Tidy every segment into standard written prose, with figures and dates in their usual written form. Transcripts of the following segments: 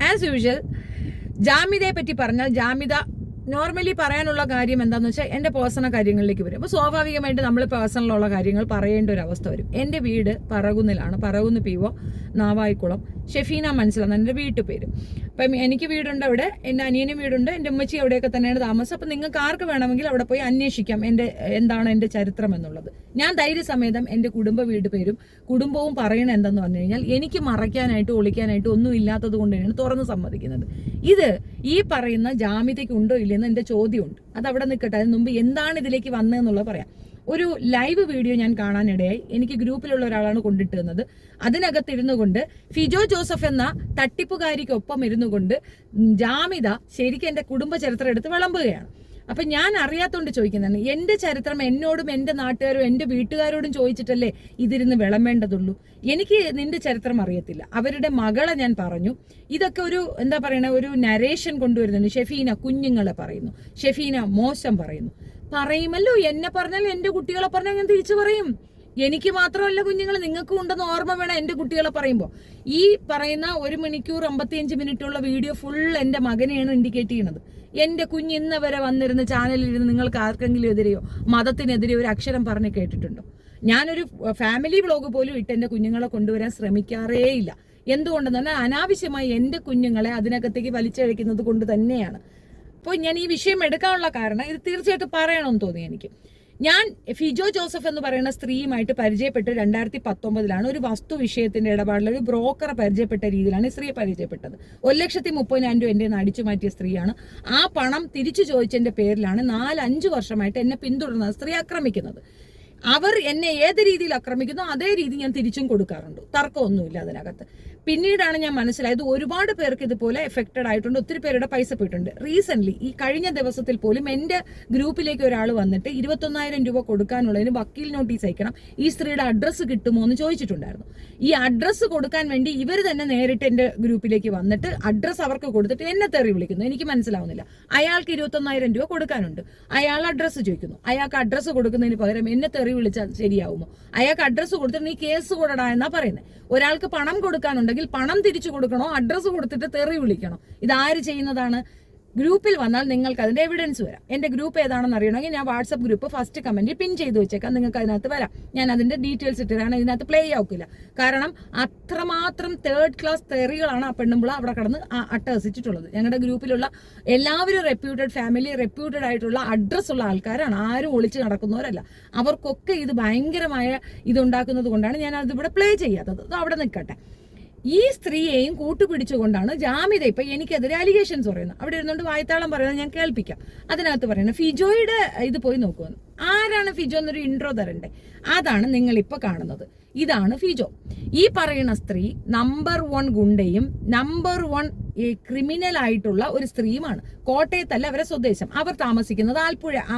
As usual ജാമിതയെ പറ്റി പറഞ്ഞാൽ Jamitha normally പറയാനുള്ള കാര്യം എന്താണെന്ന് വെച്ചാൽ എൻ്റെ പേഴ്സണൽ കാര്യങ്ങളിലേക്ക് വരും. അപ്പോൾ സ്വാഭാവികമായിട്ട് നമ്മൾ പേഴ്സണലുള്ള കാര്യങ്ങൾ പറയേണ്ട ഒരു അവസ്ഥ വരും. എൻ്റെ വീട് പറകുന്നിലാണ്, പറകുന്ന് PO നാവായിക്കുളം. ഷെഫീന മനസ്സിലാണ് എൻ്റെ വീട്ടു പേര്. അപ്പം എനിക്ക് വീടുണ്ട് അവിടെ, എൻ്റെ അനിയനും വീടുണ്ട്, എൻ്റെ ഉമ്മച്ചി അവിടെയൊക്കെ തന്നെയാണ് താമസം. അപ്പം നിങ്ങൾക്ക് ആർക്ക് വേണമെങ്കിൽ അവിടെ പോയി അന്വേഷിക്കാം എന്താണ് എൻ്റെ ചരിത്രം എന്നുള്ളത്. ഞാൻ ധൈര്യസമേതം എൻ്റെ കുടുംബ വീട് പേരും കുടുംബവും പറയണ എന്തെന്ന് പറഞ്ഞു കഴിഞ്ഞാൽ എനിക്ക് മറയ്ക്കാനായിട്ട് ഒളിക്കാനായിട്ട് ഒന്നും ഇല്ലാത്തത് കൊണ്ട് തന്നെയാണ് തുറന്ന് സമ്മതിക്കുന്നത്. ഇത് ഈ പറയുന്ന ജാമ്യതയ്ക്ക് ഉണ്ടോ ഇല്ലെന്ന് എൻ്റെ ചോദ്യമുണ്ട്. അത് അവിടെ നിൽക്കട്ടെ. അതിന് മുമ്പ് എന്താണ് ഇതിലേക്ക് വന്നതെന്നുള്ളത് പറയാം. ഒരു ലൈവ് വീഡിയോ ഞാൻ കാണാനിടയായി. എനിക്ക് ഗ്രൂപ്പിലുള്ള ഒരാളാണ് കൊണ്ടിട്ടുന്നത്. അതിനകത്ത് ഇരുന്നു കൊണ്ട് ഫിജോ ജോസഫ് എന്ന തട്ടിപ്പുകാരിക്കൊപ്പം ഇരുന്നു കൊണ്ട് ജാമിത ശരിക്കും എൻ്റെ കുടുംബ ചരിത്രം എടുത്ത് വിളമ്പുകയാണ്. അപ്പൊ ഞാൻ അറിയാത്തോണ്ട് ചോദിക്കുന്നതാണ്. എന്റെ ചരിത്രം എന്നോടും എന്റെ നാട്ടുകാരും എന്റെ വീട്ടുകാരോടും ചോദിച്ചിട്ടല്ലേ ഇതിരുന്ന് വിളമ്പേണ്ടതുള്ളൂ. എനിക്ക് നിന്റെ ചരിത്രം അറിയത്തില്ല. അവരുടെ മകളെ ഞാൻ പറഞ്ഞു. ഇതൊക്കെ ഒരു എന്താ പറയണ ഒരു നരേഷൻ കൊണ്ടുവരുന്നുണ്ട്. ഷെഫീന കുഞ്ഞുങ്ങളെ പറയുന്നു, ഷെഫീന മോശം പറയുമല്ലോ. എന്നെ പറഞ്ഞാൽ എന്റെ കുട്ടികളെ പറഞ്ഞാൽ ഞാൻ തിരിച്ചു പറയും. എനിക്ക് മാത്രമല്ല കുഞ്ഞുങ്ങൾ, നിങ്ങൾക്കും ഉണ്ടെന്ന് ഓർമ്മ വേണം എന്റെ കുട്ടികളെ പറയുമ്പോൾ. ഈ പറയുന്ന 1 മണിക്കൂർ 55 മിനിറ്റുള്ള വീഡിയോ ഫുൾ എന്റെ മകനെയാണ് ഇൻഡിക്കേറ്റ് ചെയ്യുന്നത്. എന്റെ കുഞ്ഞ് ഇന്ന് വരെ വന്നിരുന്ന ചാനലിലിരുന്ന് നിങ്ങൾക്ക് ആർക്കെങ്കിലും എതിരെയോ മതത്തിനെതിരെയോ ഒരു അക്ഷരം പറഞ്ഞ് കേട്ടിട്ടുണ്ടോ? ഞാനൊരു ഫാമിലി വ്ലോഗ് പോലും ഇട്ട് എന്റെ കുഞ്ഞുങ്ങളെ കൊണ്ടുവരാൻ ശ്രമിക്കാറേ ഇല്ല. എന്തുകൊണ്ടെന്ന് പറഞ്ഞാൽ അനാവശ്യമായി എന്റെ കുഞ്ഞുങ്ങളെ അതിനകത്തേക്ക് വലിച്ചഴിക്കുന്നത് കൊണ്ട് തന്നെയാണ്. അപ്പോൾ ഞാൻ ഈ വിഷയം എടുക്കാനുള്ള കാരണം ഇത് തീർച്ചയായിട്ടും പറയണമെന്ന് തോന്നി എനിക്ക്. ഞാൻ ഫിജോ ജോസഫ് എന്ന് പറയുന്ന സ്ത്രീയുമായിട്ട് പരിചയപ്പെട്ട് 2019 ഒരു വസ്തു വിഷയത്തിന്റെ ഇടപാടിൽ ഒരു ബ്രോക്കറെ പരിചയപ്പെട്ട രീതിയിലാണ് ഈ സ്ത്രീയെ പരിചയപ്പെട്ടത്. 1,30,000 രൂപ എന്റെ അടിച്ചു മാറ്റിയ സ്ത്രീയാണ്. ആ പണം തിരിച്ചു ചോദിച്ചതിന്റെ പേരിലാണ് 4-5 വർഷമായിട്ട് എന്നെ പിന്തുടർന്ന സ്ത്രീ ആക്രമിക്കുന്നത്. അവർ എന്നെ ഏത് രീതിയിൽ ആക്രമിക്കുന്നോ അതേ രീതി ഞാൻ തിരിച്ചും കൊടുക്കാറുണ്ട്. തർക്കമൊന്നുമില്ല അതിനകത്ത്. പിന്നീടാണ് ഞാൻ മനസ്സിലായത് ഒരുപാട് പേർക്ക് ഇതുപോലെ എഫക്റ്റഡ് ആയിട്ടുണ്ട്. ഒത്തിരി പേരുടെ പൈസ പോയിട്ടുണ്ട്. റീസെന്റ് ഈ കഴിഞ്ഞ ദിവസത്തിൽ പോലും എന്റെ ഗ്രൂപ്പിലേക്ക് ഒരാൾ വന്നിട്ട് 21,000 രൂപ കൊടുക്കാനുള്ളതിന് വക്കീൽ നോട്ടീസ് അയക്കണം, ഈ സ്ത്രീയുടെ അഡ്രസ്സ് കിട്ടുമോ എന്ന് ചോദിച്ചിട്ടുണ്ടായിരുന്നു. ഈ അഡ്രസ്സ് കൊടുക്കാൻ വേണ്ടി ഇവർ തന്നെ നേരിട്ട് എന്റെ ഗ്രൂപ്പിലേക്ക് വന്നിട്ട് അഡ്രസ്സ് അവർക്ക് കൊടുത്തിട്ട് എന്നെ തെറി വിളിക്കുന്നു. എനിക്ക് മനസ്സിലാവുന്നില്ല. അയാൾക്ക് 21,000 രൂപ കൊടുക്കാനുണ്ട്. അയാൾ അഡ്രസ്സ് ചോദിക്കുന്നു. അയാൾക്ക് അഡ്രസ്സ് കൊടുക്കുന്നതിന് പകരം എന്നെ തെറി വിളിച്ചാൽ ശരിയാവുമോ? അയാൾക്ക് അഡ്രസ്സ് കൊടുത്തിട്ട് നീ കേസ് കൊടുടാ എന്നാ പറയുന്നത്. ഒരാൾക്ക് പണം കൊടുക്കാനുണ്ടെങ്കിൽ പണം തിരിച്ചു കൊടുക്കണോ, അഡ്രസ്സ് കൊടുത്തിട്ട് തെറി വിളിക്കണോ? ഇതാര് ചെയ്യുന്നതാണ്? ഗ്രൂപ്പിൽ വന്നാൽ നിങ്ങൾക്ക് അതിന്റെ എവിഡൻസ് വരാം. എന്റെ ഗ്രൂപ്പ് ഏതാണെന്ന് അറിയണമെങ്കിൽ ഞാൻ വാട്സ്ആപ്പ് ഗ്രൂപ്പ് ഫസ്റ്റ് കമന്റിൽ പിൻ ചെയ്ത് വെച്ചേക്കാം. നിങ്ങൾക്ക് അതിനകത്ത് വരാം. ഞാൻ അതിന്റെ ഡീറ്റെയിൽസ് ഇട്ടിട്ടാണ് ഇതിനകത്ത് പ്ലേ ആക്കില്ല. കാരണം അത്രമാത്രം 3rd ക്ലാസ് തെറികളാണ് ആ പെണ്ണുമ്പിള അവിടെ കടന്ന് അട്ടഹസിച്ചിട്ടുള്ളത്. ഞങ്ങളുടെ ഗ്രൂപ്പിലുള്ള എല്ലാവരും റെപ്യൂട്ടഡ് ഫാമിലി, റെപ്യൂട്ടഡ് ആയിട്ടുള്ള അഡ്രസ് ഉള്ള ആൾക്കാരാണ്. ആരും ഒളിച്ച് നടക്കുന്നവരല്ല. അവർക്കൊക്കെ ഇത് ഭയങ്കരമായ ഇതുണ്ടാക്കുന്നത് കൊണ്ടാണ് ഞാൻ അതിവിടെ പ്ലേ ചെയ്യാത്തത്. അത് അവിടെ നിൽക്കട്ടെ. ഈ സ്ത്രീയെയും കൂട്ടുപിടിച്ചുകൊണ്ടാണ് ജാമിത ഇപ്പൊ എനിക്കെതിരെ അലിഗേഷൻസ് പറയുന്നത്. അവിടെ ഇരുന്നുകൊണ്ട് വായ്ത്താളം പറയുന്നത് ഞാൻ കേൾപ്പിക്കാം. അതിനകത്ത് പറയുന്നത് ഫിജോയുടെ ഇത് പോയി നോക്കുമെന്ന്. ആരാണ് ഫിജോ എന്നൊരു ഇൻട്രോ തരണ്ടേ? അതാണ് നിങ്ങൾ ഇപ്പൊ കാണുന്നത്. ഇതാണ് ഫിജോ. ഈ പറയുന്ന സ്ത്രീ നമ്പർ 1 ഗുണ്ടയും നമ്പർ 1 ക്രിമിനൽ ആയിട്ടുള്ള ഒരു സ്ത്രീയുമാണ്. കോട്ടയത്തല്ല അവരെ സ്വദേശം. അവർ താമസിക്കുന്നത്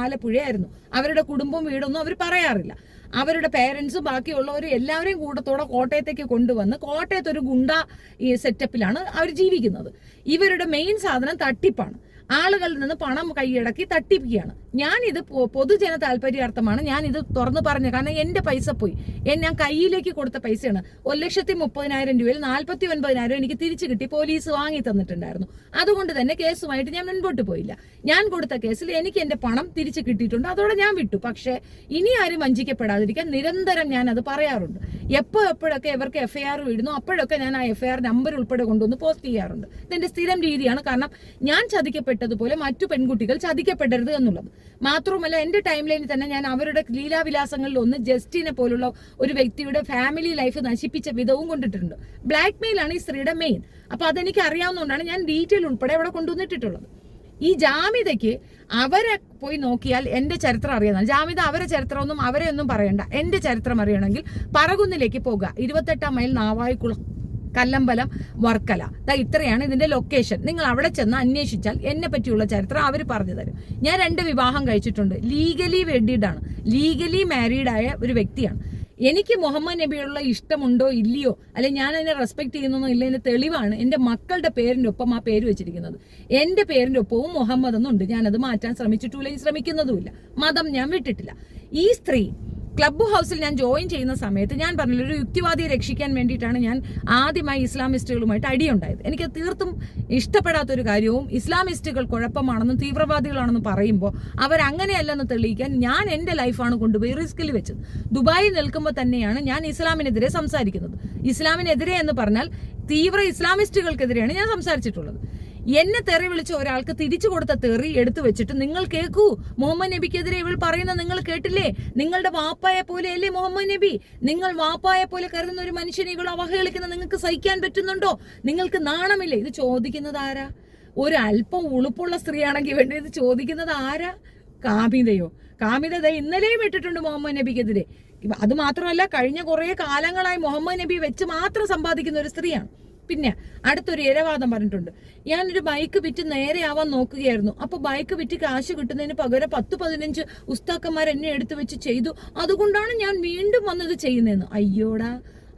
ആലപ്പുഴയായിരുന്നു. അവരുടെ കുടുംബം വീടൊന്നും അവർ പറയാറില്ല. അവരുടെ പേരൻസും ബാക്കിയുള്ളവരും എല്ലാവരെയും കൂട്ടത്തോടെ കോട്ടയത്തേക്ക് കൊണ്ടുവന്ന് കോട്ടയത്ത് ഒരു ഗുണ്ട സെറ്റപ്പിലാണ് അവർ ജീവിക്കുന്നത്. ഇവരുടെ മെയിൻ സാധനം തട്ടിപ്പാണ്. ആളുകളിൽ നിന്ന് പണം കൈയടക്കി തട്ടിപ്പിക്കുകയാണ്. ഞാനിത് പൊതുജന താല്പര്യാർത്ഥമാണ് ഞാനിത് തുറന്നു പറഞ്ഞത്. കാരണം എന്റെ പൈസ പോയി. ഞാൻ കയ്യിലേക്ക് കൊടുത്ത പൈസയാണ്. 1,30,000 രൂപയിൽ 49,000 എനിക്ക് തിരിച്ചു കിട്ടി. പോലീസ് വാങ്ങി തന്നിട്ടുണ്ടായിരുന്നു. അതുകൊണ്ട് തന്നെ കേസുമായിട്ട് ഞാൻ മുൻപോട്ട് പോയില്ല. ഞാൻ കൊടുത്ത കേസിൽ എനിക്ക് എന്റെ പണം തിരിച്ചു കിട്ടിയിട്ടുണ്ട്. അതോടെ ഞാൻ വിട്ടു. പക്ഷേ ഇനി ആരും വഞ്ചിക്കപ്പെടാതിരിക്കാൻ നിരന്തരം ഞാൻ അത് പറയാറുണ്ട്. എപ്പോഴൊക്കെ ഇവർക്ക് FIR ഇടുന്നു അപ്പോഴൊക്കെ ഞാൻ ആ FIR നമ്പർ ഉൾപ്പെടെ കൊണ്ടുവന്ന് പോസ്റ്റ് ചെയ്യാറുണ്ട്. ഇതെന്റെ സ്ഥിരം രീതിയാണ്. കാരണം ഞാൻ ചതിക്കപ്പെട്ടതുപോലെ മറ്റു പെൺകുട്ടികൾ ചതിക്കപ്പെടരുത് എന്നുള്ളത്. മാത്രമല്ല എന്റെ ടൈം ലൈനിൽ തന്നെ ഞാൻ അവരുടെ ലീലാവിലാസങ്ങളിൽ ഒന്ന് ജസ്റ്റിനെ പോലുള്ള ഒരു വ്യക്തിയുടെ ഫാമിലി ലൈഫ് നശിപ്പിച്ച വിധവും കൊണ്ടിട്ടുണ്ട്. ബ്ലാക്ക് മെയിലാണ് ഈ സ്ത്രീയുടെ മെയിൻ. അപ്പൊ അതെനിക്ക് അറിയാവുന്നതുകൊണ്ടാണ് ഞാൻ ഡീറ്റെയിൽ ഉൾപ്പെടെ അവിടെ കൊണ്ടുവന്നിട്ടുള്ളത്. ഈ ജാമിതയ്ക്ക് അവരെ പോയി നോക്കിയാൽ എന്റെ ചരിത്രം അറിയാം. ജാമിത അവരെ ചരിത്രമൊന്നും അവരെ ഒന്നും പറയണ്ട. എന്റെ ചരിത്രം അറിയണമെങ്കിൽ പറകുന്നിലേക്ക് പോകുക. 28 മൈൽ നാവായിക്കുളം, കല്ലമ്പലം, വർക്കല. ഇത്രയാണ് ഇതിന്റെ ലൊക്കേഷൻ. നിങ്ങൾ അവിടെ ചെന്ന് അന്വേഷിച്ചാൽ എന്നെ പറ്റിയുള്ള ചരിത്രം അവർ പറഞ്ഞു തരും. ഞാൻ 2 വിവാഹം കഴിച്ചിട്ടുണ്ട്. ലീഗലി വെഡിഡ് ആണ്. ലീഗലി മാരീഡ് ആയ ഒരു വ്യക്തിയാണ്. എനിക്ക് മുഹമ്മദ് നബിയോടുള്ള ഇഷ്ടമുണ്ടോ ഇല്ലയോ, അല്ലെങ്കിൽ ഞാൻ അതിനെ റെസ്പെക്ട് ചെയ്യുന്നോ ഇല്ലതിന്റെ തെളിവാണ് എന്റെ മക്കളുടെ പേരിന്റെ ഒപ്പം ആ പേര് വെച്ചിരിക്കുന്നത്. എന്റെ പേരിന്റെ ഒപ്പവും മുഹമ്മദ് എന്നുണ്ട്. ഞാനത് മാറ്റാൻ ശ്രമിച്ചിട്ടില്ല, ശ്രമിക്കുന്നതുമില്ല. മതം ഞാൻ വിട്ടിട്ടില്ല. ഈ സ്ത്രീ ക്ലബ് ഹൗസിൽ ഞാൻ ജോയിൻ ചെയ്യുന്ന സമയത്ത് ഞാൻ പറഞ്ഞില്ല, ഒരു യുക്തിവാദിയെ രക്ഷിക്കാൻ വേണ്ടിയിട്ടാണ് ഞാൻ ആദ്യമായി ഇസ്ലാമിസ്റ്റുകളുമായിട്ട് അടിയുണ്ടായത്. എനിക്ക് തീർത്തും ഇഷ്ടപ്പെടാത്തൊരു കാര്യവും ഇസ്ലാമിസ്റ്റുകൾ കുഴപ്പമാണെന്നും തീവ്രവാദികളാണെന്നും പറയുമ്പോൾ അവരങ്ങനെയല്ലെന്ന് തെളിയിക്കാൻ ഞാൻ എൻ്റെ ലൈഫാണ് കൊണ്ടുപോയി റിസ്കിൽ വെച്ചത്. ദുബായിൽ നിൽക്കുമ്പോൾ തന്നെയാണ് ഞാൻ ഇസ്ലാമിനെതിരെ സംസാരിക്കുന്നത്. ഇസ്ലാമിനെതിരെ എന്ന് പറഞ്ഞാൽ തീവ്ര ഇസ്ലാമിസ്റ്റുകൾക്കെതിരെയാണ് ഞാൻ സംസാരിച്ചിട്ടുള്ളത്. എന്നെ തെറി വിളിച്ച ഒരാൾക്ക് തിരിച്ചു കൊടുത്ത തെറി എടുത്തു വെച്ചിട്ട് നിങ്ങൾ കേൾക്കൂ, മുഹമ്മദ് നബിക്കെതിരെ ഇവൾ പറയുന്ന നിങ്ങൾ കേട്ടില്ലേ, നിങ്ങളുടെ വാപ്പായെ പോലെയല്ലേ മുഹമ്മദ് നബി, നിങ്ങൾ വാപ്പായെ പോലെ കരുതുന്ന ഒരു മനുഷ്യനെ ഇവൾ അവഹേളിക്കുന്ന നിങ്ങൾക്ക് സഹിക്കാൻ പറ്റുന്നുണ്ടോ, നിങ്ങൾക്ക് നാണമില്ലേ? ഇത് ചോദിക്കുന്നത് ആരാ? ഒരു അല്പം ഉളുപ്പുള്ള സ്ത്രീയാണെങ്കിൽ വേണ്ടി ഇത് ചോദിക്കുന്നത് ആരാ? കാമിതയോ? കാമിത ഇന്നലെയും ഇട്ടിട്ടുണ്ട് മുഹമ്മദ് നബിക്കെതിരെ. അത് മാത്രമല്ല, കഴിഞ്ഞ കുറെ കാലങ്ങളായി മുഹമ്മദ് നബി വെച്ച് മാത്രം സമ്പാദിക്കുന്ന ഒരു സ്ത്രീയാണ്. പിന്നെ അടുത്തൊരു ഇരവാദം പറഞ്ഞിട്ടുണ്ട്, ഞാനൊരു ബൈക്ക് വിറ്റ് നേരെയാവാൻ നോക്കുകയായിരുന്നു, അപ്പൊ ബൈക്ക് വിറ്റ് കാശ് കിട്ടുന്നതിന് പകരം 10-15 ഉസ്താക്കന്മാർ എന്നെ എടുത്തു വെച്ച് ചെയ്തു, അതുകൊണ്ടാണ് ഞാൻ വീണ്ടും വന്നത് ചെയ്യുന്നതെന്ന്. അയ്യോടാ,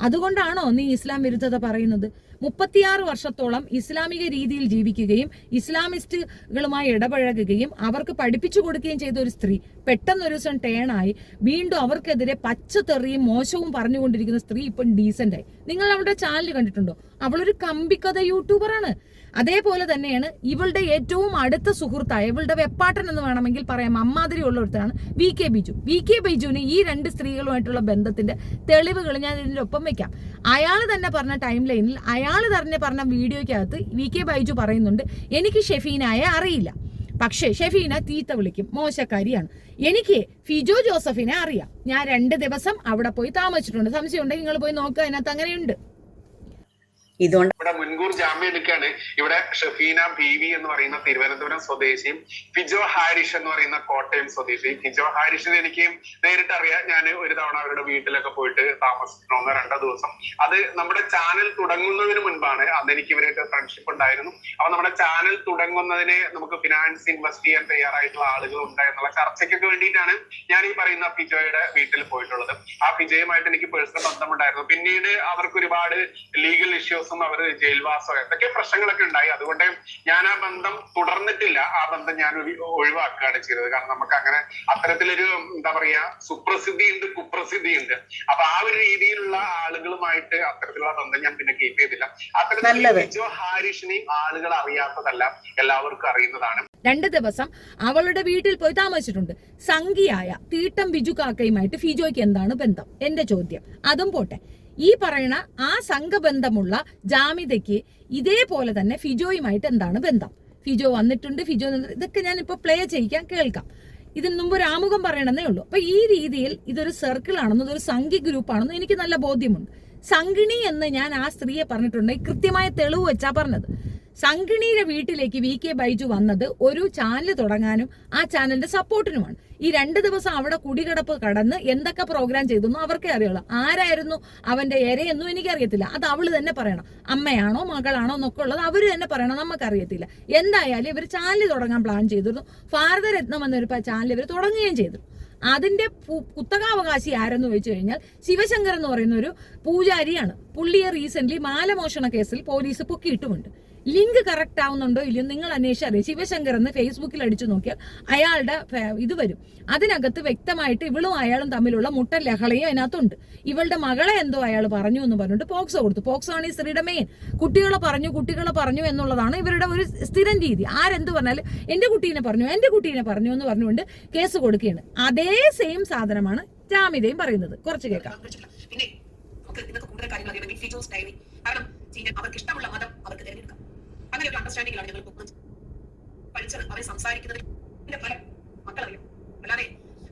അതുകൊണ്ടാണോ നീ ഇസ്ലാം വിരുദ്ധത പറയുന്നത്? 36 വർഷത്തോളം ഇസ്ലാമിക രീതിയിൽ ജീവിക്കുകയും ഇസ്ലാമിസ്റ്റുകളുമായി ഇടപഴകുകയും അവർക്ക് പഠിപ്പിച്ചു കൊടുക്കുകയും ചെയ്ത ഒരു സ്ത്രീ പെട്ടെന്നൊരു ദിവസം ടേണായി വീണ്ടും അവർക്കെതിരെ പച്ചത്തെറിയും മോശവും പറഞ്ഞുകൊണ്ടിരിക്കുന്ന സ്ത്രീ ഇപ്പം ഡീസൻ്റായി. നിങ്ങൾ അവളുടെ ചാനൽ കണ്ടിട്ടുണ്ടോ? അവളൊരു കമ്പിക്കഥ യൂട്യൂബറാണ്. അതേപോലെ തന്നെയാണ് ഇവളുടെ ഏറ്റവും അടുത്ത സുഹൃത്തായ, ഇവളുടെ വെപ്പാട്ടൻ എന്ന് വേണമെങ്കിൽ പറയാം, അമ്മാതിരി ഉള്ളൊരുത്താണ് VK ബൈജു. VK ബൈജുവിന് ഈ 2 സ്ത്രീകളുമായിട്ടുള്ള ബന്ധത്തിന്റെ തെളിവുകൾ ഞാൻ ഇതിന്റെ ഒപ്പം വെക്കാം. അയാൾ തന്നെ പറഞ്ഞ ടൈം ലൈനിൽ അയാൾ തന്നെ പറഞ്ഞ വീഡിയോയ്ക്കകത്ത് VK ബൈജു പറയുന്നുണ്ട്, എനിക്ക് ഷെഫീനായെ അറിയില്ല, പക്ഷേ ഷെഫീന തീത്ത വിളിക്കും, മോശക്കാരിയാണ്. എനിക്ക് ഫിജോ ജോസഫിനെ അറിയാം, ഞാൻ 2 ദിവസം അവിടെ പോയി താമസിച്ചിട്ടുണ്ട്, സംശയം ഉണ്ടെങ്കിൽ നിങ്ങൾ പോയി നോക്കുക, അതിനകത്ത് അങ്ങനെയുണ്ട്. ഇവിടെ മുൻകൂർ ജാമ്യം എടുക്കുകയാണ്. ഇവിടെ ഷഫീന BV എന്ന് പറയുന്ന തിരുവനന്തപുരം സ്വദേശിയും ഫിജോ ഹാരിഷ് എന്ന് പറയുന്ന കോട്ടയം സ്വദേശിയും. ഫിജോ ഹാരിഷിനെ എനിക്ക് നേരിട്ട് അറിയാം. ഞാൻ ഒരു തവണ അവരുടെ വീട്ടിലൊക്കെ പോയിട്ട് താമസിച്ചിട്ടുണ്ടോ 2 ദിവസം. അത് നമ്മുടെ ചാനൽ തുടങ്ങുന്നതിന് മുൻപാണ്. അന്ന് എനിക്ക് ഇവരായിട്ട് ഫ്രണ്ട്ഷിപ്പ് ഉണ്ടായിരുന്നു. അപ്പൊ നമ്മുടെ ചാനൽ തുടങ്ങുന്നതിന് നമുക്ക് ഫിനാൻസ് ഇൻവെസ്റ്റ് ചെയ്യാൻ തയ്യാറായിട്ടുള്ള ആളുകൾ ഉണ്ടായെന്നുള്ള ചർച്ചയ്ക്കൊക്കെ വേണ്ടിയിട്ടാണ് ഞാൻ ഈ പറയുന്ന ഫിജോയുടെ വീട്ടിൽ പോയിട്ടുള്ളത്. ആ ഫിജോയുമായിട്ട് എനിക്ക് പേഴ്സണൽ ബന്ധമുണ്ടായിരുന്നു. പിന്നീട് അവർക്ക് ഒരുപാട് ലീഗൽ ഇഷ്യൂസ്, അവർ ജയിൽവാസോ എന്തൊക്കെ പ്രശ്നങ്ങളൊക്കെ ഉണ്ടായി. അതുകൊണ്ട് ഞാൻ ആ ബന്ധം തുടർന്നിട്ടില്ല. ആ ബന്ധം ഞാൻ ഒഴിവാക്കുകയാണ് ചെയ്തത്. കാരണം നമുക്ക് അങ്ങനെ അത്തരത്തിലൊരു എന്താ പറയാ സുപ്രസിദ്ധി ഉണ്ട്, കുപ്രസിദ്ധി ഉണ്ട്. അപ്പൊ ആ ഒരു രീതിയിലുള്ള ആളുകളുമായിട്ട് അത്തരത്തിലുള്ള ബന്ധം ഞാൻ പിന്നെ കീപ്പ് ചെയ്തില്ല. അത്തരത്തിൽ ഫിജോ ഹാരിഷിനെയും ആളുകൾ അറിയാത്തതല്ല, എല്ലാവർക്കും അറിയുന്നതാണ്. 2 ദിവസം അവളുടെ വീട്ടിൽ പോയി താമസിച്ചിട്ടുണ്ട്. സംഘിയായ തീട്ടം ബിജു കാക്കയുമായിട്ട് ഫിജോയ്ക്ക് എന്താണ് ബന്ധം? എന്റെ ചോദ്യം. അതും പോട്ടെ, ഈ പറയുന്ന ആ സംഘബന്ധമുള്ള ജാമിതയ്ക്ക് ഇതേപോലെ തന്നെ ഫിജോയുമായിട്ട് എന്താണ് ബന്ധം? ഫിജോ വന്നിട്ടുണ്ട്, ഫിജോ ഇതൊക്കെ ഞാൻ ഇപ്പൊ പ്ലേ ചെയ്യിക്കാൻ കേൾക്കാം. ഇതിന് മുമ്പ് ഒരു ആമുഖം പറയണമെന്നേ ഉള്ളൂ. അപ്പൊ ഈ രീതിയിൽ ഇതൊരു സർക്കിൾ ആണെന്നും ഇതൊരു സംഘി ഗ്രൂപ്പാണെന്നും എനിക്ക് നല്ല ബോധ്യമുണ്ട്. സംഘിണി എന്ന് ഞാൻ ആ സ്ത്രീയെ പറഞ്ഞിട്ടുണ്ട്, കൃത്യമായ തെളിവ് വെച്ചാ പറഞ്ഞത്. സംഘിണിയുടെ വീട്ടിലേക്ക് VK ബൈജു വന്നത് ഒരു ചാനൽ തുടങ്ങാനും ആ ചാനലിന്റെ സപ്പോർട്ടിനുമാണ്. ഈ 2 ദിവസം അവിടെ കുടികിടപ്പ് കടന്ന് എന്തൊക്കെ പ്രോഗ്രാം ചെയ്തെന്നും അവർക്കേ അറിയുള്ളൂ. ആരായിരുന്നു അവന്റെ ഇരയെന്നും എനിക്കറിയത്തില്ല. അത് അവള് തന്നെ പറയണം. അമ്മയാണോ മകളാണോ എന്നൊക്കെ ഉള്ളത് അവര് തന്നെ പറയണം, നമുക്കറിയത്തില്ല. എന്തായാലും ഇവർ ചാനൽ തുടങ്ങാൻ പ്ലാൻ ചെയ്തിരുന്നു. ഭാരതരത്നം എന്നൊരു ചാനൽ ഇവർ തുടങ്ങുകയും ചെയ്തു. അതിന്റെ കുത്തകാവകാശി ആരെന്ന് ചോദിച്ചു കഴിഞ്ഞാൽ ശിവശങ്കർ എന്ന് പറയുന്ന ഒരു പൂജാരിയാണ്. പുള്ളിയെ റീസെന്റ് മാലമോഷണ കേസിൽ പോലീസ് പൊക്കിയിട്ടുമുണ്ട്. ലിങ്ക് കറക്റ്റ് ആവുന്നുണ്ടോ ഇല്ലയോ നിങ്ങൾ അന്വേഷിച്ചറിയാം. ശിവശങ്കർ എന്ന് ഫേസ്ബുക്കിൽ അടിച്ചു നോക്കിയാൽ അയാളുടെ ഇത് വരും. അതിനകത്ത് വ്യക്തമായിട്ട് ഇവളും അയാളും തമ്മിലുള്ള മുട്ട ലഹളയും അതിനകത്തുണ്ട്. ഇവളുടെ മകളെ എന്തോ അയാൾ പറഞ്ഞു എന്ന് പറഞ്ഞിട്ട് പോക്സോ കൊടുത്തു. പോക്സോ ആണ് ഈ സ്ത്രീയുടെ മെയിൻ. കുട്ടികളെ പറഞ്ഞു എന്നുള്ളതാണ് ഇവരുടെ ഒരു സ്ഥിരം രീതി. ആരെന്ത് പറഞ്ഞാലും എന്റെ കുട്ടീനെ പറഞ്ഞു എന്ന് പറഞ്ഞുകൊണ്ട് കേസ് കൊടുക്കുകയാണ്. അതേ സെയിം സാധനമാണ് ജാമിദയും പറയുന്നത്. കുറച്ച് കേൾക്കാം. പിന്നെ കൂടുതൽ കാര്യങ്ങൾ അവർക്ക് ഇഷ്ടമുള്ള മതം അവർക്ക് തിരഞ്ഞെടുക്കാം. അങ്ങനെ ഒരു അണ്ടർസ്റ്റാൻഡിംഗിലാണ് ഞങ്ങൾ പഠിച്ചത്. അവരെ സംസാരിക്കുന്നതിന്റെ ഫലം മക്കളറിയാം. അല്ലാതെ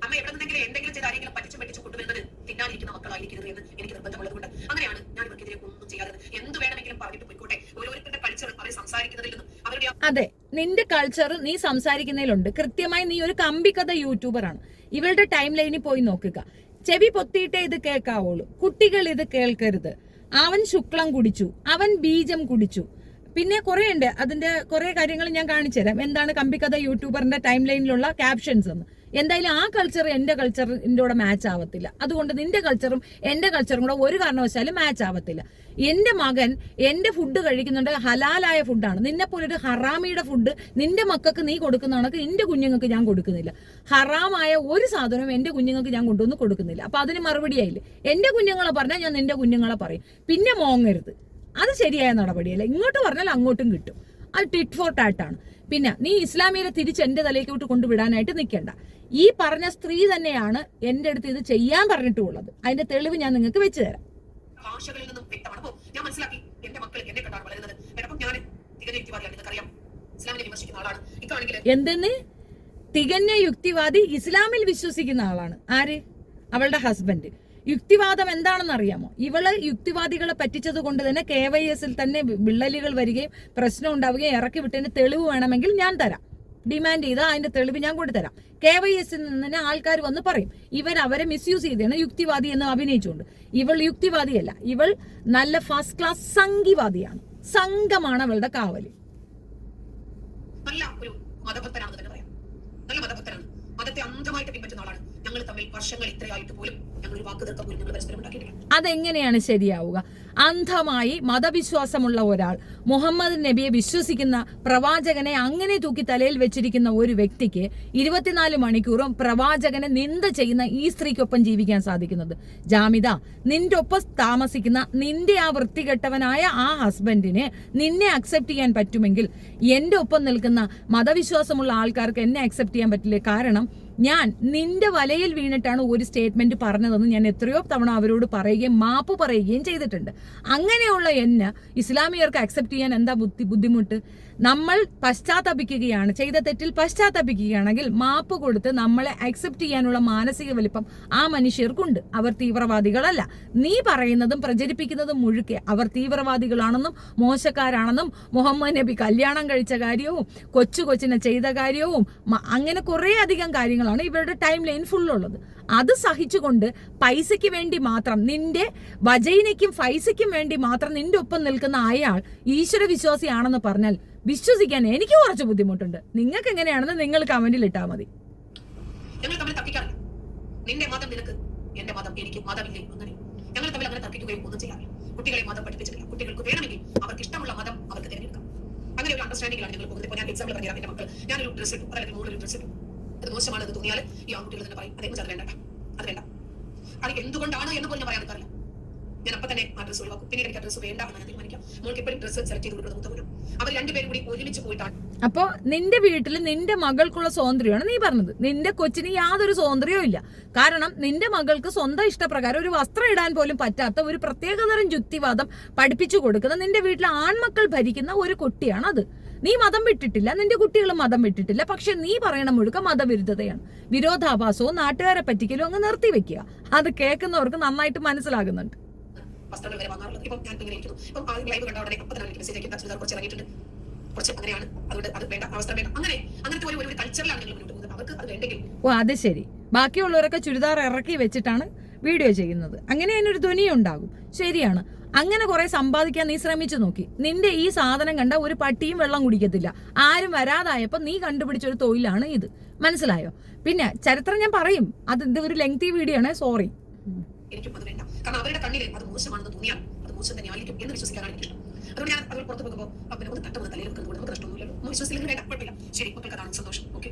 അമ്മ എവിടെ നിന്നെങ്കിലും എന്തെങ്കിലും ചെയ്ത് ആരെങ്കിലും പറ്റിച്ചു കൊണ്ടുവരുന്നത് തിന്നാതിരിക്കുന്ന മക്കളായിരിക്കരുത് എന്ന് എനിക്ക് നിർബന്ധമുള്ളത് കൊണ്ട് അങ്ങനെയാണ് ഞാൻ ഇവർക്കെതിരെ ഒന്നും ചെയ്യാതെ എന്ത് വേണമെങ്കിലും പറഞ്ഞിട്ട് പോയിക്കോട്ടെ. ഓരോരുത്തരുടെ കൾച്ചർ അവരെ സംസാരിക്കുന്നതിൽ നിന്നും അവരുടെ അതെ, നിന്റെ കൾച്ചർ നീ സംസാരിക്കുന്നതിലുണ്ട്. കൃത്യമായി നീ ഒരു കമ്പിക്കഥ യൂട്യൂബറാണ്. ഇവളുടെ ടൈം ലൈനിൽ പോയി നോക്കുക. ചെവി പൊത്തിയിട്ടേ ഇത് കേൾക്കാവുള്ളൂ. കുട്ടികൾ ഇത് കേൾക്കരുത്. അവൻ ശുക്ലം കുടിച്ചു, അവൻ ബീജം കുടിച്ചു, പിന്നെ കുറെ ഉണ്ട്. അതിന്റെ കുറെ കാര്യങ്ങൾ ഞാൻ കാണിച്ചു തരാം. എന്താണ് കമ്പിക്കഥ യൂട്യൂബറിന്റെ ടൈം ലൈനിലുള്ള ക്യാപ്ഷൻസ് എന്ന്. എന്തായാലും ആ കൾച്ചർ എന്റെ കൾച്ചറിന്റെ കൂടെ മാച്ച് ആവത്തില്ല. അതുകൊണ്ട് നിന്റെ കൾച്ചറും എന്റെ കൾച്ചറും കൂടെ ഒരു കാരണവശാലും മാച്ച് ആവത്തില്ല. എന്റെ മകൻ എന്റെ ഫുഡ് കഴിക്കുന്നുണ്ട്, ഹലാലായ ഫുഡാണ്. നിന്നെ പോലൊരു ഹറാമിയുടെ ഫുഡ് നിന്റെ മക്കൾക്ക് നീ കൊടുക്കുന്ന കണക്ക് എന്റെ കുഞ്ഞുങ്ങൾക്ക് ഞാൻ കൊടുക്കുന്നില്ല. ഹറാമായ ഒരു സാധനവും എന്റെ കുഞ്ഞുങ്ങൾക്ക് ഞാൻ കൊണ്ടുവന്ന് കൊടുക്കുന്നില്ല. അപ്പൊ അതിന് മറുപടിയായില്ലേ? എന്റെ കുഞ്ഞുങ്ങളെ പറഞ്ഞാൽ ഞാൻ നിന്റെ കുഞ്ഞുങ്ങളെ പറയും. പിന്നെ മോങ്ങരുത്, അത് ശരിയായ നടപടിയല്ല. ഇങ്ങോട്ട് പറഞ്ഞാൽ അങ്ങോട്ടും കിട്ടും. അത് ടിറ്റ് ഫോർ ടാറ്റാണ്. പിന്നെ നീ ഇസ്ലാമിയെ തിരിച്ച് എന്റെ തലയിലോട്ട് കൊണ്ടുവിടാനായിട്ട് നിൽക്കേണ്ട. ഈ പറഞ്ഞ സ്ത്രീ തന്നെയാണ് എന്റെ അടുത്ത് ഇത് ചെയ്യാൻ പറഞ്ഞിട്ടുള്ളത്. അതിന്റെ തെളിവ് ഞാൻ നിങ്ങൾക്ക് വെച്ച് തരാം. ഭാഷകളിൽ നിന്നും വ്യക്തമാണ്. അപ്പോൾ ഞാൻ മനസ്സിലാക്കി എന്റെ മക്കൾ എന്നെ കണ്ടാണ് വളരുന്നത്. അപ്പം ഞാൻ തികഞ്ഞ യുക്തിവാദിയാണ്, നിങ്ങൾക്കറിയാം. ഇസ്ലാമിനെ വിമർശിക്കുന്ന ആളാണ്. ഇക്കാണെങ്കിൽ എന്തെന്ന് തികഞ്ഞ യുക്തിവാദി ഇസ്ലാമിൽ വിശ്വസിക്കുന്ന ആളാണ്. ആര്? അവളുടെ ഹസ്ബൻഡ്. യുക്തിവാദം എന്താണെന്ന് അറിയാമോ? ഇവള് യുക്തിവാദികളെ പറ്റിച്ചത് കൊണ്ട് തന്നെ KYS തന്നെ വിള്ളലുകൾ വരികയും പ്രശ്നം ഉണ്ടാവുകയും ഇറക്കി വിട്ടതിന് തെളിവ് വേണമെങ്കിൽ ഞാൻ തരാം. ഡിമാൻഡ് ചെയ്താൽ അതിന്റെ തെളിവ് ഞാൻ കൊണ്ടുതരാം. KYS നിന്ന് തന്നെ ആൾക്കാർ വന്ന് പറയും അവരെ മിസ്യൂസ് ചെയ്താണ് യുക്തിവാദി എന്ന് അഭിനയിച്ചുകൊണ്ട്. ഇവൾ യുക്തിവാദിയല്ല, ഇവൾ നല്ല ഫസ്റ്റ് ക്ലാസ് സംഘിവാദിയാണ്. സംഘമാണ് അവളുടെ കാവല്. നല്ല ഒരു മതഭക്തനാണെന്ന് തന്നെ പറയാം. നല്ല മതഭക്തനാണ്. മതത്തെ അന്ധമായിട്ട് പിൻപറ്റുന്ന ആളാണ്. ഞങ്ങൾ തമ്മിൽ വർഷങ്ങൾ ഇത്രയായിട്ട് പോലും ഞങ്ങൾ ഒരു വാക്ക് തീർക്കാൻ പോലും ഞങ്ങൾ പരസ്പരം ഉണ്ടാക്കിയിട്ടില്ല. അതെങ്ങനെയാണ് ശരിയാവുക? അന്ധമായി മതവിശ്വാസമുള്ള ഒരാൾ, മുഹമ്മദ് നബിയെ വിശ്വസിക്കുന്ന പ്രവാചകനെ അങ്ങനെ തൂക്കി തലയിൽ വെച്ചിരിക്കുന്ന ഒരു വ്യക്തിക്ക് 24 മണിക്കൂറും പ്രവാചകനെ നിന്ദ ചെയ്യുന്ന ഈ സ്ത്രീക്കൊപ്പം ജീവിക്കാൻ സാധിക്കുന്നത്? ജാമിദ, നിന്റെ ഒപ്പം താമസിക്കുന്ന നിന്റെ ആ വൃത്തികെട്ടവനായ ആ ഹസ്ബൻഡിന് നിന്നെ അക്സെപ്റ്റ് ചെയ്യാൻ പറ്റുമെങ്കിൽ എന്റെ ഒപ്പം നിൽക്കുന്ന മതവിശ്വാസമുള്ള ആൾക്കാർക്ക് എന്നെ അക്സെപ്റ്റ് ചെയ്യാൻ പറ്റില്ല. കാരണം ഞാൻ നിന്റെ വലയിൽ വീണിട്ടാണ് ഒരു സ്റ്റേറ്റ്മെന്റ് പറഞ്ഞതെന്ന് ഞാൻ എത്രയോ തവണ അവരോട് പറയുകയും മാപ്പ് പറയുകയും ചെയ്തിട്ടുണ്ട്. അങ്ങനെയുള്ള എന്നെ ഇസ്ലാമിയർക്ക് അക്സെപ്റ്റ് ചെയ്യാൻ എന്താ ബുദ്ധിമുട്ട്? നമ്മൾ പശ്ചാത്തപിക്കുകയാണ്, ചെയ്ത തെറ്റിൽ പശ്ചാത്തപിക്കുകയാണെങ്കിൽ മാപ്പ് കൊടുത്ത് നമ്മളെ അക്സെപ്റ്റ് ചെയ്യാനുള്ള മാനസിക വലിപ്പം ആ മനുഷ്യർക്കുണ്ട്. അവർ തീവ്രവാദികളല്ല. നീ പറയുന്നതും പ്രചരിപ്പിക്കുന്നതും മുഴുക്കെ അവർ തീവ്രവാദികളാണെന്നും മോശക്കാരാണെന്നും മുഹമ്മദ് നബി കല്യാണം കഴിച്ച കാര്യവും കൊച്ചിനെ ചെയ്ത കാര്യവും അങ്ങനെ കുറേ അധികം കാര്യങ്ങളാണ് ഇവരുടെ ടൈം ലൈൻ ഫുള്ളുള്ളത്. അത് സഹിച്ചുകൊണ്ട് പൈസയ്ക്ക് വേണ്ടി മാത്രം, നിന്റെ വജൈനയ്ക്കും പൈസയ്ക്കും വേണ്ടി മാത്രം നിന്റെ ഒപ്പം നിൽക്കുന്ന അയാൾ ഈശ്വര വിശ്വാസിയാണെന്ന് പറഞ്ഞാൽ വിശ്വസിക്കാൻ എനിക്ക് കുറച്ച് ബുദ്ധിമുട്ടുണ്ട്. നിങ്ങൾക്ക് എങ്ങനെയാണെന്ന് നിങ്ങൾ കമന്റിൽ ഇട്ടാൽ മതി. ഞങ്ങൾ തമ്മിൽ തർക്കിക്കാറില്ല. നിന്റെ മതം നിനക്ക്, എന്റെ മതം എനിക്ക്, മതമില്ലേ അങ്ങനെ ഞങ്ങൾ തമ്മിൽ അങ്ങനെ തർക്കിക്കുകയും ഒന്നും ചെയ്യാറില്ല. കുട്ടികളെ മതം പഠിപ്പിച്ചിട്ടില്ല. കുട്ടികൾക്ക് വേണമെങ്കിൽ അവർക്ക് ഇഷ്ടമുള്ള മതം അവർക്ക് തിരഞ്ഞെടുക്കാം. അങ്ങനെ ഒരു അണ്ടർസ്റ്റാൻഡിംഗിലാണ് ഞങ്ങൾ പോകുന്നത്. ഇപ്പോൾ ഞാൻ എക്സാമ്പിൾ പറഞ്ഞാൽ എന്റെ മക്കൾ ഞാനൊരു ഡ്രസ് ഇട്ടു, അല്ലെങ്കിൽ മോളൊരു ഡ്രസ് ഇട്ടു, അത് മോശമാണെന്ന് തോന്നിയാൽ ഈ ആൺകുട്ടികൾ തന്നെ പറയും അതേക്കുറിച്ച് അത് വേണ്ട, അത് വേണ്ട. അത് എന്തുകൊണ്ടാണ് എന്ന് പോലും പറയാൻ നിൽക്കാറില്ല. ഞാൻ അപ്പം തന്നെ ആ ഡ്രസ് ഒഴിവാക്കും. പിന്നീട് എനിക്ക് ആ ഡ്രസ് വേണ്ട എന്ന് ഞാൻ തീരുമാനിക്കാം. മോൾക്ക് എപ്പോഴും ഡ്രസ് സെലക്ട് ചെയ്ത് കൊടുക്കുന്നത് മൂത്തവരും അവർ രണ്ടുപേരും കൂടി ഒരുമിച്ച് പോയിട്ടാണ്. അപ്പോ നിന്റെ വീട്ടിൽ നിന്റെ മകൾക്കുള്ള സ്വാതന്ത്ര്യമാണ് നീ പറഞ്ഞത്. നിന്റെ കൊച്ചിന് യാതൊരു സ്വാതന്ത്ര്യവും ഇല്ല. കാരണം നിന്റെ മകൾക്ക് സ്വന്തം ഇഷ്ടപ്രകാരം ഒരു വസ്ത്രം ഇടാൻ പോലും പറ്റാത്ത ഒരു പ്രത്യേകതരം യുക്തിവാദം പഠിപ്പിച്ചു കൊടുക്കുന്ന നിന്റെ വീട്ടിലെ ആൺമക്കൾ ഭരിക്കുന്ന ഒരു കുട്ടിയാണ് അത്. നീ മതം വിട്ടിട്ടില്ല, നിന്റെ കുട്ടികളും മതം വിട്ടിട്ടില്ല. പക്ഷെ നീ പറയണ മുഴുക്ക മതവിരുദ്ധതയാണ്. വിരോധാഭാസവും നാട്ടുകാരെ പറ്റിക്കലും അങ്ങ് നിർത്തി വെക്കുക. അത് കേൾക്കുന്നവർക്ക് നന്നായിട്ട് മനസ്സിലാകുന്നുണ്ട്. വസ്ത്രങ്ങൾ വരെ വാങ്ങാറുള്ളത്. ഇപ്പം ഞാൻ ഇങ്ങനെ ഇരിക്കുന്നു. ഇപ്പം ആ ലൈവ് കണ്ട ഉടനെ അപ്പം തന്നെ എനിക്ക് മെസ്സേജ് അയക്കും, ചുരിദാർ കുറച്ച് ഇറങ്ങിയിട്ടുണ്ട്, കുറച്ച് അങ്ങനെയാണ്, അതുകൊണ്ട് അത് വേണ്ട, അവസ്ഥ വേണ്ട. അങ്ങനത്തെ ഒരു കൾച്ചറിലാണ് ഞങ്ങൾ മുന്നോട്ട് പോകുന്നത്. അവർക്ക് അത് വേണ്ടെങ്കിൽ അത് ശരി. ബാക്കിയുള്ളവരൊക്കെ ചുരിദാർ ഇറക്കി വെച്ചിട്ടാണ് വീഡിയോ ചെയ്യുന്നത്. അങ്ങനെ അതിനൊരു ധ്വനി ഉണ്ടാകും. ശരിയാണ്. അങ്ങനെ കുറെ സമ്പാദിക്കാൻ നീ ശ്രമിച്ചു നോക്കി. നിന്റെ ഈ സാധനം കണ്ട ഒരു പട്ടിയും വെള്ളം കുടിക്കത്തില്ല. ആരും വരാതായപ്പോ നീ കണ്ടുപിടിച്ചൊരു തൊഴിലാണ് ഇത്. മനസ്സിലായോ? പിന്നെ ചരിത്രം ഞാൻ പറയും, അത് ഇത് ഒരു ലെങ്തി വീഡിയോ ആണ്, സോറി. എനിക്കും അത് വേണ്ട. കാരണം അവരുടെ കണ്ണിൽ അത് മോശമാണെന്ന് തോന്നിയാൽ അത് മോശം തന്നെ ആയിരിക്കും എന്ന് വിശ്വസിക്കാനാണ് എനിക്കിഷ്ടം. അതുകൊണ്ട് ഞാൻ അവർ പുറത്ത് പോകുമ്പോൾ പിന്നെ ഒന്ന് തട്ടുമ്പോൾ തലയിൽ വെക്കുന്നത് നമുക്ക് നഷ്ടമൊന്നുമില്ലല്ലോ. ഒന്ന് വിശ്വസിച്ചില്ലെങ്കിൽ വേണ്ട, കുഴപ്പമില്ല. ശരി, മക്കൾക്ക് അതാണ് സന്തോഷം. ഓക്കെ.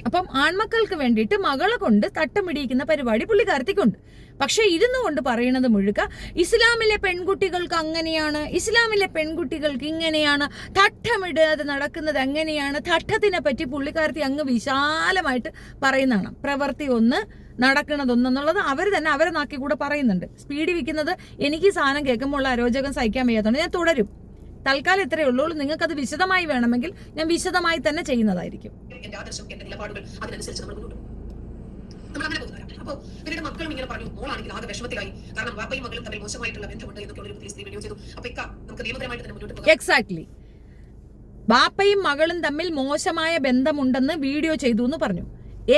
അപ്പം ആൺമക്കൾക്ക് വേണ്ടിയിട്ട് മകളെ കൊണ്ട് തട്ടമിടിയിക്കുന്ന പരിപാടി പുള്ളിക്കാരത്തിക്കുണ്ട്. പക്ഷെ ഇരുന്നു കൊണ്ട് പറയുന്നത് മുഴുക്ക ഇസ്ലാമിലെ പെൺകുട്ടികൾക്ക് അങ്ങനെയാണ്, ഇസ്ലാമിലെ പെൺകുട്ടികൾക്ക് ഇങ്ങനെയാണ്, തട്ടമിടാതെ നടക്കുന്നത് എങ്ങനെയാണ്, തട്ടത്തിനെ പറ്റി പുള്ളിക്കാരത്തി അങ്ങ് വിശാലമായിട്ട് പറയുന്നതാണ്. പ്രവൃത്തി ഒന്ന്, നടക്കണതൊന്നെന്നുള്ളത് അവർ തന്നെ അവരെ നാക്കി കൂടെ പറയുന്നുണ്ട്. സ്പീഡ് വിൽക്കുന്നത് എനിക്ക് ഈ സാധനം കേൾക്കുമ്പോൾ അരോചകം സഹിക്കാൻ വയ്യാത്തതുകൊണ്ട് ഞാൻ തുടരും. തൽക്കാലം ഇത്രയേ ഉള്ളൂ. നിങ്ങൾക്ക് അത് വിശദമായി വേണമെങ്കിൽ ഞാൻ വിശദമായി തന്നെ ചെയ്യുന്നതായിരിക്കും. എന്റെ ആദർശം, എന്റെ നിലപാടുകൾ അതിനനുസരിച്ച് നമ്മൾ മുന്നോട്ട് പോകും. നമ്മൾ അങ്ങനെ പോകുന്നവരാണ്. അപ്പോൾ പിന്നീട് മക്കളും ഇങ്ങനെ പറഞ്ഞു, മോളാണെങ്കിൽ ആകെ വിഷമത്തിലായി. കാരണം വാപ്പയും മകളും തമ്മിൽ മോശമായിട്ടുള്ള ബന്ധമുണ്ട് എന്നൊക്കെ ഒരു സ്ത്രീ വീഡിയോ ചെയ്തു. അപ്പൊ നമുക്ക് നിയമപരമായിട്ട് തന്നെ മുന്നോട്ട് പോകാം. എക്സാക്ട്ലി. ബാപ്പയും മകളും തമ്മിൽ മോശമായ ബന്ധമുണ്ടെന്ന് വീഡിയോ ചെയ്തു എന്ന് പറഞ്ഞു.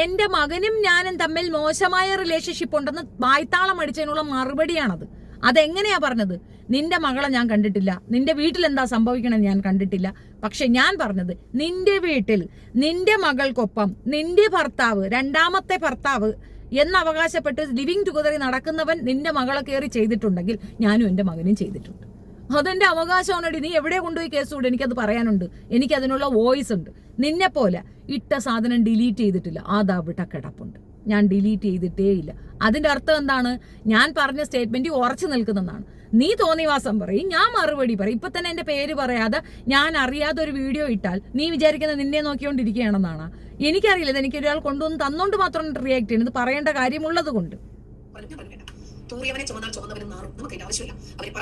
എന്റെ മകനും ഞാനും തമ്മിൽ മോശമായ റിലേഷൻഷിപ്പ് ഉണ്ടെന്ന് വായ്ത്താളം അടിച്ചതിനുള്ള മറുപടിയാണത്. അതെങ്ങനെയാ പറഞ്ഞത്? നിന്റെ മകളെ ഞാൻ കണ്ടിട്ടില്ല, നിന്റെ വീട്ടിൽ എന്താ സംഭവിക്കണമെന്ന് ഞാൻ കണ്ടിട്ടില്ല. പക്ഷെ ഞാൻ പറഞ്ഞത്, നിന്റെ വീട്ടിൽ നിന്റെ മകൾക്കൊപ്പം നിന്റെ ഭർത്താവ്, രണ്ടാമത്തെ ഭർത്താവ് എന്ന് അവകാശപ്പെട്ട് ലിവിങ് ടുഗദറിൽ നടക്കുന്നവൻ നിന്റെ മകളെ കയറി ചെയ്തിട്ടുണ്ടെങ്കിൽ ഞാനും എൻ്റെ മകനും ചെയ്തിട്ടുണ്ട്. അതെന്റെ അവകാശമാണടി. നീ എവിടെ കൊണ്ടുപോയി കേസ് കൂടെ, എനിക്കത് പറയാനുണ്ട്, എനിക്കതിനുള്ള വോയിസ് ഉണ്ട്. നിന്നെ പോലെ ഇട്ട സാധനം ഡിലീറ്റ് ചെയ്തിട്ടില്ല, അതാ ഇവിടെ കിടപ്പുണ്ട്, ഞാൻ ഡിലീറ്റ് ചെയ്തിട്ടേ ഇല്ല. അതിന്റെ അർത്ഥം എന്താണ്? ഞാൻ പറഞ്ഞ സ്റ്റേറ്റ്മെന്റ് ഉറച്ചു നിൽക്കുന്നതാണ്. നീ തോന്നിവാസം പറയും, ഞാൻ മറുപടി പറയും. ഇപ്പൊ തന്നെ എന്റെ പേര് പറയാതെ ഞാൻ അറിയാതെ ഒരു വീഡിയോ ഇട്ടാൽ നീ വിചാരിക്കുന്നത് നിന്നെ നോക്കിക്കൊണ്ടിരിക്കുകയാണെന്നാണ്. എനിക്കറിയില്ല, ഇത് എനിക്ക് ഒരാൾ കൊണ്ടുവന്ന് തന്നോണ്ട് മാത്രം റിയാക്ട് ചെയ്യുന്നത്, പറയേണ്ട കാര്യമുള്ളത് കൊണ്ട്.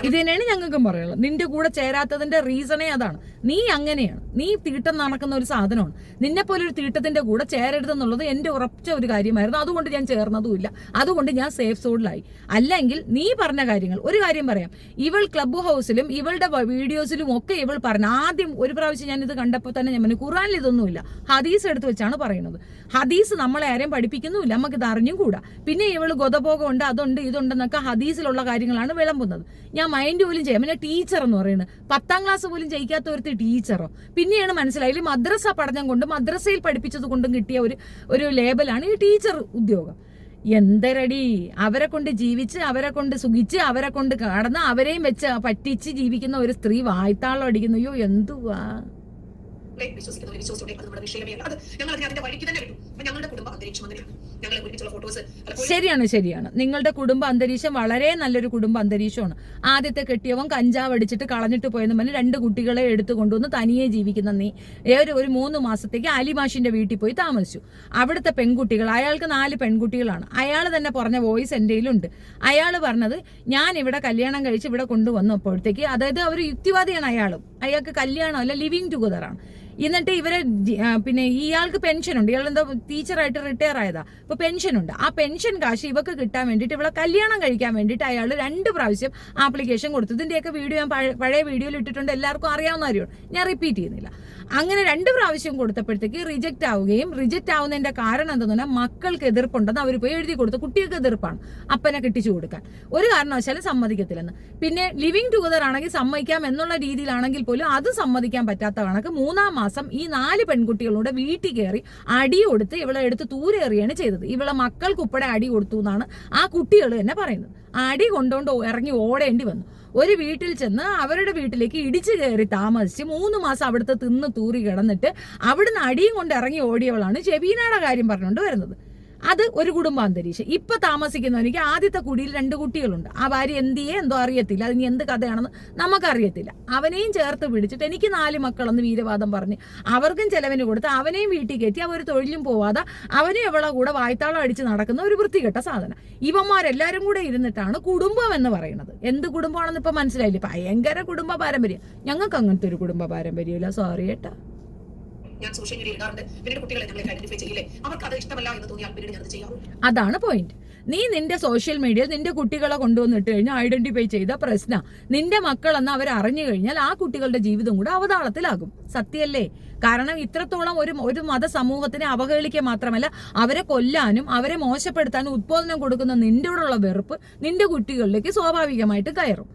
ഇത് തന്നെയാണ് ഞങ്ങൾക്കും പറയുള്ളത്. നിന്റെ കൂടെ ചേരാത്തതിന്റെ റീസണേ അതാണ്. നീ അങ്ങനെയാണ്, നീ തീട്ടം നടക്കുന്ന ഒരു സാധനമാണ്. നിന്നെ പോലെ ഒരു തീട്ടത്തിന്റെ കൂടെ ചേരരുതെന്നുള്ളത് എന്റെ ഉറച്ച ഒരു കാര്യമായിരുന്നു. അതുകൊണ്ട് ഞാൻ ചേർന്നതുമില്ല, അതുകൊണ്ട് ഞാൻ സേഫ് സോണിലായി. അല്ലെങ്കിൽ നീ പറഞ്ഞ കാര്യങ്ങൾ, ഒരു കാര്യം പറയാം, ഇവൾ ക്ലബ് ഹൗസിലും ഇവളുടെ വീഡിയോസിലും ഒക്കെ ഇവൾ പറഞ്ഞ, ആദ്യം ഒരു പ്രാവശ്യം ഞാൻ ഇത് കണ്ടപ്പോൾ തന്നെ ഞാൻ പറഞ്ഞു, ഖുറാനിൽ ഇതൊന്നുമില്ല, ഹദീസ് എടുത്ത് വെച്ചാണ് പറയുന്നത്. ഹദീസ് നമ്മളെ ആരെയും പഠിപ്പിക്കുന്നുമില്ല, നമുക്ക് ഇത് അറിഞ്ഞും കൂടാ. പിന്നെ ഇവള് ഗതഭോഗമുണ്ട്, അതുണ്ട് ഇതുണ്ടെന്നൊക്കെ ഹദീസിലുള്ള കാര്യങ്ങളാണ് വിളമ്പുന്നത്. ഞാൻ മൈൻഡ് പോലും ചെയ്യാം. പിന്നെ ടീച്ചർ എന്ന് പറയുന്നത് 10ാം ക്ലാസ് പോലും ജയിക്കാത്ത ഒരു ടീച്ചറോ? പിന്നെയാണ് മനസ്സിലായി മദ്രസ പഠനം കൊണ്ടും മദ്രസയിൽ പഠിപ്പിച്ചത് കൊണ്ടും കിട്ടിയ ഒരു ലേബലാണ് ഈ ടീച്ചർ ഉദ്യോഗം. എന്തരടി, അവരെ കൊണ്ട് ജീവിച്ച്, അവരെ കൊണ്ട് സുഖിച്ച്, അവരെ കൊണ്ട് കടന്ന്, അവരെയും വെച്ച് പറ്റിച്ച് ജീവിക്കുന്ന ഒരു സ്ത്രീ വായ്ത്താളം അടിക്കുന്നു. അയ്യോ എന്തുവാ. ശരിയാണ്. നിങ്ങളുടെ കുടുംബ അന്തരീക്ഷം വളരെ നല്ലൊരു കുടുംബ അന്തരീക്ഷമാണ്. ആദ്യത്തെ കെട്ടിയവൻ കഞ്ചാവ് അടിച്ചിട്ട് കളഞ്ഞിട്ട് പോയെന്ന് പറഞ്ഞ് 2 കുട്ടികളെ എടുത്തു കൊണ്ടുവന്ന് തനിയെ ജീവിക്കുന്ന നീ ഒരു 3 മാസത്തേക്ക് അലിമാഷിന്റെ വീട്ടിൽ പോയി താമസിച്ചു. അവിടുത്തെ പെൺകുട്ടികൾ, അയാൾക്ക് 4 പെൺകുട്ടികളാണ്. അയാൾ തന്നെ പറഞ്ഞ വോയിസ് എൻ്റെ കയ്യിലുണ്ട്. അയാൾ പറഞ്ഞത്, ഞാൻ ഇവിടെ കല്യാണം കഴിച്ച് ഇവിടെ കൊണ്ടുവന്നപ്പോഴത്തേക്ക്, അതായത് ഒരു യുക്തിവാദിയാണ് അയാൾക്ക് കല്യാണമല്ല, ലിവിങ് ടുഗദറാണ്. എന്നിട്ട് ഇവരെ പിന്നെ ഇയാൾക്ക് പെൻഷനുണ്ട്, ഇയാളെന്തോ ടീച്ചറായിട്ട് റിട്ടയർ ആയതാ, അപ്പൊ പെൻഷനുണ്ട്. ആ പെൻഷൻ കാശ് ഇവക്ക് കിട്ടാൻ വേണ്ടിയിട്ട് ഇവളെ കല്യാണം കഴിക്കാൻ വേണ്ടിയിട്ട് അയാൾ 2 പ്രാവശ്യം ആപ്ലിക്കേഷൻ കൊടുത്തു. ഇതിന്റെയൊക്കെ വീഡിയോ ഞാൻ പഴയ വീഡിയോയിൽ ഇട്ടിട്ടുണ്ട്, എല്ലാവർക്കും അറിയാവുന്ന കാര്യമാണ്, ഞാൻ റിപ്പീറ്റ് ചെയ്യുന്നില്ല. അങ്ങനെ 2 പ്രാവശ്യം കൊടുത്തപ്പോഴത്തേക്ക് റിജക്റ്റ് ആവുകയും, റിജക്റ്റ് ആവുന്നതിന്റെ കാരണം എന്താണെന്ന് പറഞ്ഞാൽ മക്കൾക്ക് എതിർപ്പുണ്ടെന്ന് അവർ പോയി എഴുതി കൊടുത്തു. കുട്ടികൾക്ക് എതിർപ്പാണ് അപ്പനെ കെട്ടിച്ചു കൊടുക്കാൻ, ഒരു കാരണവശാലും സമ്മതിക്കത്തില്ലെന്ന്. പിന്നെ ലിവിങ് ടുഗദർ ആണെങ്കിൽ സമ്മതിക്കാം എന്നുള്ള രീതിയിലാണെങ്കിൽ പോലും അത് സമ്മതിക്കാൻ പറ്റാത്ത കണക്ക് 3ാം മാസം ഈ 4 പെൺകുട്ടികളോട് വീട്ടിൽ കയറി അടി കൊടുത്ത് ഇവളെ എടുത്ത് തൂരേറിയാണ് ചെയ്തത്. ഇവളെ മക്കൾക്കുൾപ്പെടെ അടി കൊടുത്തു എന്നാണ് ആ കുട്ടികൾ തന്നെ പറയുന്നത്. അടി കൊണ്ടുകൊണ്ട് ഇറങ്ങി ഓടേണ്ടി വന്നു. ഒരു വീട്ടിൽ ചെന്ന് അവരുടെ വീട്ടിലേക്ക് ഇടിച്ചു കയറി താമസിച്ച് 3 മാസം അവിടുത്തെ തിന്ന് തൂറി കിടന്നിട്ട് അവിടുന്ന് അടിയും കൊണ്ട് ഇറങ്ങി ഓടിയവളാണ് ഷെബീനയുടെ കാര്യം പറഞ്ഞുകൊണ്ട് വരുന്നത്. അത് ഒരു കുടുംബാന്തരീക്ഷം. ഇപ്പൊ താമസിക്കുന്നവനിക്ക് ആദ്യത്തെ കുടിയിൽ 2 കുട്ടികളുണ്ട്. ആ ഭാര്യ എന്തോ അറിയത്തില്ല, അതിന് എന്ത് കഥയാണെന്ന് നമുക്കറിയത്തില്ല. അവനെയും ചേർത്ത് പിടിച്ചിട്ട് എനിക്ക് 4 മക്കളെന്ന് വീരവാദം പറഞ്ഞ് അവർക്കും ചെലവിന് കൊടുത്ത് അവനെയും വീട്ടിൽ കയറ്റി അവർ തൊഴിലും പോവാതെ അവനും എവളെ കൂടെ വായ്ത്താളം അടിച്ച് നടക്കുന്ന ഒരു വൃത്തികെട്ട സാധനം. ഇവന്മാരെല്ലാരും കൂടെ ഇരുന്നിട്ടാണ് കുടുംബം എന്ന് പറയുന്നത്. എന്ത് കുടുംബമാണെന്ന് ഇപ്പൊ മനസ്സിലായില്ലേ? ഭയങ്കര കുടുംബ പാരമ്പര്യം. ഞങ്ങൾക്ക് അങ്ങനത്തെ ഒരു കുടുംബ പാരമ്പര്യമില്ല, സോറി ഏട്ടാ. ഞാൻ സോഷ്യൽ മീഡിയ ഇടാറുണ്ട്. പിന്നീട് കുട്ടികളെ നമ്മളെ ഐഡന്റിഫൈ ചെയ്യില്ലേ, അവർക്ക് അത് ഇഷ്ടമല്ല എന്ന് തോന്നിയാൽ പിന്നീട് ഞാൻ ചെയ്യാറുണ്ട്. അതാണ് പോയിന്റ്. നീ നിന്റെ സോഷ്യൽ മീഡിയയിൽ നിന്റെ കുട്ടികളെ കൊണ്ടുവന്നിട്ട് കഴിഞ്ഞാൽ ഐഡന്റിഫൈ ചെയ്ത പ്രശ്ന നിന്റെ മക്കളെന്ന് അവർ അറിഞ്ഞു കഴിഞ്ഞാൽ ആ കുട്ടികളുടെ ജീവിതം കൂടെ അവതാളത്തിലാകും. സത്യല്ലേ? കാരണം ഇത്രത്തോളം ഒരു മതസമൂഹത്തിനെ അവഹേളിക്കുക മാത്രമല്ല അവരെ കൊല്ലാനും അവരെ മോശപ്പെടുത്താനും ഉദ്ബോധനം കൊടുക്കുന്ന നിന്റെയോടുള്ള വെറുപ്പ് നിന്റെ കുട്ടികളിലേക്ക് സ്വാഭാവികമായിട്ട് കയറും.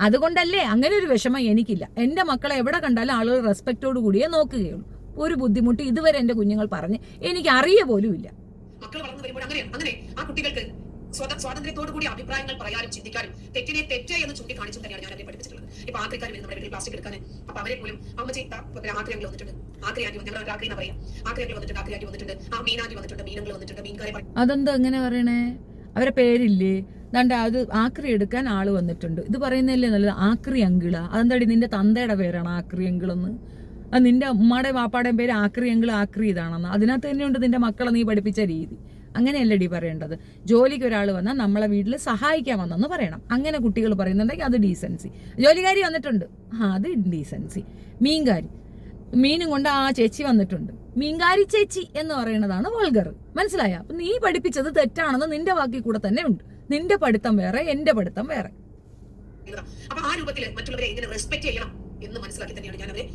അതുകൊണ്ടല്ലേ അങ്ങനെ ഒരു വിഷമം എനിക്കില്ല. എന്റെ മക്കളെ എവിടെ കണ്ടാലും ആളുകൾ റെസ്പെക്റ്റോട് കൂടിയേ നോക്കുകയുള്ളൂ. ഒരു ബുദ്ധിമുട്ട് ഇതുവരെ എന്റെ കുഞ്ഞുങ്ങൾ പറഞ്ഞ് എനിക്ക് അറിയ പോലും ഇല്ല. മക്കൾ വളർന്നു വരുമ്പോൾ അങ്ങനെ ആ കുട്ടികൾക്ക് സ്വാതന്ത്ര്യത്തോടു കൂടി അഭിപ്രായങ്ങൾ പറയാനും ചിന്തിക്കാനും തെറ്റിനെ തെറ്റേ എന്ന് ചൂണ്ടിക്കാണിച്ചും തന്നെയാണ് ഞാൻ അവരെ പഠിപ്പിച്ചിട്ടുള്ളത്. ഇപ്പൊ ആക്രിക്കാർ നമ്മുടെ വീട്ടിൽ പ്ലാസ്റ്റിക് എടുക്കാൻ, അപ്പൊ അവരെ പോലും ആക്രി വന്നിട്ടുണ്ട്, ആക്രി ആന്റി, ഞങ്ങൾ ആക്രി എന്ന് പറയാം, ആക്രി വന്നിട്ടുണ്ട്, ആക്രി ആന്റി വന്നിട്ടുണ്ട്, ആ മീനാന്റി വന്നിട്ടുണ്ട്, മീനങ്ങൾ വന്നിട്ടുണ്ട്, മീൻകാരെ. അതെന്താ എങ്ങനെ പറയണേ? അവരെ പേരില്ലേ? ദാണ്ട അത് ആക്രി എടുക്കാൻ ആള് വന്നിട്ടുണ്ട്. ഇത് പറയുന്നതല്ലേ നല്ലത്? ആക്രി അങ്കിളാ? അതെന്താടി നിന്റെ തന്തയുടെ പേരാണ് ആക്രി അങ്കിളെന്ന്? അത് നിന്റെ ഉമ്മാടെയും വാപ്പാടെയും പേര് ആക്രി അങ്കിൾ, ആക്രി ഇതാണെന്ന്. അതിനകത്ത് തന്നെയുണ്ട് നിന്റെ മക്കളെ നീ പഠിപ്പിച്ച രീതി. അങ്ങനെയല്ലടി പറയേണ്ടത്. ജോലിക്ക് ഒരാൾ വന്നാൽ നമ്മളെ വീട്ടിൽ സഹായിക്കാൻ വന്നെന്ന് പറയണം. അങ്ങനെ കുട്ടികൾ പറയുന്നുണ്ടെങ്കിൽ അത് ഡീസൻസി. ജോലിക്കാരി വന്നിട്ടുണ്ട്, അത് ഡീസൻസി. മീനും കൊണ്ട് ആ ചേച്ചി വന്നിട്ടുണ്ട്, മീൻകാരി ചേച്ചി എന്ന് പറയുന്നതാണ് വൾഗർ. മനസ്സിലായ? അപ്പൊ നീ പഠിപ്പിച്ചത് തെറ്റാണെന്ന് നിന്റെ വാക്കി കൂടെ തന്നെ ഉണ്ട്. നിന്റെ പഠിത്തം വേറെ, എന്റെ പഠിത്തം വേറെ. അപ്പൊ ആ രൂപത്തിൽ മറ്റുള്ളവരെ എങ്ങനെ റെസ്പെക്ട് ചെയ്യണം എന്ന് മനസ്സിലാക്കി തന്നെയാണ് ഞാൻ അവരെ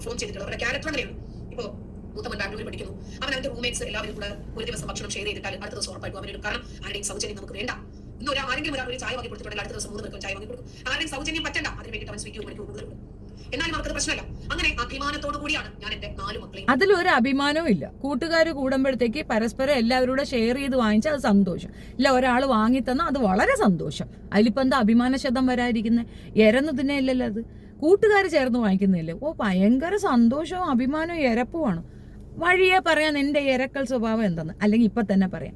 ഫോം ചെയ്തിട്ടുള്ളത്. അവരുടെ ക്യാരക്ടർ അങ്ങനെയാണ്. ഇപ്പോ മൂത്തവൻ ബാംഗ്ലൂരിൽ പഠിക്കുന്നു, അവൻ അവന്റെ റൂംമേറ്റ്സ് എല്ലാവരും കൂടെ ഒരു ദിവസം ഭക്ഷണം ഷെയർ ചെയ്തിട്ടാൽ അടുത്ത ദിവസം ഉറപ്പായിട്ടും അവനൊരു, കാരണം ആരുടെയും സൗജന്യം നമുക്ക് വേണ്ട, ഇന്ന് ആരെങ്കിലും ഒരാൾ ഒരു ചായ വാങ്ങി കൊടുത്തിട്ടുണ്ടെങ്കിൽ അടുത്ത ദിവസം 3 പേർക്ക് ചായ വാങ്ങി കൊടുക്കും. ആരെയും സൗജന്യം പറ്റണ്ട, അതിന് വേണ്ടിയിട്ട് അവൻ സ്വിഗ്ഗി മണിക്കൂർ കൂടുതൽ. എന്നാലും അവർക്കത് പ്രശ്നമല്ല. അങ്ങനെ അഭിമാനത്തോടു കൂടിയാണ് ഞാൻ എന്റെ 4 മക്കളെയും. അതിലൊരു അഭിമാനവും ഇല്ല. കൂട്ടുകാർ കൂടുമ്പോഴത്തേക്ക് പരസ്പരം എല്ലാവരോടും ഷെയർ ചെയ്ത് വാങ്ങിച്ചാൽ അത് സന്തോഷം. ഇല്ല ഒരാൾ വാങ്ങിത്തന്നാൽ അത് വളരെ സന്തോഷം. അതിലിപ്പോൾ എന്താ അഭിമാനശതം വരാതിരിക്കുന്നത്? എരന്നു തന്നെ ഇല്ലല്ലോ അത്. കൂട്ടുകാർ ചേർന്ന് വാങ്ങിക്കുന്നില്ലേ? ഓ ഭയങ്കര സന്തോഷവും അഭിമാനവും എരപ്പുമാണ്. വഴിയെ പറയാൻ നിന്റെ എരക്കൽ സ്വഭാവം എന്തെന്ന്, അല്ലെങ്കിൽ ഇപ്പം തന്നെ പറയാം.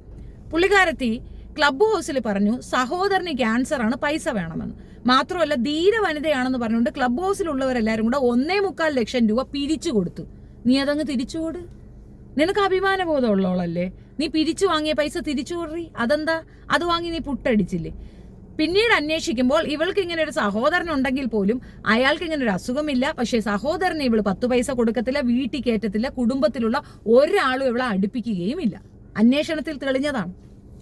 പുള്ളിക്കാരത്തി ക്ലബ് ഹൗസിൽ പറഞ്ഞു സഹോദരന് ക്യാൻസർ ആണ്, പൈസ വേണമെന്ന്. മാത്രമല്ല ധീര വനിതയാണെന്ന് പറഞ്ഞുകൊണ്ട് ക്ലബ് ഹൗസിലുള്ളവരെല്ലാവരും കൂടെ 1.25 ലക്ഷം രൂപ പിരിച്ചു കൊടുത്തു. നീ അതങ്ങ് തിരിച്ചുകൊട്. നിനക്ക് അഭിമാനബോധം ഉള്ളോളല്ലേ? നീ പിരിച്ചു വാങ്ങിയ പൈസ തിരിച്ചു കൊടുറി. അതെന്താ? അത് വാങ്ങി നീ പുട്ടടിച്ചില്ലേ? പിന്നീട് അന്വേഷിക്കുമ്പോൾ ഇവൾക്ക് ഇങ്ങനെ ഒരു സഹോദരൻ ഉണ്ടെങ്കിൽ പോലും അയാൾക്ക് ഇങ്ങനെ ഒരു അസുഖമില്ല. പക്ഷേ സഹോദരന് ഇവള് 10 പൈസ കൊടുക്കത്തില്ല, വീട്ടിൽ കയറ്റത്തില്ല, കുടുംബത്തിലുള്ള ഒരാളും ഇവളെ അടുപ്പിക്കുകയും ഇല്ല. അന്വേഷണത്തിൽ തെളിഞ്ഞതാണ്.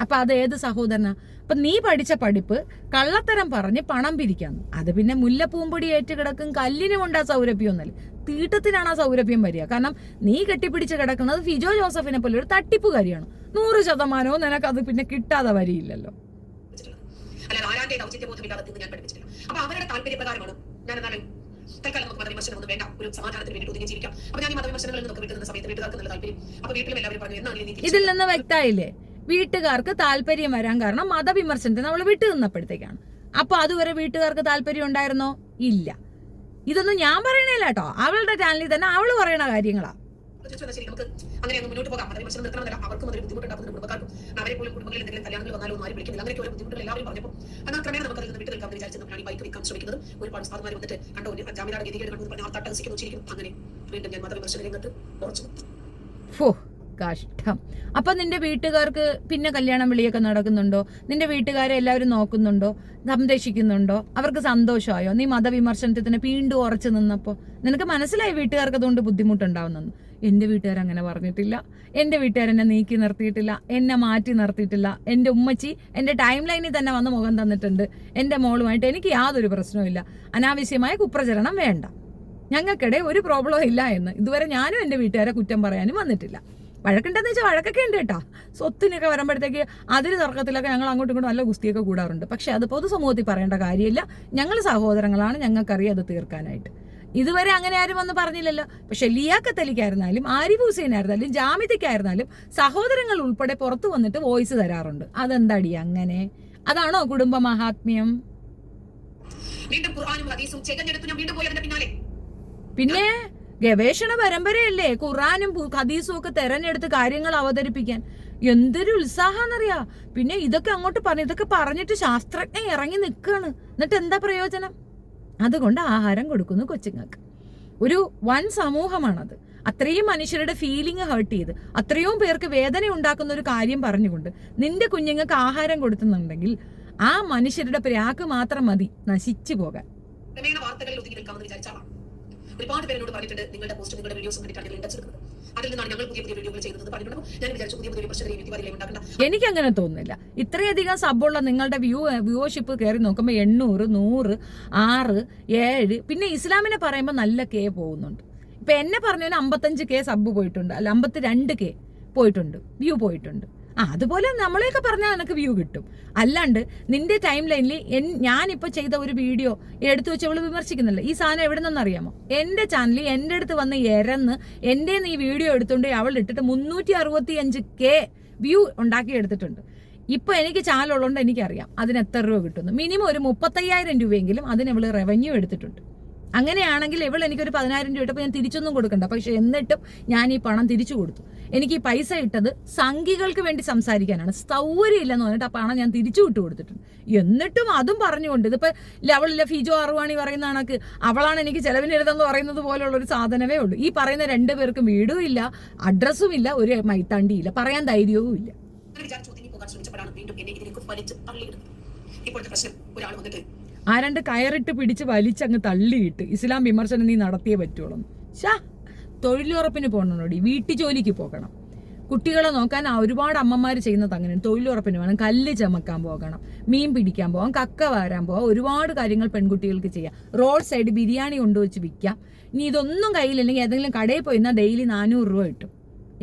അപ്പൊ അത് ഏത് സഹോദരനാ? അപ്പൊ നീ പഠിച്ച പഠിപ്പ് കള്ളത്തരം പറഞ്ഞ് പണം പിരിക്കാന്ന്. അത് പിന്നെ മുല്ലപ്പൂമ്പൊടി ഏറ്റ് കിടക്കും കല്ലിനുമുണ്ടാ സൗരഭ്യം ഒന്നല്ല, തീട്ടത്തിനാണ് ആ സൗരഭ്യം വരിക. കാരണം നീ കെട്ടിപ്പിടിച്ച് കിടക്കുന്നത് ഫിജോ ജോസഫിനെ പോലെ ഒരു തട്ടിപ്പുകാരിയാണ്. 100% നിനക്കത് പിന്നെ കിട്ടാതെ വരിയില്ലല്ലോ. അല്ലാതെ ആരാന്റെ ഔചിത്യബോധമില്ലാതെ ഞാൻ പഠിപ്പിച്ചിട്ടില്ല. അപ്പൊ അവരുടെ താല്പര്യപ്രകാരമാണ് ഞാൻ എന്നാലും തൽക്കാലം നമുക്ക് മതവിമർശനം ഒന്നും വേണ്ട, ഒരു സമാധാനത്തിന് വേണ്ടി ഒതുങ്ങി ജീവിക്കാം. അപ്പൊ ഞാൻ ഈ മതവിമർശനങ്ങളിൽ നിന്നൊക്കെ വിട്ടുന്ന സമയത്ത് വീട്ടുകാർക്ക് നല്ല താല്പര്യം. അപ്പൊ വീട്ടിലും എല്ലാവരും പറഞ്ഞു എന്നാണ് ഇതിൽ നിന്ന് വ്യക്തമായില്ലേ വീട്ടുകാർക്ക് താല്പര്യം വരാൻ കാരണം മതവിമർശനത്തിന് നമ്മൾ വിട്ടു നിന്നപ്പോഴത്തേക്കാണ്. അപ്പൊ അതുവരെ വീട്ടുകാർക്ക് താല്പര്യം ഉണ്ടായിരുന്നോ? ഇല്ല. ഇതൊന്നും ഞാൻ പറയണില്ല കേട്ടോ, അവളുടെ ചാനലിൽ തന്നെ അവള് പറയണ കാര്യങ്ങളാ. ശരി, നമുക്ക് അങ്ങനെ മുന്നോട്ട് പോകാം. മതവിമർശനം നിർത്തണമെന്നല്ല, അവർക്കും അതൊരു ബുദ്ധിമുട്ടുണ്ടാക്കുന്ന കുടുംബക്കാർക്കും അവരെ പോലും കുടുംബങ്ങളിൽ എന്തെങ്കിലും കല്യാണങ്ങൾ വന്നാലും ഒന്നും ആരും വിളിക്കുന്നില്ല. അങ്ങനെയൊക്കെ ഓരോ ബുദ്ധിമുട്ടുകൾ എല്ലാവരും പറഞ്ഞപ്പോൾ എന്നാൽ ക്രമേണ നമുക്ക് അതിൽ നിന്ന് വിട്ടു നിൽക്കാൻ വിചാരിച്ച് നമ്മളാണ് ഈ ബൈക്ക് വിൽക്കാൻ ശ്രമിക്കുന്നത്. ഒരുപാട് സാധുമാർ വന്നിട്ട് കണ്ടോ ജാമ്യയുടെ ഗതികേട് കണ്ടു പറഞ്ഞാൽ ആ തട്ടഹസിക്കുന്നു വെച്ചിരിക്കും. അങ്ങനെ വീണ്ടും ഞാൻ മതവിമർശന രംഗത്ത് ഉറച്ചു. കഷ്ടം. അപ്പൊ നിന്റെ വീട്ടുകാർക്ക് പിന്നെ കല്യാണം വിളിയൊക്കെ നടക്കുന്നുണ്ടോ? നിന്റെ വീട്ടുകാരെ എല്ലാവരും നോക്കുന്നുണ്ടോ? സംരക്ഷിക്കുന്നുണ്ടോ? അവർക്ക് സന്തോഷമായോ നീ മതവിമർശനത്തിന് വീണ്ടും ഉറച്ചു നിന്നപ്പോ? നിനക്ക് മനസ്സിലായി വീട്ടുകാർക്ക് അതുകൊണ്ട് ബുദ്ധിമുട്ടുണ്ടാവുന്നെന്ന്. എന്റെ വീട്ടുകാരങ്ങനെ പറഞ്ഞിട്ടില്ല. എന്റെ വീട്ടുകാരെന്നെ നീക്കി നിർത്തിയിട്ടില്ല, എന്നെ മാറ്റി നിർത്തിയിട്ടില്ല. എന്റെ ഉമ്മച്ചി എന്റെ ടൈം ലൈനിൽ തന്നെ വന്ന് മുഖം തന്നിട്ടുണ്ട്. എന്റെ മോളുമായിട്ട് എനിക്ക് യാതൊരു പ്രശ്നവും ഇല്ല. അനാവശ്യമായ കുപ്രചരണം വേണ്ട, ഞങ്ങൾക്കിടെ ഒരു പ്രോബ്ലം ഇല്ല എന്ന് ഇതുവരെ ഞാനും എന്റെ വീട്ടുകാരെ കുറ്റം പറയാനും വന്നിട്ടില്ല. വഴക്കുണ്ടെന്ന് വെച്ചാൽ വഴക്കൊക്കെ ഉണ്ട് കേട്ടാ. സ്വത്തിനൊക്കെ വരുമ്പോഴത്തേക്ക് അതിന് തർക്കത്തിലൊക്കെ ഞങ്ങൾ അങ്ങോട്ടും ഇങ്ങോട്ടും നല്ല ഗുസ്തിയൊക്കെ കൂടാറുണ്ട്. പക്ഷെ അത് പൊതുസമൂഹത്തിൽ പറയേണ്ട കാര്യമില്ല. ഞങ്ങൾ സഹോദരങ്ങളാണ്, ഞങ്ങൾക്കറിയാം അത് തീർക്കാനായിട്ട്. ഇതുവരെ അങ്ങനെ ആരും വന്ന് പറഞ്ഞില്ലല്ലോ. പക്ഷെ ലിയാഖത്തലിക്കായിരുന്നാലും ആരിഫ് ഹുസൈനായിരുന്നാലും ജാമിദയ്ക്കായിരുന്നാലും സഹോദരങ്ങൾ ഉൾപ്പെടെ പുറത്തു വന്നിട്ട് വോയിസ് തരാറുണ്ട്. അതെന്താടി അങ്ങനെ? അതാണോ കുടുംബ മഹാത്മ്യം? പിന്നെ ഗവേഷണ പരമ്പരയല്ലേ, ഖുറാനും ഹദീസും ഒക്കെ തെരഞ്ഞെടുത്ത് കാര്യങ്ങൾ അവതരിപ്പിക്കാൻ എന്തൊരു ഉത്സാഹാന്നറിയാ. പിന്നെ ഇതൊക്കെ അങ്ങോട്ട് പറഞ്ഞു, ഇതൊക്കെ പറഞ്ഞിട്ട് ശാസ്ത്രജ്ഞ ഇറങ്ങി നിൽക്കുകയാണ്. എന്നിട്ട് എന്താ പ്രയോജനം? അതുകൊണ്ട് ആഹാരം കൊടുക്കുന്നു കൊച്ചുങ്ങൾക്ക്. ഒരു വൻ സമൂഹമാണത്. അത്രയും മനുഷ്യരുടെ ഫീലിംഗ് ഹേർട്ട് ചെയ്ത് അത്രയും പേർക്ക് വേദന ഉണ്ടാക്കുന്ന ഒരു കാര്യം പറഞ്ഞുകൊണ്ട് നിന്റെ കുഞ്ഞുങ്ങൾക്ക് ആഹാരം കൊടുക്കുന്നുണ്ടെങ്കിൽ ആ മനുഷ്യരുടെ പ്രാക്ക് മാത്രം മതി നശിച്ചു പോകാൻ. ഒരുപാട് പേരോട് പറഞ്ഞിട്ടുണ്ട് നിങ്ങളുടെ പോസ്റ്റ് നിങ്ങളുടെ വീഡിയോസ് കണ്ടിട്ടാണ് ഞങ്ങൾ ഇൻഡെക്സ് എടുക്കുന്നത്. അതിൽ നിന്നാണ് ഞങ്ങൾ പുതിയ പുതിയ വീഡിയോകൾ ചെയ്യുന്നത് പറഞ്ഞിട്ടുണ്ട്. ഞാൻ വിചാരിച്ചു പുതിയ പുതിയ വിമർശകരെ യുക്തിവാദികളെ ഉണ്ടാക്കണ്ട. എനിക്കങ്ങനെ തോന്നുന്നില്ല. ഇത്രയധികം സബ്ബുള്ള നിങ്ങളുടെ വ്യൂവർഷിപ്പ് കയറി നോക്കുമ്പോൾ 800, 100, 6, 7, പിന്നെ ഇസ്ലാമിനെ പറയുമ്പോൾ നല്ല കെ പോകുന്നുണ്ട്. ഇപ്പൊ എന്നെ പറഞ്ഞതിന് 55K സബ്ബ് പോയിട്ടുണ്ട്, അല്ല 52K പോയിട്ടുണ്ട്, വ്യൂ പോയിട്ടുണ്ട്. അതുപോലെ നമ്മളെയൊക്കെ പറഞ്ഞാൽ നിനക്ക് വ്യൂ കിട്ടും. അല്ലാണ്ട് നിന്റെ ടൈം ലൈനിൽ ഞാനിപ്പോൾ ചെയ്ത ഒരു വീഡിയോ എടുത്തു വെച്ച് അവള് വിമർശിക്കുന്നില്ല. ഈ സാധനം എവിടെ നിന്നറിയാമോ? എൻ്റെ ചാനലിൽ എൻ്റെ അടുത്ത് വന്ന് എരന്ന് എൻ്റെ ഈ വീഡിയോ എടുത്തുകൊണ്ട് അവൾ ഇട്ടിട്ട് 365K വ്യൂ ഉണ്ടാക്കി എടുത്തിട്ടുണ്ട്. ഇപ്പൊ എനിക്ക് ചാനൽ ഉള്ളതുകൊണ്ട് എനിക്കറിയാം അതിന് എത്ര രൂപ കിട്ടുന്നു. മിനിമം ഒരു 35,000 രൂപയെങ്കിലും അതിന് ഇവള് റവന്യൂ എടുത്തിട്ടുണ്ട്. അങ്ങനെയാണെങ്കിൽ ഇവൾ എനിക്കൊരു 10,000 രൂപ ഇട്ടപ്പോൾ ഞാൻ തിരിച്ചൊന്നും കൊടുക്കണ്ട. പക്ഷെ എന്നിട്ടും ഞാൻ ഈ പണം തിരിച്ചു കൊടുത്തു. എനിക്ക് ഈ പൈസ ഇട്ടത് സംഘികൾക്ക് വേണ്ടി സംസാരിക്കാനാണ്, സൗകര്യമില്ലെന്ന് പറഞ്ഞിട്ട് ആ പണം ഞാൻ തിരിച്ചു വിട്ടു കൊടുത്തിട്ടുണ്ട്. എന്നിട്ടും അതും പറഞ്ഞുകൊണ്ട് ഇതിപ്പോ അവളില്ല ഫിജോ അറുവാണി പറയുന്ന കണക്ക് അവളാണ് എനിക്ക് ചെലവിനെഴുതെന്ന് പറയുന്നത് പോലുള്ള ഒരു സാധനമേ ഉള്ളൂ. ഈ പറയുന്ന 2 പേർക്കും വീടും ഇല്ല, അഡ്രസ്സും ഇല്ല, ഒരു മൈത്താണ്ടിയില്ല, പറയാൻ ധൈര്യവും ഇല്ല. ആരണ്ട് കയറിട്ട് പിടിച്ച് വലിച്ചങ്ങ് തള്ളിയിട്ട് ഇസ്ലാം വിമർശനം നീ നടത്തിയേ പറ്റുള്ളൂ. തൊഴിലുറപ്പിന് പോകണോടി, വീട്ടു ജോലിക്ക് പോകണം, കുട്ടികളെ നോക്കാൻ ഒരുപാട് അമ്മമാർ ചെയ്യുന്നത് അങ്ങനെ. തൊഴിലുറപ്പിന് വേണം, കല്ല് ചമക്കാൻ പോകണം, മീൻ പിടിക്കാൻ പോകാം, കക്ക വാരാൻ പോകാം, ഒരുപാട് കാര്യങ്ങൾ പെൺകുട്ടികൾക്ക് ചെയ്യാം. റോഡ് സൈഡ് ബിരിയാണി കൊണ്ടുവച്ച് വിൽക്കാം. ഇനി ഇതൊന്നും കയ്യിലില്ലെങ്കിൽ ഏതെങ്കിലും കടയിൽ പോയി എന്നാൽ ഡെയിലി 400 രൂപ കിട്ടും.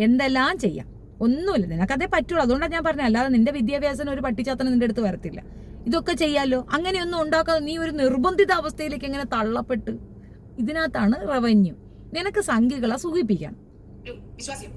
എന്തെല്ലാം ചെയ്യാം. ഒന്നുമില്ല, നിനക്കതേ പറ്റുള്ളൂ. അതുകൊണ്ടാണ് ഞാൻ പറഞ്ഞത്. അല്ലാതെ നിന്റെ വിദ്യാഭ്യാസം ഒരു പട്ടിച്ചാത്തനം നിന്റെ അടുത്ത് വരത്തില്ല. ഇതൊക്കെ ചെയ്യാലോ. അങ്ങനെയൊന്നും ഉണ്ടാക്കാതെ നീ ഒരു നിർബന്ധിത അവസ്ഥയിലേക്ക് എങ്ങനെ തള്ളപ്പെട്ട്? ഇതിനകത്താണ് റവന്യൂ. നിനക്ക് സംഖ്യകളെ സുഖിപ്പിക്കാൻ വിശ്വാസിയാണ്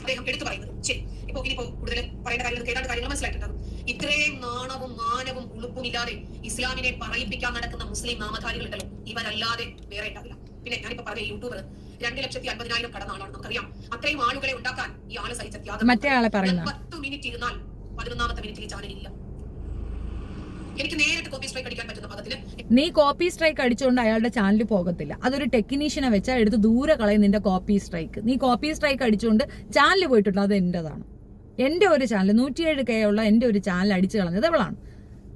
അദ്ദേഹം എടുത്തു പറയുന്നത്. ശരി, ഇനിയിപ്പോ കൂടുതൽ പറയേണ്ട കാര്യങ്ങൾ കേട്ടാണ്ട് കാര്യങ്ങൾ മനസ്സിലായിട്ടുണ്ടാകും. ഇത്രയും നാണവും മാനവും ഉളുപ്പും ഇല്ലാതെ ഇസ്ലാമിനെ പറയിപ്പിക്കാൻ നടക്കുന്ന മുസ്ലിം നാമധാരികളുണ്ടല്ലോ, ഇവരല്ലാതെ വേറെ ഉണ്ടാവില്ല. പിന്നെ ഞാനിപ്പോ പറഞ്ഞ യൂട്യൂബർ 2,50,000 കടന്ന ആളാണ്. നമുക്കറിയാം അത്രയും ആളുകളെ ഉണ്ടാക്കാൻ ഈ ആള് സഹിച്ച ത്യാഗം. മറ്റേ ആളെ പറയുന്നത് 10 മിനിറ്റ് ഇരുന്നാൽ 11ാമത്തെ മിനിറ്റിൽ ചാനൽ ഇല്ല. എനിക്ക് നേരിട്ട് കോപ്പി സ്ട്രൈക്ക് അടിക്കാൻ പറ്റുന്ന പദത്തിന് നീ കോപ്പി സ്ട്രൈക്ക് അടിച്ചുകൊണ്ട് അയാളുടെ ചാനൽ പോകത്തില്ല. അതൊരു ടെക്നീഷ്യനെ വെച്ചാൽ എടുത്ത് ദൂരെ കളയും നിന്റെ കോപ്പി സ്ട്രൈക്ക്. നീ കോപ്പി സ്ട്രൈക്ക് അടിച്ചുകൊണ്ട് ചാനൽ പോയിട്ടുണ്ട്, അത് എന്റേതാണ്. എന്റെ ഒരു ചാനൽ 107K ഉള്ള എന്റെ ഒരു ചാനൽ അടിച്ചു കളഞ്ഞത് എവളാണ്.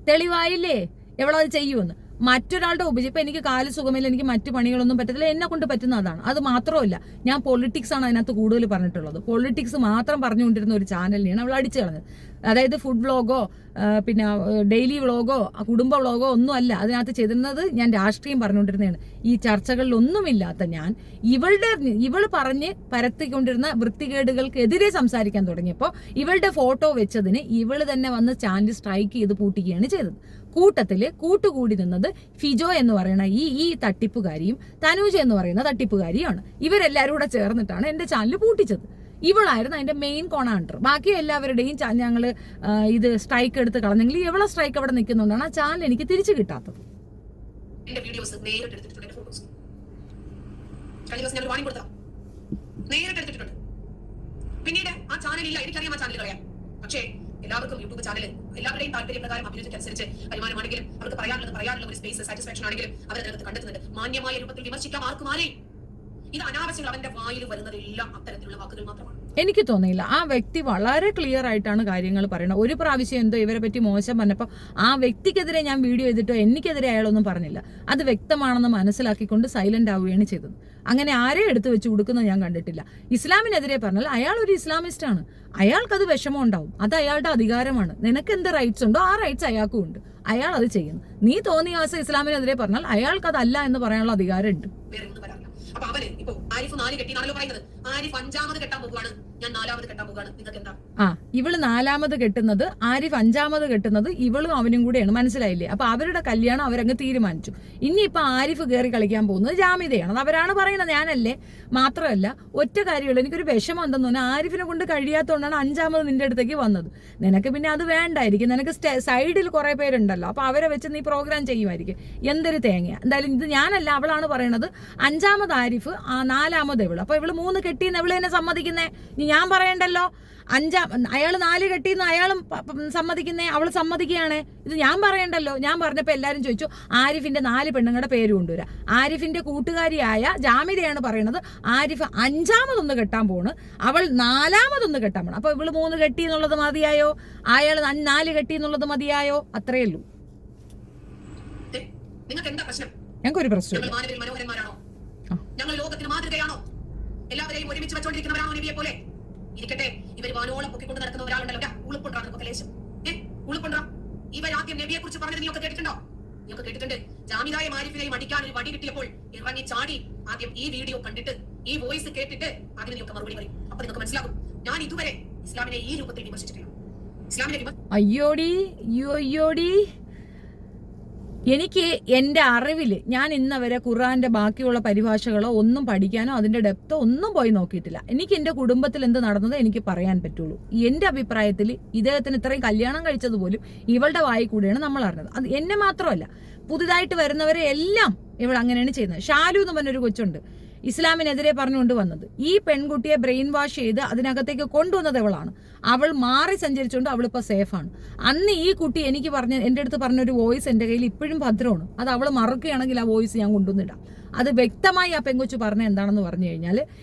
തെളിവായില്ലേ എവളത് ചെയ്യുമെന്ന്. മറ്റൊരാളുടെ ഉപജീവനം. എനിക്ക് കാല് സുഖമില്ല, എനിക്ക് മറ്റു പണികളൊന്നും പറ്റത്തില്ല, എന്നെ കൊണ്ട് പറ്റുന്ന അതാണ്. അത് മാത്രമല്ല, ഞാൻ പൊളിറ്റിക്സ് ആണ് അതിനകത്ത് കൂടുതൽ പറഞ്ഞിട്ടുള്ളത്. പൊളിറ്റിക്സ് മാത്രം പറഞ്ഞുകൊണ്ടിരുന്ന ഒരു ചാനലിനെയാണ് അവൾ അടിച്ചു കളഞ്ഞത്. അതായത് ഫുഡ് വ്ളോഗോ പിന്നെ ഡെയിലി വ്ളോഗോ കുടുംബ വ്ളോഗോ ഒന്നും അല്ല അതിനകത്ത് ചെയ്തിരുന്നത്. ഞാൻ രാഷ്ട്രീയം പറഞ്ഞുകൊണ്ടിരുന്നതാണ്. ഈ ചർച്ചകളിലൊന്നുമില്ലാത്ത ഞാൻ ഇവൾ പറഞ്ഞ് പരത്തിക്കൊണ്ടിരുന്ന വൃത്തികേടുകൾക്കെതിരെ സംസാരിക്കാൻ തുടങ്ങിയപ്പോൾ ഇവളുടെ ഫോട്ടോ വെച്ചതിന് ഇവള് തന്നെ വന്ന് ചാനൽ സ്ട്രൈക്ക് ചെയ്ത് പൂട്ടിക്കുകയാണ് ചെയ്തത്. കൂട്ടത്തില് കൂട്ടുകൂടി നിന്നത് ഫിജോ എന്ന് പറയുന്ന ഈ തട്ടിപ്പുകാരിയും തനൂജ എന്ന് പറയുന്ന തട്ടിപ്പുകാരിയാണ്. ഇവരെല്ലാവരും കൂടെ ചേർന്നിട്ടാണ് എന്റെ ചാനൽ പൂട്ടിച്ചത്. ഇവളായിരുന്നു അതിന്റെ മെയിൻ കോണാണ്ടർ. ബാക്കി എല്ലാവരുടെയും ഞങ്ങള് ഇത് സ്ട്രൈക്ക് എടുത്ത് കളഞ്ഞെങ്കിൽ ഇവളെ സ്ട്രൈക്ക് അവിടെ നിൽക്കുന്നതുകൊണ്ടാണ് ആ ചാനൽ എനിക്ക് തിരിച്ചു കിട്ടാത്തത്. പിന്നീട് ആ ചാനലില്ല, എനിക്കറിയാം ആ ചാനൽ കളയാം. പക്ഷേ എല്ലാവർക്കും യൂട്യൂബ് ചാനൽ എല്ലാവരുടെയും താല്പര്യപ്രകാരം അഭിരുചിക്കനുസരിച്ച് വരുമാനമാണെങ്കിലും അവർക്ക് പറയാനുള്ള ഒരു സ്പേസ് സാറ്റിസ്ഫാക്ഷൻ ആണെങ്കിലും അവരതിനകത്ത് കണ്ടെത്തുന്നുണ്ട്. മാന്യമായ രൂപത്തിൽ വിമർശിക്കാം ആർക്കും ആരെയും. ഇത് അനാവശ്യം അവന്റെ വായിൽ വരുന്നതെല്ലാം അത്തരത്തിലുള്ള വാക്കുകൾ മാത്രമാണ്. എനിക്ക് തോന്നിയില്ല. ആ വ്യക്തി വളരെ ക്ലിയർ ആയിട്ടാണ് കാര്യങ്ങൾ പറയുന്നത്. ഒരു പ്രാവശ്യം എന്തോ ഇവരെ പറ്റി മോശം പറഞ്ഞപ്പോൾ ആ വ്യക്തിക്കെതിരെ ഞാൻ വീഡിയോ ചെയ്തിട്ടോ എനിക്കെതിരെ അയാളൊന്നും പറഞ്ഞില്ല. അത് വ്യക്തമാണെന്ന് മനസ്സിലാക്കിക്കൊണ്ട് സൈലന്റ് ആവുകയാണ് ചെയ്തത്. അങ്ങനെ ആരെയും എടുത്തു വെച്ച് കൊടുക്കുന്നത് ഞാൻ കണ്ടിട്ടില്ല. ഇസ്ലാമിനെതിരെ പറഞ്ഞാൽ അയാൾ ഒരു ഇസ്ലാമിസ്റ്റ് ആണ്. അയാൾക്കത് വിഷമം ഉണ്ടാവും. അത് അയാളുടെ അധികാരമാണ്. നിനക്ക് എന്ത് റൈറ്റ്സ് ഉണ്ടോ ആ റൈറ്റ്സ് അയാൾക്കും ഉണ്ട്. അയാൾ അത് ചെയ്യുന്നു. നീ തോന്നിയ ആശം ഇസ്ലാമിനെതിരെ പറഞ്ഞാൽ അയാൾക്ക് അതല്ല എന്ന് പറയാനുള്ള അധികാരം ഉണ്ട്. അപ്പൊ അവന് ഇപ്പൊ ആരിഫ് 4 കെട്ടിയാണല്ലോ പറയുന്നത്. ആരിഫ് 5ാമത് കെട്ടാൻ പോകുകയാണ്, ഞാൻ 4ാമത് കെട്ടാൻ പോകുകയാണ്. നിങ്ങൾക്ക് എന്താ? ഇവള് 4ാമത് കെട്ടുന്നത്, ആരിഫ് 5ാമത് കെട്ടുന്നത് ഇവളും അവനും കൂടെയാണ്. മനസ്സിലായില്ലേ? അപ്പൊ അവരുടെ കല്യാണം അവരങ്ങ് തീരുമാനിച്ചു. ഇനിയിപ്പൊ ആരിഫ് കയറി കളിക്കാൻ പോകുന്നത് ജാമിദയാണ്. അത് അവരാണ് പറയുന്നത്, ഞാനല്ലേ. മാത്രമല്ല ഒറ്റ കാര്യമുള്ളൂ, എനിക്കൊരു വിഷമം എന്തെന്ന് പറഞ്ഞാൽ ആരിഫിനെ കൊണ്ട് കഴിയാത്തതുകൊണ്ടാണ് 5ാമത് നിന്റെ അടുത്തേക്ക് വന്നത്. നിനക്ക് പിന്നെ അത് വേണ്ടായിരിക്കും. നിനക്ക് സൈഡിൽ കുറെ പേരുണ്ടല്ലോ, അപ്പൊ അവരെ വെച്ച് നീ പ്രോഗ്രാം ചെയ്യുമായിരിക്കും. എന്തൊരു തേങ്ങ. എന്തായാലും ഇത് ഞാനല്ല, അവളാണ് പറയണത്. 5ാമത് ആരിഫ്, 4ാമത് ഇവള്. അപ്പൊ ഇവള് 3 കെട്ടിന്ന് ഇവള് തന്നെ സമ്മതിക്കുന്നേ. ഞാൻ പറയണ്ടല്ലോ. അയാള് 4 കെട്ടിന്ന് അയാളും സമ്മതിക്കുന്നേ, അവള് സമ്മതിക്കുകയാണേ. ഇത് ഞാൻ പറയണ്ടല്ലോ. ഞാൻ പറഞ്ഞപ്പോ എല്ലാരും ചോദിച്ചു ആരിഫിന്റെ 4 പെണ്ണുങ്ങളുടെ പേര് കൊണ്ടുവരാ. ആരിഫിന്റെ കൂട്ടുകാരിയായ ജാമിദയാണ് പറയണത് ആരിഫ് 5ാമതൊന്ന് കെട്ടാൻ പോണ്, അവൾ 4ാമതൊന്ന് കെട്ടാൻ പോണം. അപ്പൊ ഇവള് 3 കെട്ടി എന്നുള്ളത് മതിയായോ? അയാൾ 4 കെട്ടി എന്നുള്ളത് മതിയായോ? അത്രയേ ഉള്ളൂ. ഞങ്ങൾക്കൊരു പ്രശ്നം. ഞങ്ങൾ ലോകത്തിന് മാതൃകയാണോ? എല്ലാവരെയും ഒരുമിച്ച് വെച്ചോണ്ടിരിക്കുന്നവരാണോ നബിയെ പോലെ? ഇരിക്കട്ടെ, ഇവർ വാനോളം പൊക്കിക്കൊണ്ട് നടക്കുന്ന ഒരാളുണ്ടല്ലോ, ഉളുപ്പുണ്ടാണ് നമുക്ക് ലേശം. ഉളുപ്പുണ്ടാ? ഇവർ ആദ്യം നബിയെ കുറിച്ച് പറഞ്ഞത് നീയൊക്കെ കേട്ടിട്ടുണ്ടോ? നീയൊക്കെ കേട്ടിട്ടുണ്ട്. ജാമിദായ ആരിഫിനെയും അടിക്കാൻ ഒരു വടി കിട്ടിയപ്പോൾ ഇറങ്ങി ചാടി ആദ്യം ഈ വീഡിയോ കണ്ടിട്ട് ഈ വോയിസ് കേട്ടിട്ട് അതിന് നീയൊക്കെ മറുപടി പറയും. അപ്പൊ നിങ്ങൾക്ക് മനസ്സിലാകും ഞാൻ ഇതുവരെ ഇസ്ലാമിനെ ഈ രൂപത്തിൽ വിമർശിച്ചിട്ടില്ല. ഇസ്ലാമിനെ അയ്യോടി എനിക്ക് എൻ്റെ അറിവില് ഞാൻ ഇന്നവരെ ഖുർആന്റെ ബാക്കിയുള്ള പരിഭാഷകളോ ഒന്നും പഠിക്കാനോ അതിന്റെ ഡെപ്തോ ഒന്നും പോയി നോക്കിയിട്ടില്ല. എനിക്ക് എൻ്റെ കുടുംബത്തിൽ എന്ത് നടന്നത് എനിക്ക് പറയാൻ പറ്റുള്ളൂ. എൻ്റെ അഭിപ്രായത്തിൽ ഇദ്ദേഹത്തിന് ഇത്രയും കല്യാണം കഴിച്ചതുപോലും ഇവളുടെ വായി കൂടെയാണ് നമ്മൾ അറിഞ്ഞത്. അത് എന്നെ മാത്രമല്ല, പുതുതായിട്ട് വരുന്നവരെ എല്ലാം ഇവൾ അങ്ങനെയാണ് ചെയ്യുന്നത്. ഷാലു എന്ന് പറഞ്ഞൊരു കൊച്ചുണ്ട്, ഇസ്ലാമിനെതിരെ പറഞ്ഞുകൊണ്ട് വന്നത്. ഈ പെൺകുട്ടിയെ ബ്രെയിൻ വാഷ് ചെയ്ത് അതിനകത്തേക്ക് കൊണ്ടുവന്നത് ഇവളാണ്. അവൾ മാറി സഞ്ചരിച്ചുകൊണ്ട് അവളിപ്പോൾ സേഫാണ്. അന്ന് ഈ കുട്ടി എനിക്ക് എൻ്റെ അടുത്ത് പറഞ്ഞൊരു വോയിസ് എൻ്റെ കയ്യിൽ ഇപ്പോഴും ഭദ്രമാണ്. അത് അവൾ മറക്കുകയാണെങ്കിൽ ആ വോയിസ് ഞാൻ കൊണ്ടുവന്നിടാം. അത് വ്യക്തമായി ആ പെങ്കൊച്ചു പറഞ്ഞ എന്താണെന്ന് പറഞ്ഞു കഴിഞ്ഞാൽ,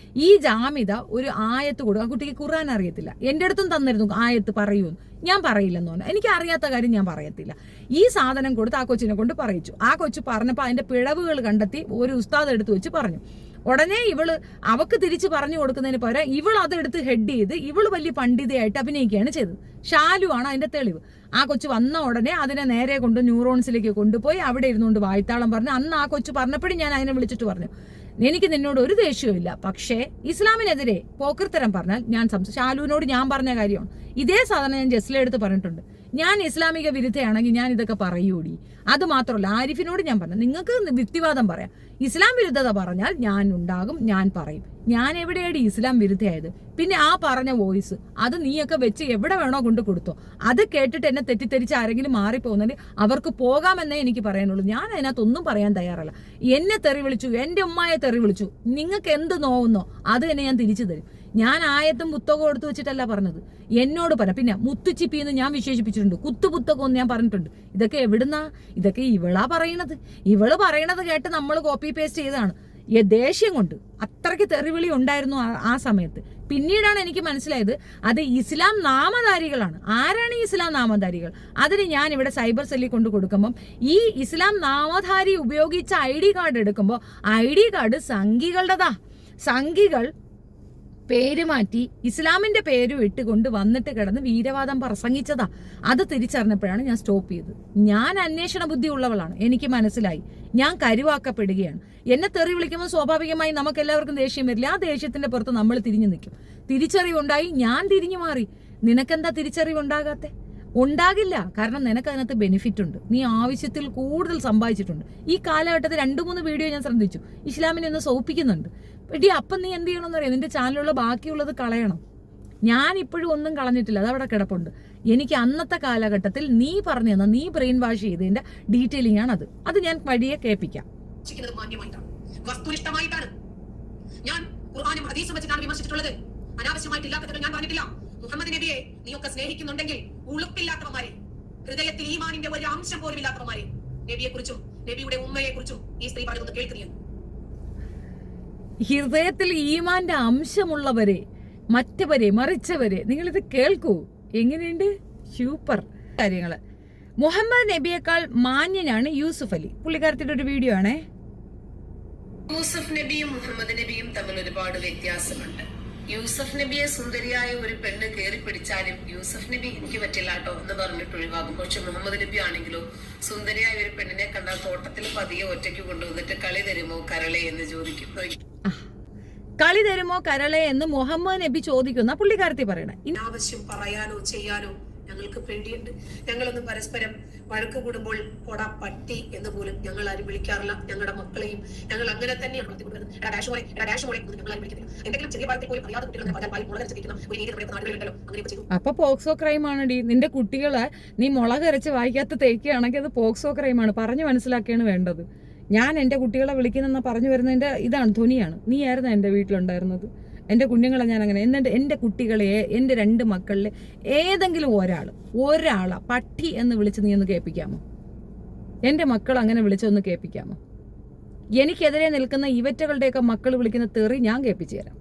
ഈ ജാമിദ ഒരു ആയത്ത് കൊടുക്കും. ആ കുട്ടിക്ക് ഖുർആൻ അറിയത്തില്ല. എൻ്റെ അടുത്തും തന്നിരുന്നു ആയത്ത് പറയൂന്ന്. ഞാൻ പറയില്ലെന്ന് പറഞ്ഞു. എനിക്ക് അറിയാത്ത കാര്യം ഞാൻ പറയത്തില്ല. ഈ സാധനം കൊടുത്ത് ആ കൊച്ചിനെ കൊണ്ട് പറയിച്ചു. ആ കൊച്ചു പറഞ്ഞപ്പോൾ അതിന്റെ പിഴവുകൾ കണ്ടെത്തി ഒരു ഉസ്താദ് എടുത്ത് വെച്ച് പറഞ്ഞു. ഉടനെ അവക്ക് തിരിച്ചു പറഞ്ഞു കൊടുക്കുന്നതിന് പകരം ഇവൾ അതെടുത്ത് ഹെഡ് ചെയ്ത് ഇവള് വലിയ പണ്ഡിതയായിട്ട് അഭിനയിക്കുകയാണ് ചെയ്തത്. ഷാലു ആണ് അതിന്റെ തെളിവ്. ആ കൊച്ചു വന്ന ഉടനെ അതിനെ നേരെ കൊണ്ട് ന്യൂറോൺസിലേക്ക് കൊണ്ടുപോയി അവിടെ ഇരുന്നുകൊണ്ട് വായ്ത്താളം പറഞ്ഞു. അന്ന് ആ കൊച്ചു പറഞ്ഞപ്പോഴും ഞാൻ അതിനെ വിളിച്ചിട്ട് പറഞ്ഞു, എനിക്ക് നിന്നോട് ഒരു ദേഷ്യവുമില്ല. പക്ഷേ ഇസ്ലാമിനെതിരെ പോക്കർത്തരം പറഞ്ഞാൽ ഞാൻ ഷാലുവിനോട് ഞാൻ പറഞ്ഞ കാര്യമാണ്. ഇതേ സാധനം ഞാൻ ജസ്ല എടുത്ത് പറഞ്ഞിട്ടുണ്ട്. ഞാൻ ഇസ്ലാമിക വിരുദ്ധയാണെങ്കിൽ ഞാൻ ഇതൊക്കെ പറയൂടി. അത് മാത്രമല്ല, ആരിഫിനോട് ഞാൻ പറഞ്ഞു, നിങ്ങൾക്ക് യുക്തിവാദം പറയാം, ഇസ്ലാം വിരുദ്ധത പറഞ്ഞാൽ ഞാൻ ഉണ്ടാകും, ഞാൻ പറയും. ഞാൻ എവിടെയാണ് ഇസ്ലാം വിരുദ്ധയായത്? പിന്നെ ആ പറഞ്ഞ വോയിസ് അത് നീയൊക്കെ വെച്ച് എവിടെ വേണോ കൊണ്ട് കൊടുത്തോ. അത് കേട്ടിട്ട് എന്നെ തെറ്റിദ്ധരിച്ച് ആരെങ്കിലും മാറിപ്പോകുന്നതിന് അവർക്ക് പോകാമെന്നേ എനിക്ക് പറയാനുള്ളൂ. ഞാൻ അതിനകത്തൊന്നും പറയാൻ തയ്യാറല്ല. എന്നെ തെറി വിളിച്ചു, എൻ്റെ ഉമ്മയെ തെറി വിളിച്ചു, നിങ്ങൾക്ക് എന്ത് നോവുന്നോ അത് തന്നെ ഞാൻ തിരിച്ചു തരും. ഞാൻ ആയത്തും പുസ്തകവും എടുത്തു വെച്ചിട്ടല്ല പറഞ്ഞത്, എന്നോട് പറ. പിന്നെ മുത്തുച്ചിപ്പി എന്ന് ഞാൻ വിശേഷിപ്പിച്ചിട്ടുണ്ട്, കുത്തുപുസ്തകം എന്ന് ഞാൻ പറഞ്ഞിട്ടുണ്ട്. ഇതൊക്കെ എവിടുന്നാ? ഇതൊക്കെ ഇവളാ പറയണത്. ഇവള് പറയണത് കേട്ട് നമ്മൾ കോപ്പി പേസ്റ്റ് ചെയ്തതാണ്. ദേഷ്യം കൊണ്ട് അത്രയ്ക്ക് തെറിവിളി ഉണ്ടായിരുന്നു ആ സമയത്ത്. പിന്നീടാണ് എനിക്ക് മനസ്സിലായത് അത് ഇസ്ലാം നാമധാരികളാണ്. ആരാണ് ഈ ഇസ്ലാം നാമധാരികൾ? അതിന് ഞാൻ ഇവിടെ സൈബർ സെല്ലിൽ കൊണ്ട് കൊടുക്കുമ്പം ഈ ഇസ്ലാം നാമധാരി ഉപയോഗിച്ച ID കാർഡ് എടുക്കുമ്പോൾ ID കാർഡ് സംഘികളുടേതാ. സംഘികൾ പേര് മാറ്റി ഇസ്ലാമിന്റെ പേരും ഇട്ടുകൊണ്ട് വന്നിട്ട് കിടന്ന് വീരവാദം പ്രസംഗിച്ചതാ. അത് തിരിച്ചറിഞ്ഞപ്പോഴാണ് ഞാൻ സ്റ്റോപ്പ് ചെയ്തത്. ഞാൻ അന്വേഷണ ബുദ്ധി ഉള്ളവളാണ്, എനിക്ക് മനസ്സിലായി ഞാൻ കരുവാക്കപ്പെടുകയാണ്. എന്നെ തെറി വിളിക്കുമ്പോൾ സ്വാഭാവികമായി നമുക്ക് എല്ലാവർക്കും ദേഷ്യം വരില്ല. ആ ദേഷ്യത്തിന്റെ പുറത്ത് നമ്മൾ തിരിഞ്ഞു നിൽക്കും. തിരിച്ചറിവുണ്ടായി, ഞാൻ തിരിഞ്ഞു മാറി. നിനക്കെന്താ തിരിച്ചറിവുണ്ടാകാത്തെ? ഉണ്ടാകില്ല. കാരണം നിനക്ക് അതിനകത്ത് ബെനിഫിറ്റ് ഉണ്ട്. നീ ആവശ്യത്തിൽ കൂടുതൽ സമ്പാദിച്ചിട്ടുണ്ട്. ഈ കാലഘട്ടത്തിൽ 2-3 വീഡിയോ ഞാൻ ശ്രദ്ധിച്ചു, ഇസ്ലാമിനെ ഒന്ന് സൗപ്പിക്കുന്നുണ്ട്. എടി അപ്പം നീ എന്ത് ചെയ്യണമെന്ന് അറിയാം? നിന്റെ ചാനലുള്ള ബാക്കിയുള്ളത് കളയണം. ഞാൻ ഇപ്പോഴും ഒന്നും കളഞ്ഞിട്ടില്ല, അതവിടെ കിടപ്പുണ്ട്. എനിക്ക് അന്നത്തെ കാലഘട്ടത്തിൽ നീ പറഞ്ഞു തന്ന, നീ ബ്രെയിൻ വാഷ് ചെയ്തതിന്റെ ഡീറ്റെയിലിംഗ് ആണ് അത്. അത് ഞാൻ വഴിയെ കേൾപ്പിക്കാം. വസ്തുനിഷ്ഠമായിട്ടാണ് ഞാൻ ഖുർആനും ഹദീസും വെച്ചിട്ടാണ് വിമർശിച്ചിട്ടുള്ളത്. അനാവശ്യമായിട്ട് ഇല്ലാത്തത് ഞാൻ പറഞ്ഞിട്ടില്ല. മുഹമ്മദ് നബിയെ നീയൊക്കെ സ്നേഹിക്കുന്നുണ്ടെങ്കിൽ ഉളുപ്പില്ലാത്തവന്മാരെ, ഹൃദയത്തിൽ ഈമാനിന്റെ ഒരു അംശം പോലും ഇല്ലാത്തവന്മാരെ, നബിയെ കുറിച്ചും നബിയുടെ ഉമ്മയെ കുറിച്ചും ഈ സ്ത്രീ പറഞ്ഞൊന്ന് കേൾക്കുകയാണ്. ഹൃദയത്തിൽ ഈമാന്റെ അംശമുള്ളവരെ, മറ്റവരെ, മറിച്ചവരെ, നിങ്ങളിത് കേൾക്കൂ. എങ്ങനെയുണ്ട്? സൂപ്പർ കാര്യങ്ങള്. മുഹമ്മദ് നബിയേക്കാൾ മാന്യനാണ് യൂസുഫ് അലി. പുള്ളിക്കാരത്തിന്റെ ഒരു വീഡിയോ ആണേ. യൂസഫ് നബിയും മുഹമ്മദ് നബിയും തമ്മിൽ ഒരുപാട് വ്യത്യാസമുണ്ട്. യൂസഫ് നബിയെ സുന്ദരിയായ ഒരു പെണ്ണ് കയറി പിടിച്ചാലും യൂസഫ് നബി എനിക്ക് പറ്റില്ല കേട്ടോ എന്ന് പറഞ്ഞിട്ട് ഒഴിവാകും. പക്ഷെ മുഹമ്മദ് നബി ആണെങ്കിലോ സുന്ദരിയായ ഒരു പെണ്ണിനെ കണ്ടാൽ തോട്ടത്തിൽ പതിയെ ഒറ്റയ്ക്ക് കൊണ്ടുവന്നിട്ട് കളി തരുമോ കരളെ എന്ന് ചോദിക്കും. കളി തരുമോ കരളെ എന്ന് മുഹമ്മദ് നബി ചോദിക്കുന്ന പുള്ളിക്കാരത്തി പറയണേ. ആവശ്യം പറയാനോ ചെയ്യാനോ ഞങ്ങൾക്ക് പേടിയുണ്ട്. ഞങ്ങളൊന്നും പരസ്പരം വഴക്ക് കൂടുമ്പോൾ പൊടാ പട്ടി എന്ന് പോലും ഞങ്ങൾ ആരും വിളിക്കാറില്ല. ഞങ്ങളുടെ മക്കളെയും ഞങ്ങൾ അങ്ങനെ തന്നെയാണ് വളർത്തിക്കൊണ്ടുവരുന്നത്. ഞങ്ങൾ ആരും വിളിക്കുന്നില്ല. എന്തെങ്കിലും ചെറിയ ഭാഗത്തിൽ പോലും അറിയാതെ കുട്ടികൾ ഒരു രീതി നമ്മുടെ നാടുകളിലുണ്ടല്ലോ, അങ്ങനെ ചെയ്തു. അപ്പൊ പോക്സോ ക്രൈം ആണടി. നിന്റെ കുട്ടികളെ നീ മുളകരച്ച് വായിക്കാത്ത തേക്കുകയാണെങ്കിൽ അത് പോക്സോ ക്രൈമാണ്. പറഞ്ഞു മനസ്സിലാക്കിയാണ് വേണ്ടത്. ഞാൻ എൻ്റെ കുട്ടികളെ വിളിക്കുന്നെന്ന് പറഞ്ഞു വരുന്നതിൻ്റെ ഇതാണ്, ധ്വനിയാണ്. നീ ആയിരുന്നു എൻ്റെ വീട്ടിലുണ്ടായിരുന്നത്. എൻ്റെ കുഞ്ഞുങ്ങളെ ഞാൻ അങ്ങനെ, എന്നിട്ട് എൻ്റെ കുട്ടികളെ, എൻ്റെ 2 മക്കളിലെ ഏതെങ്കിലും ഒരാളാ പട്ടി എന്ന് വിളിച്ച് നീ ഒന്ന് കേൾപ്പിക്കാമോ? എൻ്റെ മക്കൾ അങ്ങനെ വിളിച്ചൊന്ന് കേൾപ്പിക്കാമോ? എനിക്കെതിരെ നിൽക്കുന്ന ഇവറ്റകളുടെയൊക്കെ മക്കൾ വിളിക്കുന്ന തെറി ഞാൻ കേൾപ്പിച്ചു തരാം.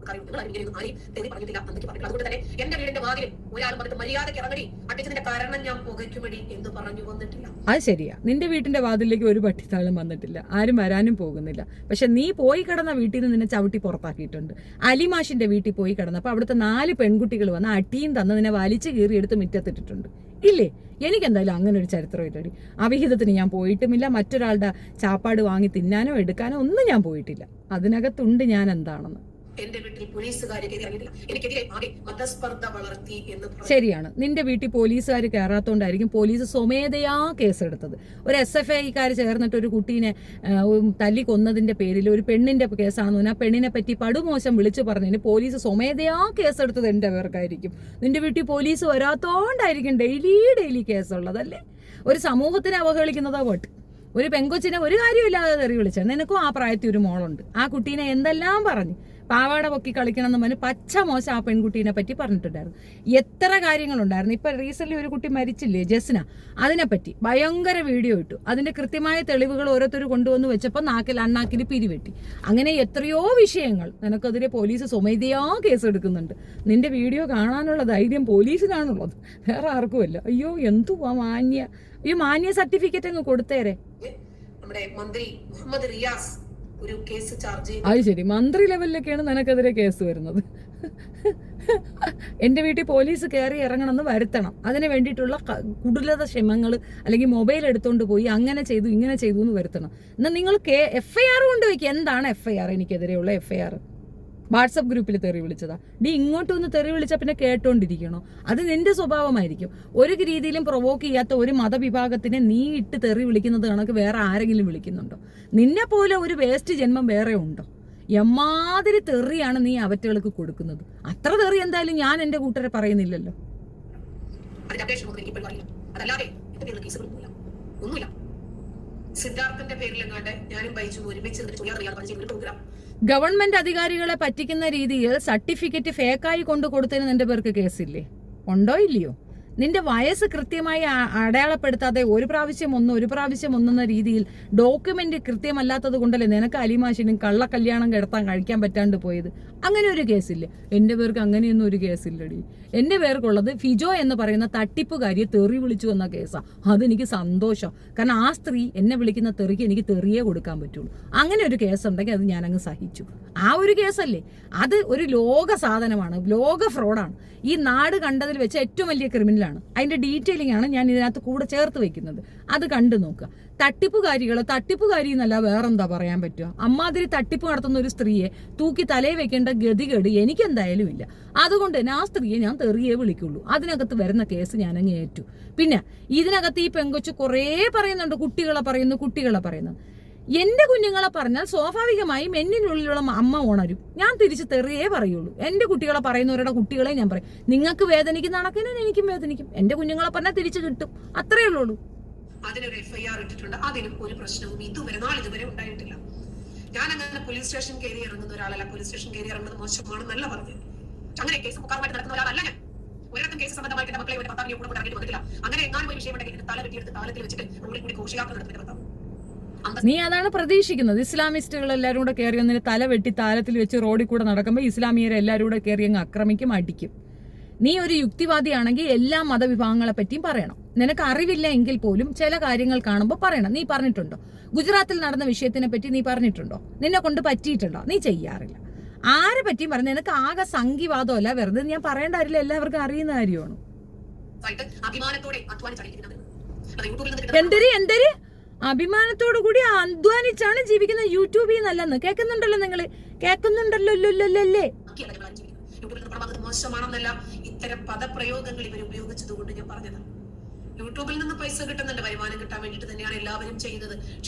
അതുകൊണ്ട് തന്നെ എന്റെ വീടിന്റെ വാതിൽ ഒരാൾ വന്നിട്ട് മര്യാദയ്ക്ക് ഇറങ്ങടി, അടിച്ചതിന്റെ കാരണം ഞാൻ പുകയ്ക്കുമടി എന്ന് പറഞ്ഞു വന്നിട്ടില്ല. അത് ശരിയാ. നിന്റെ വീട്ടിന്റെ വാതിലേക്ക് ഒരു പട്ടിത്താളും വന്നിട്ടില്ല, ആരും വരാനും പോകുന്നില്ല. പക്ഷെ നീ പോയി കിടന്ന വീട്ടിൽ നിന്ന് നിന്നെ ചവിട്ടി പുറത്താക്കിയിട്ടുണ്ട്. അലിമാഷിന്റെ വീട്ടിൽ പോയി കിടന്നപ്പോൾ അവിടുത്തെ 4 പെൺകുട്ടികൾ വന്ന് അട്ടിയും തന്ന് നിന്നെ വലിച്ചു കീറിയെടുത്ത് മുറ്റത്തിട്ടിട്ടുണ്ട് ഇല്ലേ? എനിക്കെന്തായാലും അങ്ങനെ ഒരു ചരിത്രം ഇല്ലടി. അവിഹിതത്തിന് ഞാൻ പോയിട്ടുമില്ല. മറ്റൊരാളുടെ ചാപ്പാട് വാങ്ങി തിന്നാനോ എടുക്കാനോ ഒന്നും ഞാൻ പോയിട്ടില്ല. അതിനകത്തുണ്ട് ഞാൻ എന്താണെന്ന്. എന്റെ വീട്ടിൽ എനിക്കെതിരെ ആകെ മതസ്പർദ്ധ വളർത്തി എന്ന്. ശരിയാണ്, നിന്റെ വീട്ടിൽ പോലീസുകാർ കയറാത്തോണ്ടായിരിക്കും പോലീസ് സ്വമേധയാ കേസെടുത്തത്. ഒരു SFIക്കാർ ചേർന്നിട്ട് ഒരു കുട്ടീനെ തല്ലി കൊന്നതിന്റെ പേരിൽ ഒരു പെണ്ണിന്റെ കേസാണെന്ന് ആ പെണ്ണിനെ പറ്റി പടുമോശം വിളിച്ചു പറഞ്ഞതിന് പോലീസ് സ്വമേധയാ കേസെടുത്തത് എന്റെ പേർക്കായിരിക്കും. നിന്റെ വീട്ടിൽ പോലീസ് വരാത്തോണ്ടായിരിക്കും ഡെയിലി കേസുള്ളതല്ലേ? ഒരു സമൂഹത്തിനെ അവഹേളിക്കുന്നതാ പോട്ട്. ഒരു പെങ്കൊച്ചിനെ ഒരു കാര്യമില്ലാതെ തെറി വിളിച്ചത്. നിനക്കും ആ പ്രായത്തിൽ ഒരു മോളുണ്ട്. ആ കുട്ടീനെ എന്തെല്ലാം പറഞ്ഞു, പാവാട പൊക്കി കളിക്കണം എന്ന് പറഞ്ഞ് പച്ച മോശം ആ പെൺകുട്ടീനെ പറ്റി പറഞ്ഞിട്ടുണ്ടായിരുന്നു. എത്ര കാര്യങ്ങളുണ്ടായിരുന്നു. ഇപ്പൊ റീസെന്റ് ഒരു കുട്ടി മരിച്ചില്ലേ, ജസ്ന, അതിനെപ്പറ്റി ഭയങ്കര വീഡിയോ ഇട്ടു. അതിന്റെ കൃത്യമായ തെളിവുകൾ ഓരോരുത്തർ കൊണ്ടുവന്ന് വെച്ചപ്പോൾ അണ്ണാക്കിൽ പിരിവെട്ടി. അങ്ങനെ എത്രയോ വിഷയങ്ങൾ നിനക്കെതിരെ പോലീസ് സ്വമേധയാ കേസെടുക്കുന്നുണ്ട്. നിന്റെ വീഡിയോ കാണാനുള്ള ധൈര്യം പോലീസിനാണുള്ളത്, വേറെ ആർക്കുമല്ല. അയ്യോ എന്തുവാ മാന്യ സർട്ടിഫിക്കറ്റ് അങ്ങ് കൊടുത്തേരെ. നമ്മുടെ മന്ത്രി മുഹമ്മദ് റിയാസ് ഒരു കേസ് ചാർജ് ചെയ്തു. അത് ശരി, മന്ത്രി ലെവലിലൊക്കെയാണ് നിനക്കെതിരെ കേസ് വരുന്നത്. എൻ്റെ വീട്ടിൽ പോലീസ് കയറി ഇറങ്ങണമെന്ന് വരുത്തണം. അതിന് വേണ്ടിയിട്ടുള്ള കുടിലത ശ്രമങ്ങൾ, അല്ലെങ്കിൽ മൊബൈൽ എടുത്തുകൊണ്ട് പോയി അങ്ങനെ ചെയ്തു ഇങ്ങനെ ചെയ്തു എന്ന് വരുത്തണം. എന്നാൽ നിങ്ങൾ FIR കൊണ്ടുവയ്ക്കുക. എന്താണ് FIR? എനിക്കെതിരെയുള്ള FIR വാട്സപ്പ് ഗ്രൂപ്പിൽ തെറി വിളിച്ചതാ. ഇങ്ങോട്ടൊന്ന് തെറി വിളിച്ചാൽ പിന്നെ കേട്ടോണ്ടിരിക്കണോ? അത് നിന്റെ സ്വഭാവമായിരിക്കും. ഒരു രീതിയിലും പ്രൊവോക്ക് ചെയ്യാത്ത ഒരു മതവിഭാഗത്തിനെ നീ ഇട്ട് തെറി വിളിക്കുന്നത് കണക്ക് വേറെ ആരെങ്കിലും വിളിക്കുന്നുണ്ടോ? നിന്നെ പോലെ ഒരു വേസ്റ്റ് ജന്മം വേറെ ഉണ്ടോ? എമ്മാതിരി തെറിയാണ് നീ അവറ്റകൾക്ക് കൊടുക്കുന്നത്. അത്ര തെറി എന്തായാലും ഞാൻ എന്റെ കൂട്ടരെ പറയുന്നില്ലല്ലോ. സിദ്ധാർത്ഥന്റെ പേരിലെങ്ങാണ്ട് ഞാനും ബൈജു ഒരുമിച്ച് പ്രോഗ്രാം ഗവൺമെന്റ് അധികാരികളെ പറ്റിക്കുന്ന രീതിയിൽ സർട്ടിഫിക്കറ്റ് ഫേക്കായി കൊണ്ടു കൊടുത്തതിന് നിന്റെ പേർക്ക് കേസില്ലേ? ഉണ്ടോ ഇല്ലയോ? നിന്റെ വയസ്സ് കൃത്യമായി അടയാളപ്പെടുത്താതെ ഒരു പ്രാവശ്യം ഒന്നെന്ന രീതിയിൽ ഡോക്യുമെന്റ് കൃത്യമല്ലാത്തത് കൊണ്ടല്ലേ നിനക്ക് അലിമാഷിനും കള്ളക്കല്യാണം കഴിക്കാൻ പറ്റാണ്ട് പോയത്. അങ്ങനെ ഒരു കേസില്ലേ? എൻ്റെ പേർക്ക് അങ്ങനെയൊന്നും ഒരു കേസില്ലടി. എൻ്റെ പേർക്കുള്ളത് ഫിജോ എന്ന് പറയുന്ന തട്ടിപ്പുകാരിയെ തെറി വിളിച്ചു എന്ന കേസാണ്. അതെനിക്ക് സന്തോഷം. കാരണം ആ സ്ത്രീ എന്നെ വിളിക്കുന്ന തെറിക്ക് എനിക്ക് തെറിയേ കൊടുക്കാൻ പറ്റുള്ളൂ. അങ്ങനെ ഒരു കേസുണ്ടെങ്കിൽ അത് ഞാനങ്ങ് സഹിച്ചു. ആ ഒരു കേസല്ലേ, അത് ഒരു ലോക സാധനമാണ്, ലോക ഫ്രോഡാണ്. ഈ നാട് കണ്ടതിൽ വെച്ച് ഏറ്റവും വലിയ ക്രിമിനലാണ്. അതിന്റെ ഡീറ്റെയിലിംഗ് ആണ് ഞാൻ ഇതിനകത്ത് കൂടെ ചേർത്ത് വെക്കുന്നത്. അത് കണ്ടു നോക്കുക. തട്ടിപ്പുകാരി എന്നല്ല വേറെന്താ പറയാൻ പറ്റുക? അമ്മാതിരി തട്ടിപ്പ് നടത്തുന്ന ഒരു സ്ത്രീയെ തൂക്കി തലയിൽ വെക്കേണ്ട ഗതികേട് എനിക്കെന്തായാലും ഇല്ല. അതുകൊണ്ട് തന്നെ ആ സ്ത്രീയെ ഞാൻ തെറിയേ വിളിക്കുള്ളൂ. അതിനകത്ത് വരുന്ന കേസ് ഞാനങ്ങ് ഏറ്റു. പിന്നെ ഇതിനകത്ത് ഈ പെങ്കൊച്ച് കുറേ പറയുന്നുണ്ട്, കുട്ടികളെ പറയുന്നു. എന്റെ കുഞ്ഞുങ്ങളെ പറഞ്ഞാൽ സ്വാഭാവികമായും എന്നിനുള്ളിലുള്ള അമ്മ ഉണരും. ഞാൻ തിരിച്ച് തെറിയേ പറയുള്ളൂ. എന്റെ കുട്ടികളെ പറയുന്നവരുടെ കുട്ടികളെ ഞാൻ പറയും. നിങ്ങൾക്ക് വേദനിക്കുന്ന കണക്കിന് എനിക്കും വേദനിക്കും. എന്റെ കുഞ്ഞുങ്ങളെ പറഞ്ഞാൽ തിരിച്ചു കിട്ടും. അത്രേ ഉള്ളൂ. അതിനൊരു FIR ഇട്ടിട്ടുണ്ട്. അതിനും ഒരു പ്രശ്നവും നാളിതുവരെ ഉണ്ടായിട്ടില്ല. ഞാൻ അങ്ങനെ പോലീസ് സ്റ്റേഷൻ കയറി ഇറങ്ങുന്ന ഒരാളല്ല. പോലീസ് സ്റ്റേഷൻ കയറി ഇറങ്ങുന്നത് മോശമാണെന്നല്ല പറഞ്ഞത്. അങ്ങനെ കേസ് മുഖാമായിട്ട് നടക്കുന്ന ഒരാളല്ല ഞാൻ. ഒരിടത്തും കേസ് സംബന്ധമായിട്ട് എന്റെ മക്കളെ ഭർത്താവിനെ കൂടെ ഇറങ്ങിയിട്ട് വന്നിട്ടില്ല. അങ്ങനെ എങ്ങാനും ഒരു വിഷയം ഉണ്ടെങ്കിൽ തല വെട്ടിയെടുത്ത് താലത്തിൽ വെച്ചിട്ട് റോഡിൽ കൂടി ഘോഷയാത്ര നടത്തുന്ന ഭർത്താവ്. നീ അതാണ് പ്രതീക്ഷിക്കുന്നത്. ഇസ്ലാമിസ്റ്റുകൾ എല്ലാവരും കൂടെ കയറി വന്നിട്ട് തല വെട്ടി താലത്തിൽ വെച്ച് റോഡിൽ കൂടെ നടക്കുമ്പോൾ ഇസ്ലാമിയരെ എല്ലാവരും കൂടെ കയറി അങ്ങ് ആക്രമിക്കും, അടിക്കും. നീ ഒരു യുക്തിവാദിയാണെങ്കിൽ എല്ലാ മതവിഭാഗങ്ങളെ പറ്റിയും പറയണം. നിനക്ക് അറിവില്ല എങ്കിൽ പോലും ചില കാര്യങ്ങൾ കാണുമ്പോൾ പറയണം. നീ പറഞ്ഞിട്ടുണ്ടോ? ഗുജറാത്തിൽ നടന്ന വിഷയത്തിനെ പറ്റി നീ പറഞ്ഞിട്ടുണ്ടോ? നിന്നെ കൊണ്ട് പറ്റിയിട്ടുണ്ടോ? നീ ചെയ്യാറില്ല. ആരെ പറ്റിയും പറഞ്ഞു. നിനക്ക് ആകെ സംഘിവാദമല്ല, വെറുതെ ഞാൻ പറയേണ്ട കാര്യമില്ല, എല്ലാവർക്കും അറിയുന്ന കാര്യമാണ്. എന്തൊരു അഭിമാനത്തോടു കൂടി അധ്വാനിച്ചാണ് ജീവിക്കുന്നത്. യൂട്യൂബിൽ നല്ലെന്ന് കേൾക്കുന്നുണ്ടല്ലോ, നിങ്ങള് കേൾക്കുന്നുണ്ടല്ലോ. മോശമാണെന്നല്ല, ഇത്തരം പദപ്രയോഗങ്ങൾ ഇവർ ഉപയോഗിച്ചതുകൊണ്ട് ഞാൻ പറഞ്ഞത്. യൂട്യൂബിൽ നിന്ന് പൈസ കിട്ടുന്നുണ്ട്, വരുമാനം കിട്ടാൻ വേണ്ടിട്ട് തന്നെയാണ് എല്ലാവരും ചെയ്യുന്നത്.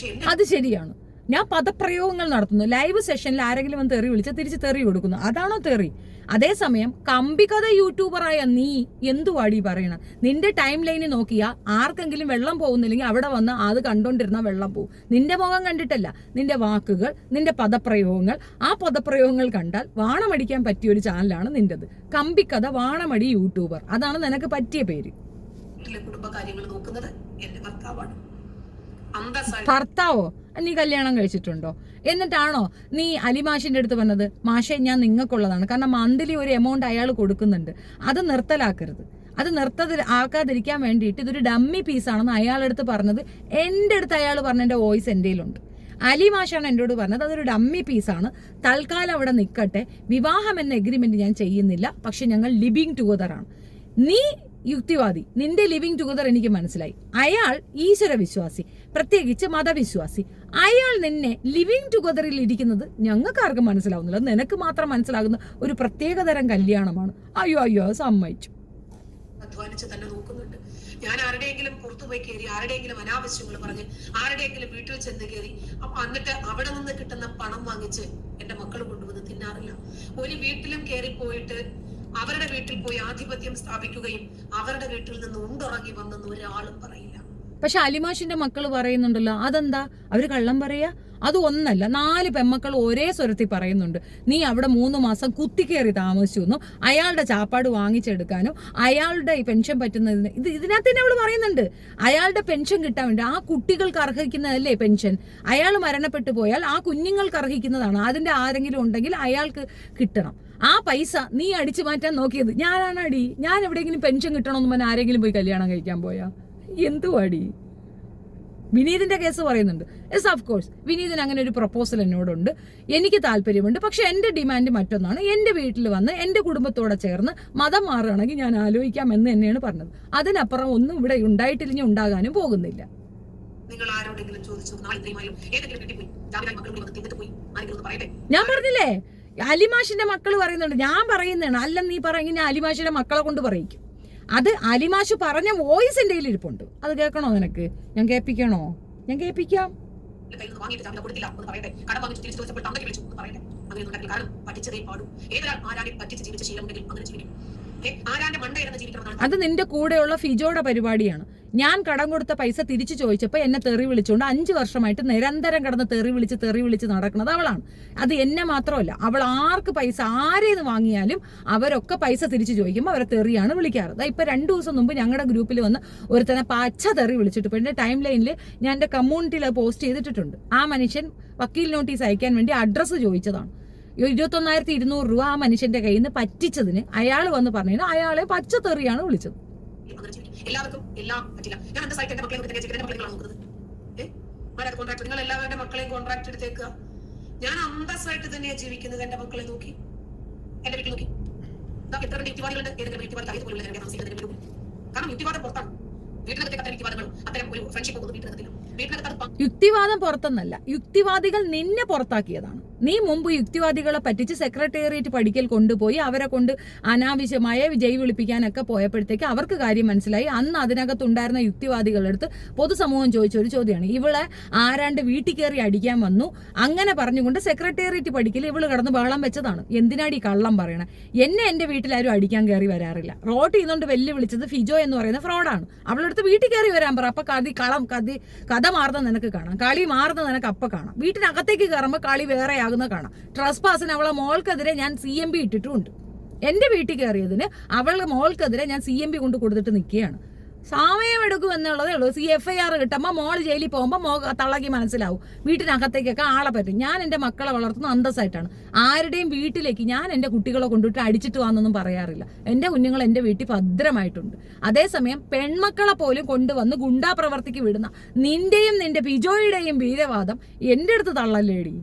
അത് ശരിയാണ്. ഞാൻ പദപ്രയോഗങ്ങൾ നടത്തുന്നു. ലൈവ് സെഷനിൽ ആരെങ്കിലും വന്ന് തെറി വിളിച്ച് തിരിച്ച് തെറി കൊടുക്കുന്നു. അതാണോ തെറി? അതേസമയം കമ്പിക്കഥ യൂട്യൂബറായ നീ എന്തുവാടി പറയണം? നിന്റെ ടൈം ലൈനിൽ നോക്കിയാൽ ആർക്കെങ്കിലും വെള്ളം പോകുന്നില്ലെങ്കിൽ അവിടെ വന്ന് അത് കണ്ടോണ്ടിരുന്ന വെള്ളം പോകും. നിന്റെ മുഖം കണ്ടിട്ടല്ല, നിന്റെ വാക്കുകൾ, നിന്റെ പദപ്രയോഗങ്ങൾ. ആ പദപ്രയോഗങ്ങൾ കണ്ടാൽ വാണമടിക്കാൻ പറ്റിയ ഒരു ചാനലാണ് നിന്റേത്. കമ്പിക്കഥ വാണമടി യൂട്യൂബർ. അതാണ് നിനക്ക് പറ്റിയ പേര്. കുടുംബകാര്യങ്ങൾ നോക്കുന്നത് എന്റെ ഭർത്താവാണ്. ഭർത്താവോ? നീ കല്യാണം കഴിച്ചിട്ടുണ്ടോ? എന്നിട്ടാണോ നീ അലിമാഷിന്റെ അടുത്ത് പറഞ്ഞത്, മാഷെ ഞാൻ നിങ്ങൾക്കുള്ളതാണ്? കാരണം മന്ത്ലി ഒരു എമൗണ്ട് അയാൾ കൊടുക്കുന്നുണ്ട്, അത് നിർത്തലാക്കരുത്. അത് ആക്കാതിരിക്കാൻ വേണ്ടിയിട്ട് ഇതൊരു ഡമ്മി പീസാണെന്ന് അയാളെടുത്ത് പറഞ്ഞത് എൻ്റെ അടുത്ത് അയാൾ പറഞ്ഞതിൻ്റെ വോയിസ് എൻ്റെ കയ്യിലുണ്ട്. അലിമാഷാണ് എന്നോട് പറഞ്ഞത് അതൊരു ഡമ്മി പീസാണ്, തൽക്കാലം അവിടെ നിൽക്കട്ടെ, വിവാഹം എന്ന എഗ്രിമെന്റ് ഞാൻ ചെയ്യുന്നില്ല, പക്ഷെ ഞങ്ങൾ ലിവിങ് ടുഗദർ ആണ്. നീ യുക്തിവാദി, നിന്റെ ലിവിങ് ടുഗദർ എനിക്ക് മനസ്സിലായി. അയാൾ ഈശ്വര വിശ്വാസി, പ്രത്യേകിച്ച് മതവിശ്വാസി. അയാൾ നിന്നെ ലിവിങ് ടുഗദറിൽ ഇരിക്കുന്നത് ഞങ്ങൾക്ക് ആർക്കും മനസ്സിലാവുന്നില്ല. നിനക്ക് മാത്രം മനസ്സിലാകുന്ന ഒരു പ്രത്യേകതരം കല്യാണമാണ്. അയ്യോ സമ്മതിച്ചു. അധ്വാനിച്ച് തന്നെ നോക്കുന്നുണ്ട്. ഞാൻ ആരുടെയെങ്കിലും പുറത്തുപോയി കയറി, ആരുടെയെങ്കിലും അനാവശ്യങ്ങൾ പറഞ്ഞ്, ആരുടെയെങ്കിലും വീട്ടിൽ ചെന്ന് കയറി, അപ്പൊ എന്നിട്ട് അവിടെ നിന്ന് കിട്ടുന്ന പണം വാങ്ങിച്ച് എന്റെ മക്കൾ കൊണ്ടുവന്ന് തിന്നാറില്ല. ഒരു വീട്ടിലും കയറി പോയിട്ട് അവരുടെ വീട്ടിൽ പോയി ആധിപത്യം സ്ഥാപിക്കുകയും അവരുടെ വീട്ടിൽ നിന്ന് ഉണ്ടിറങ്ങി വന്നെന്ന് ഒരാളും പറയില്ല. പക്ഷെ അലിമാഷിന്റെ മക്കൾ പറയുന്നുണ്ടല്ലോ, അതെന്താ അവര് കള്ളം പറയാ? അത് ഒന്നല്ല, 4 പെമ്മക്കൾ ഒരേ സ്വരത്തിൽ പറയുന്നുണ്ട്. നീ അവിടെ 3 മാസം കുത്തിക്കേറി താമസിച്ചു എന്നും അയാളുടെ ചാപ്പാട് വാങ്ങിച്ചെടുക്കാനും അയാളുടെ പെൻഷൻ പറ്റുന്നതിന് ഇതിനകത്ത് തന്നെ അവള് പറയുന്നുണ്ട്. അയാളുടെ പെൻഷൻ കിട്ടാൻ വേണ്ടി, ആ കുട്ടികൾക്ക് അർഹിക്കുന്നതല്ലേ പെൻഷൻ. അയാൾ മരണപ്പെട്ടു പോയാൽ ആ കുഞ്ഞുങ്ങൾക്ക് അർഹിക്കുന്നതാണ്. അതിന്റെ ആരെങ്കിലും ഉണ്ടെങ്കിൽ അയാൾക്ക് കിട്ടണം. ആ പൈസ നീ അടിച്ചു മാറ്റാൻ നോക്കിയത് ഞാനാണ് അടി. ഞാൻ എവിടെയെങ്കിലും പെൻഷൻ കിട്ടണമെന്ന് പറഞ്ഞാൽ ആരെങ്കിലും പോയി കല്യാണം കഴിക്കാൻ പോയാ എന്തുവാടി? വിനീതിന്റെ കേസ് പറയുന്നുണ്ട്. യെസ് ഓഫ് കോഴ്സ് വിനീതിന് അങ്ങനെ ഒരു പ്രപ്പോസൽ എന്നോടുണ്ട്, എനിക്ക് താല്പര്യമുണ്ട്. പക്ഷെ എന്റെ ഡിമാൻഡ് മറ്റൊന്നാണ്. എന്റെ വീട്ടിൽ വന്ന് എന്റെ കുടുംബത്തോടെ ചേർന്ന് മതം മാറുകയാണെങ്കിൽ ഞാൻ ആലോചിക്കാം എന്ന് തന്നെയാണ് പറഞ്ഞത്. അതിനപ്പുറം ഒന്നും ഇവിടെ ഉണ്ടായിട്ടില്ലെങ്കിൽ ഉണ്ടാകാനും പോകുന്നില്ല. നിങ്ങൾ ആരോടെങ്കിലും ചോദിച്ചു നാളെ ഇത്രയും ഏതെങ്കിലും വീട്ടിൽ പോയി ജാമിദ മക്കൾ കൂടി വന്ന് തിന്നിട്ട് പോയി ആരെങ്കിലും പറയട്ടെ. ഞാൻ പറഞ്ഞില്ലേ അലിമാഷിന്റെ മക്കൾ പറയുന്നുണ്ട്, ഞാൻ പറയുന്നതാണ്. അല്ല നീ പറയെങ്കിൽ ഞാൻ അലിമാഷിന്റെ മക്കളെ കൊണ്ട് പറയിക്കും. അത് അലിമാഷ് പറഞ്ഞ വോയിസ് എന്റെ കയ്യിൽ ഇരിപ്പുണ്ട്. അത് കേൾക്കണോ നിനക്ക്? ഞാൻ കേൾപ്പിക്കണോ? ഞാൻ കേൾപ്പിക്കാം. കയ്യിൽ നിന്ന് വാങ്ങിയിട്ട് ജാമിദ കൊടുത്തില്ല എന്ന് പറയട്ടെ. കടം വാങ്ങിച്ച് തിരിച്ചു ചോദിച്ചപ്പോൾ തന്തയ്ക്ക് വിളിച്ചു എന്ന് പറയട്ടെ. അങ്ങനെ ഒന്നും കാരണം പറ്റിച്ചതേ പാടൂ. ഏതൊരാൾ ആരാനെ പറ്റിച്ച് ജീവിച്ച ശീലമുണ്ടെങ്കിൽ അങ്ങനെ ജീവിക്കും. ആരാന്റെ മണ്ടയിരുന്ന് ജീവിക്കണം. അത് നിന്റെ കൂടെയുള്ള ഫിജോയുടെ പരിപാടിയാണ്. ഞാൻ കടം കൊടുത്ത പൈസ തിരിച്ചു ചോദിച്ചപ്പോൾ എന്നെ തെറി വിളിച്ചുകൊണ്ട് 5 വർഷമായിട്ട് നിരന്തരം കിടന്ന് തെറി വിളിച്ച് നടക്കുന്നത് അവളാണ്. അത് എന്നെ മാത്രമല്ല, അവൾ ആർക്ക് പൈസ ആരേന്ന് വാങ്ങിയാലും അവരൊക്കെ പൈസ തിരിച്ചു ചോദിക്കുമ്പോൾ അവരെ തെറിയാണ് വിളിക്കാറ്. ഇപ്പൊ 2 ദിവസം മുമ്പ് ഞങ്ങളുടെ ഗ്രൂപ്പിൽ വന്ന് ഒരുത്തനെ പച്ച തെറി വിളിച്ചിട്ട് ഇപ്പൊ എന്റെ ടൈം ലൈനിൽ ഞാൻ എന്റെ കമ്മ്യൂണിറ്റിയിൽ പോസ്റ്റ് ചെയ്തിട്ടുണ്ട്. ആ മനുഷ്യൻ വക്കീൽ നോട്ടീസ് അയക്കാൻ വേണ്ടി അഡ്രസ്സ് ചോദിച്ചതാണ്. 21,200 രൂപ ആ മനുഷ്യന്റെ കയ്യിൽ നിന്ന് പറ്റിച്ചതിന് അയാൾ വന്ന് പറഞ്ഞു അയാളെ പച്ചത്തെറിയാണ് വിളിച്ചത്. എല്ലാവർക്കും എല്ലാം പറ്റില്ല. ഞാൻ എന്റെ സൈറ്റ് എന്റെ മക്കളെ നോക്കുന്നത്. കോൺട്രാക്ട് നിങ്ങൾ എല്ലാവരുടെ മക്കളെയും കോൺട്രാക്ട് എടുത്തേക്കുക. ഞാൻ അന്തസ്സായിട്ട് തന്നെയാണ് ജീവിക്കുന്നത്. എന്റെ മക്കളെ നോക്കി എന്റെ വീട്ടിൽ നോക്കി എത്ര വേണ്ടി യുക്തിവാദികളുണ്ട്. ഏതെങ്കിലും യുക്തിവാദി അറിയത്ത് പോലും താമസിക്കുന്നതിന് വേണ്ടി. കാരണം യുക്തിവാദം പുറത്താണ്. വീട്ടിനകത്തേക്ക് അത്തരം യുക്തിവാദങ്ങളും അത്തരം ഒരു ഫ്രണ്ട്ഷിപ്പ് ഒന്നും വീട്ടിനകത്തില്ല. യുക്തിവാദം പുറത്തെന്നല്ല, യുക്തിവാദികൾ നിന്നെ പുറത്താക്കിയതാണ്. നീ മുമ്പ് യുക്തിവാദികളെ പറ്റിച്ച് സെക്രട്ടേറിയറ്റ് പഠിക്കൽ കൊണ്ടുപോയി അവരെ കൊണ്ട് അനാവശ്യമായ ജയ് വിളിപ്പിക്കാനൊക്കെ പോയപ്പോഴത്തേക്ക് അവർക്ക് കാര്യം മനസ്സിലായി. അന്ന് അതിനകത്തുണ്ടായിരുന്ന യുക്തിവാദികളുടെ അടുത്ത് പൊതുസമൂഹം ചോദിച്ച ഒരു ചോദ്യമാണ്, ഇവളെ ആരാണ്ട് വീട്ടിൽ കയറി അടിക്കാൻ വന്നു അങ്ങനെ പറഞ്ഞുകൊണ്ട് സെക്രട്ടേറിയറ്റ് പഠിക്കൽ ഇവള് കിടന്ന് ബഹളം വെച്ചതാണ്. എന്തിനാടി കള്ളം പറയണേ? എന്നെ എന്റെ വീട്ടിലാരും അടിക്കാൻ കയറി വരാറില്ല. റോട്ട് ചെയ്യുന്നോണ്ട് വെല്ലുവിളിച്ചത് ഫിജോ എന്ന് പറയുന്ന ഫ്രോഡാണ്. അവളടുത്ത് വീട്ടിൽ കയറി വരാൻ പറ. അപ്പൊ കഥ മാറുന്ന നിനക്ക് കാണാം, കളി മാറുന്ന നിനക്ക് അപ്പൊ കാണാം. വീട്ടിനകത്തേക്ക് കയറുമ്പോൾ കളി വേറെ ആകുന്ന കാണാം. ട്രസ്പാസിന് അവളെ മോൾക്കെതിരെ ഞാൻ CMB ഇട്ടിട്ടുമുണ്ട്. എന്റെ വീട്ടിൽ കയറിയതിന് അവളുടെ മോൾക്കെതിരെ ഞാൻ CMB കൊണ്ട് കൊടുത്തിട്ട് നിൽക്കുകയാണ്. സമയമെടുക്കും എന്നുള്ളതേ ഉള്ളൂ. FIR കിട്ടുമ്പോൾ മോള് ജയിലിൽ പോകുമ്പോൾ തള്ളക്കി മനസ്സിലാവും വീട്ടിനകത്തേക്കൊക്കെ ആളെ പറ്റും. ഞാൻ എൻ്റെ മക്കളെ വളർത്തുന്ന അന്തസ്സായിട്ടാണ്. ആരുടെയും വീട്ടിലേക്ക് ഞാൻ എൻ്റെ കുട്ടികളെ കൊണ്ടുപോയിട്ട് അടിച്ചിട്ട് വന്നൊന്നും പറയാറില്ല. എൻ്റെ കുഞ്ഞുങ്ങൾ എൻ്റെ വീട്ടിൽ ഭദ്രമായിട്ടുണ്ട്. അതേസമയം പെൺമക്കളെ പോലും കൊണ്ടുവന്ന് ഗുണ്ടാ പ്രവർത്തിക്ക് വിടുന്ന നിന്റെയും നിന്റെ പിജോയുടെയും വീരവാദം എൻ്റെ അടുത്ത് തള്ളല്ലേടി.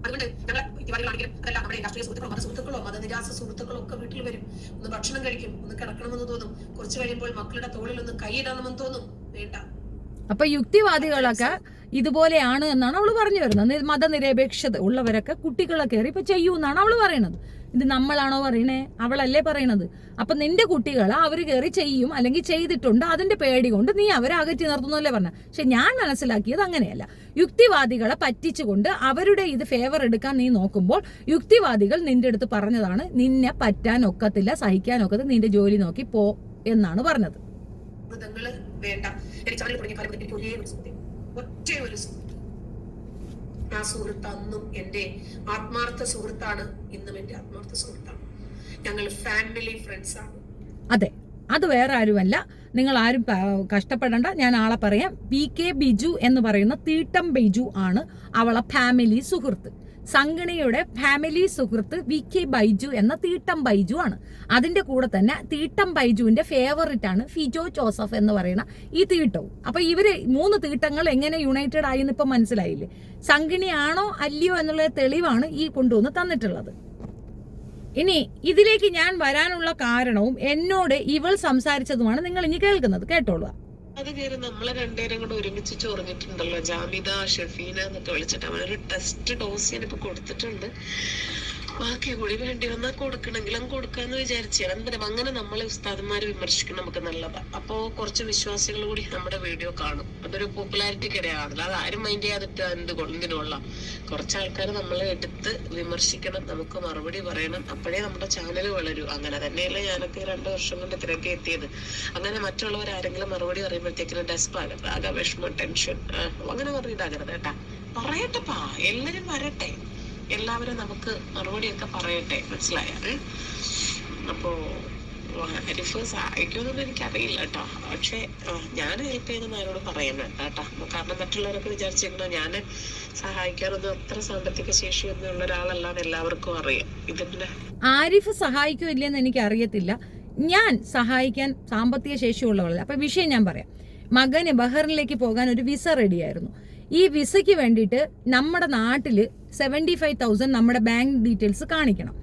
അതുകൊണ്ട് ഞങ്ങൾ യുവാക്കളാണെങ്കിലും അതല്ല നമ്മുടെ രാഷ്ട്രീയ സുഹൃത്തുക്കളോ മതസുഹൃത്തുക്കളോ മതനിരാസ സുഹൃത്തുക്കളോ ഒക്കെ വീട്ടിൽ വരും. ഒന്ന് ഭക്ഷണം കഴിക്കും, ഒന്ന് കിടക്കണമെന്ന് തോന്നും. കുറച്ച് കഴിയുമ്പോൾ മക്കളുടെ തോളിൽ ഒന്ന് കൈയിടണമെന്ന് തോന്നും. വേണ്ട. അപ്പൊ യുക്തിവാദികളൊക്കെ ഇതുപോലെയാണ് എന്നാണ് അവള് പറഞ്ഞു വരുന്നത്. മതനിരപേക്ഷത ഉള്ളവരൊക്കെ കുട്ടികളെ കയറി ഇപ്പൊ ചെയ്യൂന്നാണ് അവള് പറയണത്. ഇത് നമ്മളാണോ പറയണേ? അവളല്ലേ പറയണത്. അപ്പൊ നിന്റെ കുട്ടികളെ അവര് കയറി ചെയ്യും, അല്ലെങ്കിൽ ചെയ്തിട്ടുണ്ട്, അതിന്റെ പേടി കൊണ്ട് നീ അവരെ അകറ്റി നിർത്തുന്നല്ലേ പറഞ്ഞ. പക്ഷെ ഞാൻ മനസ്സിലാക്കിയത് അങ്ങനെയല്ല. യുക്തിവാദികളെ പറ്റിച്ചുകൊണ്ട് അവരുടെ ഇത് ഫേവർ എടുക്കാൻ നീ നോക്കുമ്പോൾ യുക്തിവാദികൾ നിന്റെ അടുത്ത് പറഞ്ഞതാണ് നിന്നെ പറ്റാൻ ഒക്കത്തില്ല, സഹിക്കാൻ ഒക്കത്തില്ല, നിന്റെ ജോലി നോക്കി പോ എന്നാണ് പറഞ്ഞത്. വേണ്ട. എനിക്ക് ചാനൽ തുടങ്ങിയ കാലം എനിക്ക് ഒരേ ഒരു സുഹൃത്ത്, ഒറ്റ ഒരു സുഹൃത്ത്. ആ സുഹൃത്ത് അന്നും എന്റെ ആത്മാർത്ഥ സുഹൃത്താണ്, ഇന്നും എന്റെ ആത്മാർത്ഥ സുഹൃത്താണ്. ഞങ്ങൾ ഫാമിലി ഫ്രണ്ട്സ് ആണ്. അതെ, അത് വേറെ ആരുമല്ല. നിങ്ങൾ ആരും കഷ്ടപ്പെടണ്ട. ഞാൻ ആളെ പറയാം. PK ബിജു എന്ന് പറയുന്ന തീട്ടം ബിജു ആണ് അവളെ ഫാമിലി സുഹൃത്ത്. സംഗണിയുടെ ഫാമിലി സുഹൃത്ത് VK ബൈജു എന്ന തീട്ടം ബൈജു ആണ്. അതിന്റെ കൂടെ തന്നെ തീട്ടം ബൈജുവിന്റെ ഫേവറിറ്റ് ആണ് ഫിജോ ജോസഫ് എന്ന് പറയുന്ന ഈ തീട്ടവും. അപ്പൊ ഇവര് 3 തീട്ടങ്ങൾ എങ്ങനെ യുണൈറ്റഡ് ആയി എന്ന് ഇപ്പൊ മനസ്സിലായില്ലേ? സംഗണിയാണോ അല്ലയോ എന്നുള്ള തെളിവാണ് ഈ കൊണ്ടുവന്ന് തന്നിട്ടുള്ളത്. ഇനി ഇതിലേക്ക് ഞാൻ വരാനുള്ള കാരണവും എന്നോട് ഇവൾ സംസാരിച്ചതുമാണ് നിങ്ങൾ ഇനി കേൾക്കുന്നത്. കേട്ടോളൂ. അത് കയറി നമ്മളെ രണ്ടുപേരും കൂടെ ഒരുമിച്ച് ചൊറിഞ്ഞിട്ടുണ്ടല്ലോ. ജാമിദ, ഷെഫീന എന്നൊക്കെ വിളിച്ചിട്ട് അവനൊരു ടെസ്റ്റ് ഡോസ് ഞാനിപ്പോ കൊടുത്തിട്ടുണ്ട്. ബാക്കി കൂടി വേണ്ടി വന്നാൽ കൊടുക്കണമെങ്കിലും കൊടുക്കാന്ന് വിചാരിച്ചു. എന്തായാലും അങ്ങനെ നമ്മളെ ഉസ്താദന്മാര് വിമർശിക്കണം നമുക്ക് നല്ലതാ. അപ്പോ കുറച്ച് വിശ്വാസികൾ കൂടി നമ്മുടെ വീഡിയോ കാണും. അതൊരു പോപ്പുലാരിറ്റിക്ക് ഇടയാണല്ലോ. അത് ആരും മൈൻഡ് ചെയ്യാതിട്ട് എന്തിനുള്ള കുറച്ച് ആൾക്കാർ നമ്മളെ എടുത്ത് വിമർശിക്കണം, നമുക്ക് മറുപടി പറയണം. അപ്പോഴേ നമ്മുടെ ചാനൽ വളരൂ. അങ്ങനെ തന്നെയല്ലേ ഞാനൊക്കെ 2 വർഷം കൊണ്ട് ഇത്രയൊക്കെ എത്തിയത്. അങ്ങനെ മറ്റുള്ളവർ ആരെങ്കിലും മറുപടി പറയുമ്പോഴത്തേക്കിനും ഡെസ്പാകരുത്, ആകെ വിഷമം, ടെൻഷൻ, അങ്ങനെ പറഞ്ഞിട്ടാകരുത് കേട്ടാ. പറയട്ടെപ്പാ, എല്ലാരും വരട്ടെ, എല്ലാവരും നമുക്ക് മറുപടിയൊക്കെ പറയട്ടെ, മനസ്സിലായ? അപ്പോ ഹരിഫ് സഹായിക്കുമെന്നൊന്നും എനിക്കറിയില്ല കേട്ടോ. പക്ഷെ ഞാൻ ഹെൽപ്പ് ചെയ്യുന്ന ആരോട് പറയുന്നുണ്ട് കേട്ടോ. കാരണം മറ്റുള്ളവരൊക്കെ വിചാരിച്ചിരിക്കണം ഞാൻ സഹായിക്കാറൊന്നും അത്ര സാമ്പത്തിക ശേഷിയൊന്നും ഉള്ള ഒരാളല്ലാന്ന് എല്ലാവർക്കും അറിയാം. ഇതിന്റെ ആരിഫ് സഹായിക്കോ ഇല്ലെന്ന് എനിക്ക് അറിയത്തില്ല. ഞാൻ സഹായിക്കാൻ സാമ്പത്തിക ശേഷിയുള്ളവളല്ല. അപ്പം വിഷയം ഞാൻ പറയാം. മകന് ബഹറിനിലേക്ക് പോകാൻ ഒരു വിസ റെഡിയായിരുന്നു. ഈ വിസയ്ക്ക് വേണ്ടിയിട്ട് നമ്മുടെ നാട്ടിൽ 75,000 നമ്മുടെ ബാങ്ക് ഡീറ്റെയിൽസ് കാണിക്കണം.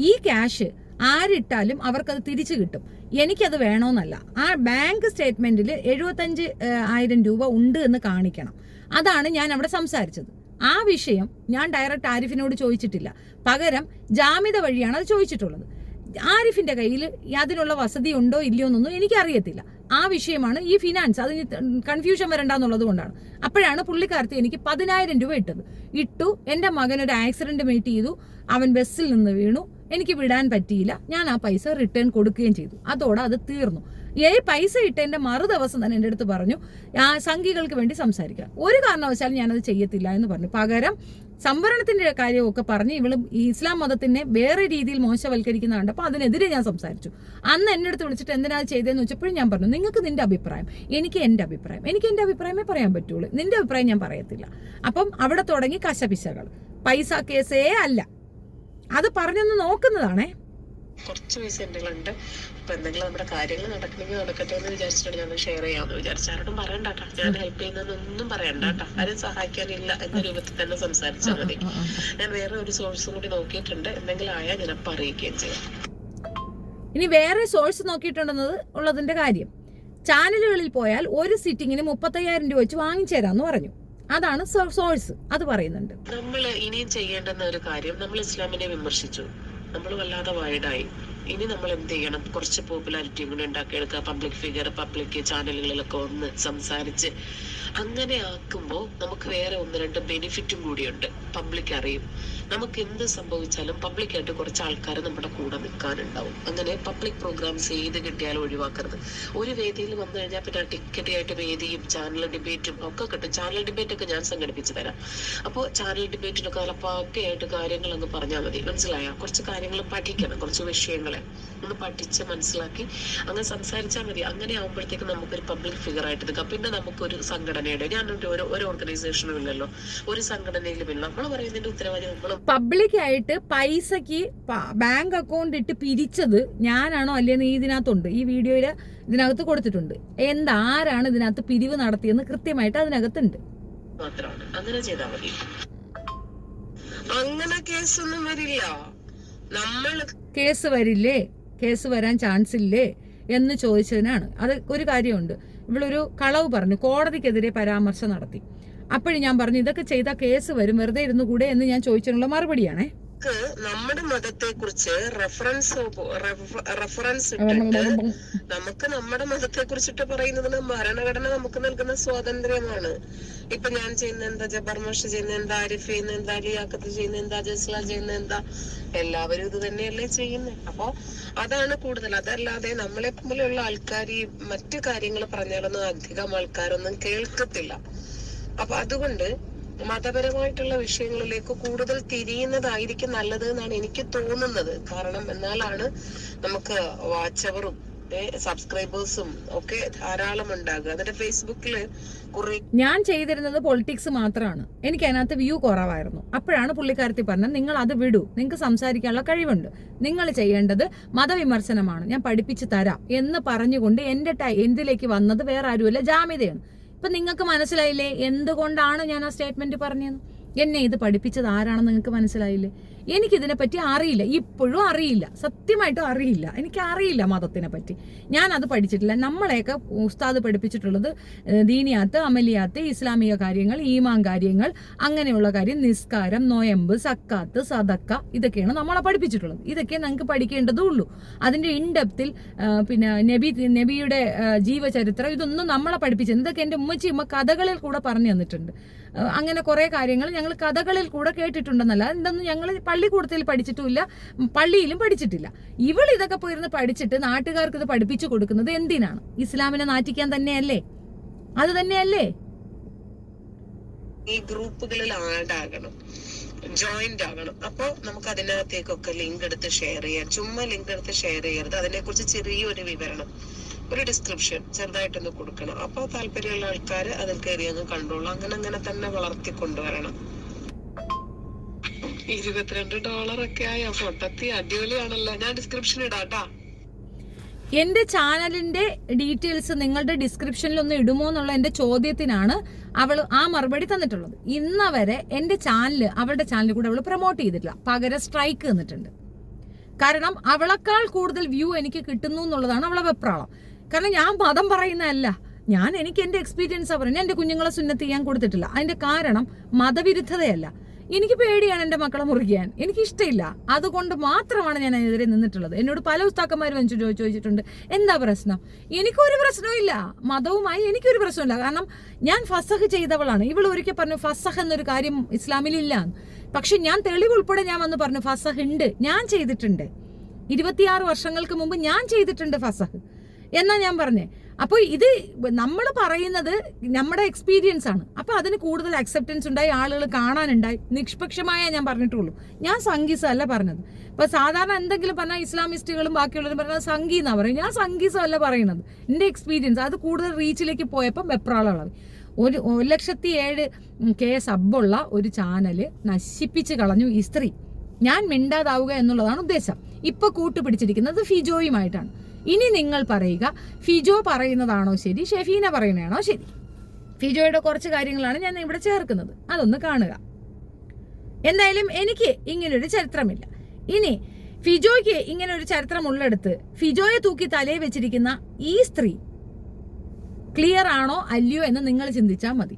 ഈ ക്യാഷ് ആരിട്ടാലും അവർക്കത് തിരിച്ചു കിട്ടും. എനിക്കത് വേണമെന്നല്ല. ആ ബാങ്ക് സ്റ്റേറ്റ്മെന്റിൽ 75,000 രൂപ ഉണ്ട് എന്ന് കാണിക്കണം. അതാണ് ഞാൻ അവിടെ സംസാരിച്ചത്. ആ വിഷയം ഞാൻ ഡയറക്റ്റ് ആരിഫിനോട് ചോദിച്ചിട്ടില്ല. പകരം ജാമിദ വഴിയാണ് അത് ചോദിച്ചിട്ടുള്ളത്. ആരിഫിന്റെ കയ്യിൽ അതിനുള്ള വസതി ഉണ്ടോ ഇല്ലയോ എന്നൊന്നും എനിക്കറിയത്തില്ല. ആ വിഷയമാണ് ഈ ഫിനാൻസ്. അതിന് കൺഫ്യൂഷൻ വരണ്ടെന്നുള്ളത് കൊണ്ടാണ്. അപ്പോഴാണ് പുള്ളിക്കാരത്തി എനിക്ക് 10,000 രൂപ ഇട്ടു. എൻ്റെ മകൻ ഒരു ആക്സിഡന്റ് മീറ്റ് ചെയ്തു, അവൻ ബസ്സിൽ നിന്ന് വീണു, എനിക്ക് വിടാൻ പറ്റിയില്ല, ഞാൻ ആ പൈസ റിട്ടേൺ കൊടുക്കുകയും ചെയ്തു. അതോടെ അത് തീർന്നു. പൈസ ഇട്ടതിന്റെ മറുദിവസം തന്നെ എൻ്റെ അടുത്ത് പറഞ്ഞു ആ സംഘികൾക്ക് വേണ്ടി സംസാരിക്കുക. ഒരു കാരണവശാലും ഞാനത് ചെയ്യത്തില്ല എന്ന് പറഞ്ഞു. പകരം സംവരണത്തിന്റെ കാര്യമൊക്കെ പറഞ്ഞ് ഇവള് ഇസ്ലാം മതത്തിനെ വേറെ രീതിയിൽ മോശവൽക്കരിക്കുന്നുണ്ട്. അപ്പൊ അതിനെതിരെ ഞാൻ സംസാരിച്ചു. അന്ന് എന്നെ അടുത്ത് വിളിച്ചിട്ട് എന്തിനാ ചെയ്തതെന്ന് വെച്ചപ്പോഴും ഞാൻ പറഞ്ഞു, നിങ്ങൾക്ക് നിന്റെ അഭിപ്രായം, എനിക്ക് എൻ്റെ അഭിപ്രായം, എനിക്ക് എൻ്റെ അഭിപ്രായമേ പറയാൻ പറ്റുള്ളൂ, നിന്റെ അഭിപ്രായം ഞാൻ പറയത്തില്ല. അപ്പം അവിടെ തുടങ്ങി കശപിശകൾ. പൈസ കേസേ അല്ല, അത് പറഞ്ഞൊന്ന് നോക്കുന്നതാണേ. കുറച്ച് പൈസ എൻ്റെ ഉണ്ട്. അപ്പൊ എന്തെങ്കിലും നമ്മുടെ കാര്യങ്ങൾ നടക്കണമെങ്കിൽ നടക്കട്ടെ എന്ന് വിചാരിച്ചിട്ടാണ് ഞാൻ ഷെയർ ചെയ്യാമെന്ന് വിചാരിച്ചു. ആരോടും പറയണ്ടാട്ടാ, ഞാൻ ഹെൽപ്പ് ചെയ്യുന്നതൊന്നും പറയണ്ടാട്ടാ, ആരും സഹായിക്കാനില്ല എന്ന രൂപത്തിൽ തന്നെ സംസാരിച്ചാൽ മതി. ഞാൻ വേറെ ഒരു സോഴ്സും കൂടി നോക്കിയിട്ടുണ്ട്, എന്തെങ്കിലും ആയാൽ ഞാൻ അപ്പം അറിയിക്കുകയും ചെയ്യാം. ഇനി വേറെ സോഴ്സ് നോക്കിയിട്ടുണ്ടെന്നത് ഉള്ളതിന്റെ കാര്യം, ചാനലുകളിൽ പോയാൽ ഒരു സിറ്റിങ്ങിന് 35,000 രൂപ വെച്ച് വാങ്ങിച്ചേരാന്ന് പറഞ്ഞു. അതാണ് സോഴ്സ്, അത് പറയുന്നുണ്ട്. നമ്മൾ ഇനിയും ചെയ്യേണ്ടുന്ന ഒരു കാര്യം, നമ്മൾ ഇസ്ലാമിനെ വിമർശിച്ചു, നമ്മൾ വല്ലാതെ വൈഡായി. ഇനി നമ്മൾ എന്ത് ചെയ്യണം? കുറച്ച് പോപ്പുലാരിറ്റിയും കൂടി ഉണ്ടാക്കിയെടുക്കുക. പബ്ലിക് ഫിഗർ, പബ്ലിക് ചാനലുകളിലൊക്കെ ഒന്ന് സംസാരിച്ച് അങ്ങനെ ആക്കുമ്പോൾ നമുക്ക് വേറെ 1-2 ബെനിഫിറ്റും കൂടിയുണ്ട്. പബ്ലിക് അറിയും, നമുക്ക് എന്ത് സംഭവിച്ചാലും പബ്ലിക്കായിട്ട് കുറച്ച് ആൾക്കാർ നമ്മുടെ കൂടെ നിൽക്കാനുണ്ടാവും. അങ്ങനെ പബ്ലിക് പ്രോഗ്രാംസ് ഏത് കിട്ടിയാലും ഒഴിവാക്കരുത്. ഒരു വേദിയിൽ വന്നു കഴിഞ്ഞാൽ പിന്നെ ടിക്കറ്റ് ആയിട്ട് വേദിയും ചാനൽ ഡിബേറ്റും ഒക്കെ കിട്ടും. ചാനൽ ഡിബേറ്റ് ഒക്കെ ഞാൻ സംഘടിപ്പിച്ചു തരാം. അപ്പോൾ ചാനൽ ഡിബേറ്റിലൊക്കെ നല്ല പക്കയായിട്ട് കാര്യങ്ങൾ അങ്ങ് പറഞ്ഞാൽ മതി. മനസ്സിലായ? കുറച്ച് കാര്യങ്ങൾ പഠിക്കണം, കുറച്ച് വിഷയങ്ങളെ ഒന്ന് പഠിച്ച് മനസ്സിലാക്കി അങ്ങനെ സംസാരിച്ചാൽ മതി. അങ്ങനെ ആകുമ്പോഴത്തേക്ക് നമുക്കൊരു പബ്ലിക് ഫിഗർ ആയിട്ട് നിൽക്കാം. പിന്നെ നമുക്കൊരു സംഘടനയുടെ, ഞാനൊരു ഒരു ഓർഗനൈസേഷനും ഇല്ലല്ലോ, ഒരു സംഘടനയിലും ഇല്ല. നമ്മൾ പറയുന്നതിന്റെ ഉത്തരവാദിത്വം നമ്മൾ പബ്ലിക്കായിട്ട് പൈസക്ക് ബാങ്ക് അക്കൗണ്ട് ഇട്ട് പിരിച്ചത് ഞാനാണോ അല്ലേന്ന് ഇതിനകത്തുണ്ട്, ഈ വീഡിയോയില് ഇതിനകത്ത് കൊടുത്തിട്ടുണ്ട്. ആരാണ് ഇതിനകത്ത് പിരിവ് നടത്തിയെന്ന് കൃത്യമായിട്ട് അതിനകത്തുണ്ട്. മാത്രമാണ് അങ്ങനെ ചെയ്താൽ മതി. അങ്ങനെ കേസൊന്നും വരില്ല. നമ്മൾ കേസ് വരില്ലേ, കേസ് വരാൻ ചാൻസ് ഇല്ലേ എന്ന് ചോദിച്ചതിനാണ്. അത് ഒരു കാര്യമുണ്ട്. ഇവളൊരു കളവ് പറഞ്ഞു, കോടതിക്കെതിരെ പരാമർശം നടത്തി. അപ്പോഴും ഞാൻ പറഞ്ഞു ഇതൊക്കെ ചെയ്താൽ കേസ് വരും, വെറുതെ ഇരുന്നു കൂടെ എന്ന് ഞാൻ ചോദിച്ചതിനുള്ള മറുപടിയാണേ. നമ്മുടെ മതത്തെ കുറിച്ച് റെഫറൻസ് ഇട്ടിട്ട് നമുക്ക് നമ്മുടെ മതത്തെ കുറിച്ചിട്ട് പറയുന്നതിന് ഭരണഘടന നമുക്ക് നൽകുന്ന സ്വാതന്ത്ര്യമാണ്. ഇപ്പൊ ഞാൻ ചെയ്യുന്ന എന്താ, ജബർ മോഷ ചെയ്യുന്ന എന്താ, ആരിഫ് ചെയ്യുന്ന എന്താ, അലിയാക്കത്ത് ചെയ്യുന്ന എന്താ, ജസ്ല ചെയ്യുന്ന എന്താ, എല്ലാവരും ഇത് തന്നെയല്ലേ ചെയ്യുന്നത്. അപ്പൊ അതാണ് കൂടുതൽ. അതല്ലാതെ നമ്മളെ പോലെയുള്ള ആൾക്കാർ ഈ മറ്റു കാര്യങ്ങൾ പറഞ്ഞാലൊന്നും അധികം ആൾക്കാരൊന്നും കേൾക്കത്തില്ല. അപ്പൊ അതുകൊണ്ട് മതപരമായിട്ടുള്ള വിഷയങ്ങളിലേക്ക് കൂടുതൽ തിരിയുന്നതായിരിക്കും നല്ലത് എന്നാണ് എനിക്ക് തോന്നുന്നത്. കാരണം എന്നാലാണ് നമുക്ക് വാച്ചവറും സബ്സ്ക്രൈബേഴ്സും ഒക്കെ ധാരാളം ഉണ്ടാകുക. എന്നിട്ട് ഫേസ്ബുക്കില് ഞാൻ ചെയ്തിരുന്നത് പൊളിറ്റിക്സ് മാത്രമാണ്, എനിക്ക് അതിനകത്ത് വ്യൂ കുറവായിരുന്നു. അപ്പോഴാണ് പുള്ളിക്കാരത്തി പറഞ്ഞത് നിങ്ങൾ അത് വിടൂ, നിങ്ങൾക്ക് സംസാരിക്കാനുള്ള കഴിവുണ്ട്, നിങ്ങൾ ചെയ്യേണ്ടത് മതവിമർശനമാണ്, ഞാൻ പഠിപ്പിച്ചു തരാം എന്ന് പറഞ്ഞുകൊണ്ട് എന്റെ എന്തിലേക്ക് വന്നത് വേറെ ആരുമല്ല, ജാമിദയാണ്. ഇപ്പൊ നിങ്ങൾക്ക് മനസ്സിലായില്ലേ എന്തുകൊണ്ടാണ് ഞാൻ ആ സ്റ്റേറ്റ്മെന്റ് പറഞ്ഞത്? എന്നെ ഇത് പഠിപ്പിച്ചത് ആരാണെന്ന് നിങ്ങൾക്ക് മനസ്സിലായില്ലേ? എനിക്കിതിനെ പറ്റി അറിയില്ല, ഇപ്പോഴും അറിയില്ല, സത്യമായിട്ടും അറിയില്ല. എനിക്ക് അറിയില്ല മതത്തിനെ പറ്റി, ഞാൻ അത് പഠിച്ചിട്ടില്ല. നമ്മളെയൊക്കെ ഉസ്താദ് പഠിപ്പിച്ചിട്ടുള്ളത് ദീനിയാത്ത്, അമലിയാത്ത്, ഇസ്ലാമിക കാര്യങ്ങൾ, ഈമാൻ കാര്യങ്ങൾ, അങ്ങനെയുള്ള കാര്യം, നിസ്കാരം, നോയമ്പ്, സക്കാത്ത്, സദക്ക, ഇതൊക്കെയാണ് നമ്മളെ പഠിപ്പിച്ചിട്ടുള്ളത്. ഇതൊക്കെ നിങ്ങൾക്ക് പഠിക്കേണ്ടതുള്ളൂ. അതിന്റെ ഇൻഡെപ്തിൽ പിന്നെ നബിയുടെ ജീവചരിത്രം ഇതൊന്നും നമ്മളെ പഠിപ്പിച്ചത്. ഇതൊക്കെ എൻ്റെ ഉമ്മ കഥകളിൽ കൂടെ പറഞ്ഞു തന്നിട്ടുണ്ട്. അങ്ങനെ കുറെ കാര്യങ്ങൾ ഞങ്ങൾ കഥകളിൽ കൂടെ കേട്ടിട്ടുണ്ടെന്നല്ല, എന്തൊന്നും ഞങ്ങൾ പള്ളിക്കൂടത്തിൽ പഠിച്ചിട്ടുമില്ല, പള്ളിയിലും പഠിച്ചിട്ടില്ല. ഇവൾ ഇതൊക്കെ പോയിരുന്ന് പഠിച്ചിട്ട് നാട്ടുകാർക്ക് ഇത് പഠിപ്പിച്ചു കൊടുക്കുന്നത് എന്തിനാണ്? ഇസ്ലാമിനെ നാറ്റിക്കാൻ തന്നെയല്ലേ? അത് തന്നെയല്ലേ? ഈ ഗ്രൂപ്പുകളിൽ ആഡ് ആകണം, ജോയിന്റ് ആകണം. അപ്പൊ നമുക്ക് അതിനകത്തേക്കൊക്കെ ലിങ്ക് എടുത്ത് ഷെയർ ചെയ്യാം. ചുമ്മാ ലിങ്ക് എടുത്ത് ഷെയർ ചെയ്യരുത്. അതിനെക്കുറിച്ച് ചെറിയൊരു വിവരണം, ഒരു ഡിസ്ക്രിപ്ഷൻ ചെറുതായിട്ടൊന്ന് കൊടുക്കണം. അപ്പൊ താല്പര്യമുള്ള ആൾക്കാർ അതിൽ കയറി അങ്ങ് കണ്ടോളൂ. അങ്ങനെ തന്നെ വളർത്തിക്കൊണ്ടുവരണം. $22 ഒക്കെ ആയ പൊട്ടത്തി അടിപൊളിയാണല്ലോ. ഞാൻ ഡിസ്ക്രിപ്ഷൻ ഇടാട്ടാ. എൻ്റെ ചാനലിൻ്റെ ഡീറ്റെയിൽസ് നിങ്ങളുടെ ഡിസ്ക്രിപ്ഷനിൽ ഒന്ന് ഇടുമോ എന്നുള്ള എൻ്റെ ചോദ്യത്തിനാണ് അവൾ ആ മറുപടി തന്നിട്ടുള്ളത്. ഇന്നവരെ എൻ്റെ ചാനൽ, അവളുടെ ചാനലിൽ കൂടെ അവൾ പ്രൊമോട്ട് ചെയ്തിട്ടില്ല, പകരം സ്ട്രൈക്ക് തന്നിട്ടുണ്ട്. കാരണം അവളെക്കാൾ കൂടുതൽ വ്യൂ എനിക്ക് കിട്ടുന്നു എന്നുള്ളതാണ് അവളെ വെപ്രാളം. കാരണം ഞാൻ മതം പറയുന്നതല്ല, എനിക്ക് എൻ്റെ എക്സ്പീരിയൻസാണ് പറയുന്നത്. എൻ്റെ കുഞ്ഞുങ്ങളെ സുന്നത്ത് ചെയ്യാൻ കൊടുത്തിട്ടില്ല. അതിൻ്റെ കാരണം മതവിരുദ്ധതയല്ല, എനിക്ക് പേടിയാണ് എൻ്റെ മക്കളെ മുറിക്കാൻ, എനിക്കിഷ്ടമില്ല. അതുകൊണ്ട് മാത്രമാണ് ഞാൻ അതിനെതിരെ നിന്നിട്ടുള്ളത്. എന്നോട് പല ഉസ്താക്കന്മാർ ചോദിച്ചിട്ടുണ്ട് എന്താ പ്രശ്നം. എനിക്കൊരു പ്രശ്നമില്ല, മതവുമായി എനിക്കൊരു പ്രശ്നമില്ല. കാരണം ഞാൻ ഫസഹ് ചെയ്തവളാണ്. ഇവൾ ഒരിക്കൽ പറഞ്ഞു ഫസഹ് എന്നൊരു കാര്യം ഇസ്ലാമിലില്ല. പക്ഷെ ഞാൻ തെളിവുൾപ്പെടെ ഞാൻ വന്ന് പറഞ്ഞു ഫസഹ് ഉണ്ട്, ഞാൻ ചെയ്തിട്ടുണ്ട്. 26 വർഷങ്ങൾക്ക് മുമ്പ് ഞാൻ ചെയ്തിട്ടുണ്ട് ഫസഹ് എന്നാ ഞാൻ പറഞ്ഞേ. അപ്പോൾ ഇത് നമ്മൾ പറയുന്നത് നമ്മുടെ എക്സ്പീരിയൻസ് ആണ്. അപ്പോൾ അതിന് കൂടുതൽ അക്സെപ്റ്റൻസ് ഉണ്ടായി, ആളുകൾ കാണാനുണ്ടായി. നിഷ്പക്ഷമായ ഞാൻ പറഞ്ഞിട്ടുള്ളൂ, ഞാൻ സംഗീസം അല്ല പറഞ്ഞത്. ഇപ്പോൾ സാധാരണ എന്തെങ്കിലും പറഞ്ഞാൽ ഇസ്ലാമിസ്റ്റുകളും ബാക്കിയുള്ളവരും പറഞ്ഞാൽ സംഗീന്നാണ് പറയും. ഞാൻ സംഗീസം അല്ല പറയുന്നത്, എൻ്റെ എക്സ്പീരിയൻസ്. അത് കൂടുതൽ റീച്ചിലേക്ക് പോയപ്പോൾ വെപ്രാളാളായി. 1,07,000 സബ്ബുള്ള ഒരു ചാനൽ നശിപ്പിച്ച് കളഞ്ഞു ഈ സ്ത്രീ. ഞാൻ മിണ്ടാതാവുക എന്നുള്ളതാണ് ഉദ്ദേശം. ഇപ്പൊ കൂട്ടുപിടിച്ചിരിക്കുന്നത് ഫിജോയുമായിട്ടാണ്. ഇനി നിങ്ങൾ പറയുക, ഫിജോ പറയുന്നതാണോ ശരി, ഷെഫീന പറയുന്നതാണോ ശരി? ഫിജോയുടെ കുറച്ച് കാര്യങ്ങളാണ് ഞാൻ ഇവിടെ ചേർക്കുന്നത്, അതൊന്ന് കാണുക. എന്തായാലും എനിക്ക് ഇങ്ങനൊരു ചരിത്രമില്ല. ഇനി ഫിജോയ്ക്ക് ഇങ്ങനെ ഒരു ചരിത്രമുള്ളിടത്ത് ഫിജോയെ തൂക്കി തലയിൽ വെച്ചിരിക്കുന്ന ഈ സ്ത്രീ ക്ലിയർ ആണോ അല്ലയോ എന്ന് നിങ്ങൾ ചിന്തിച്ചാൽ മതി.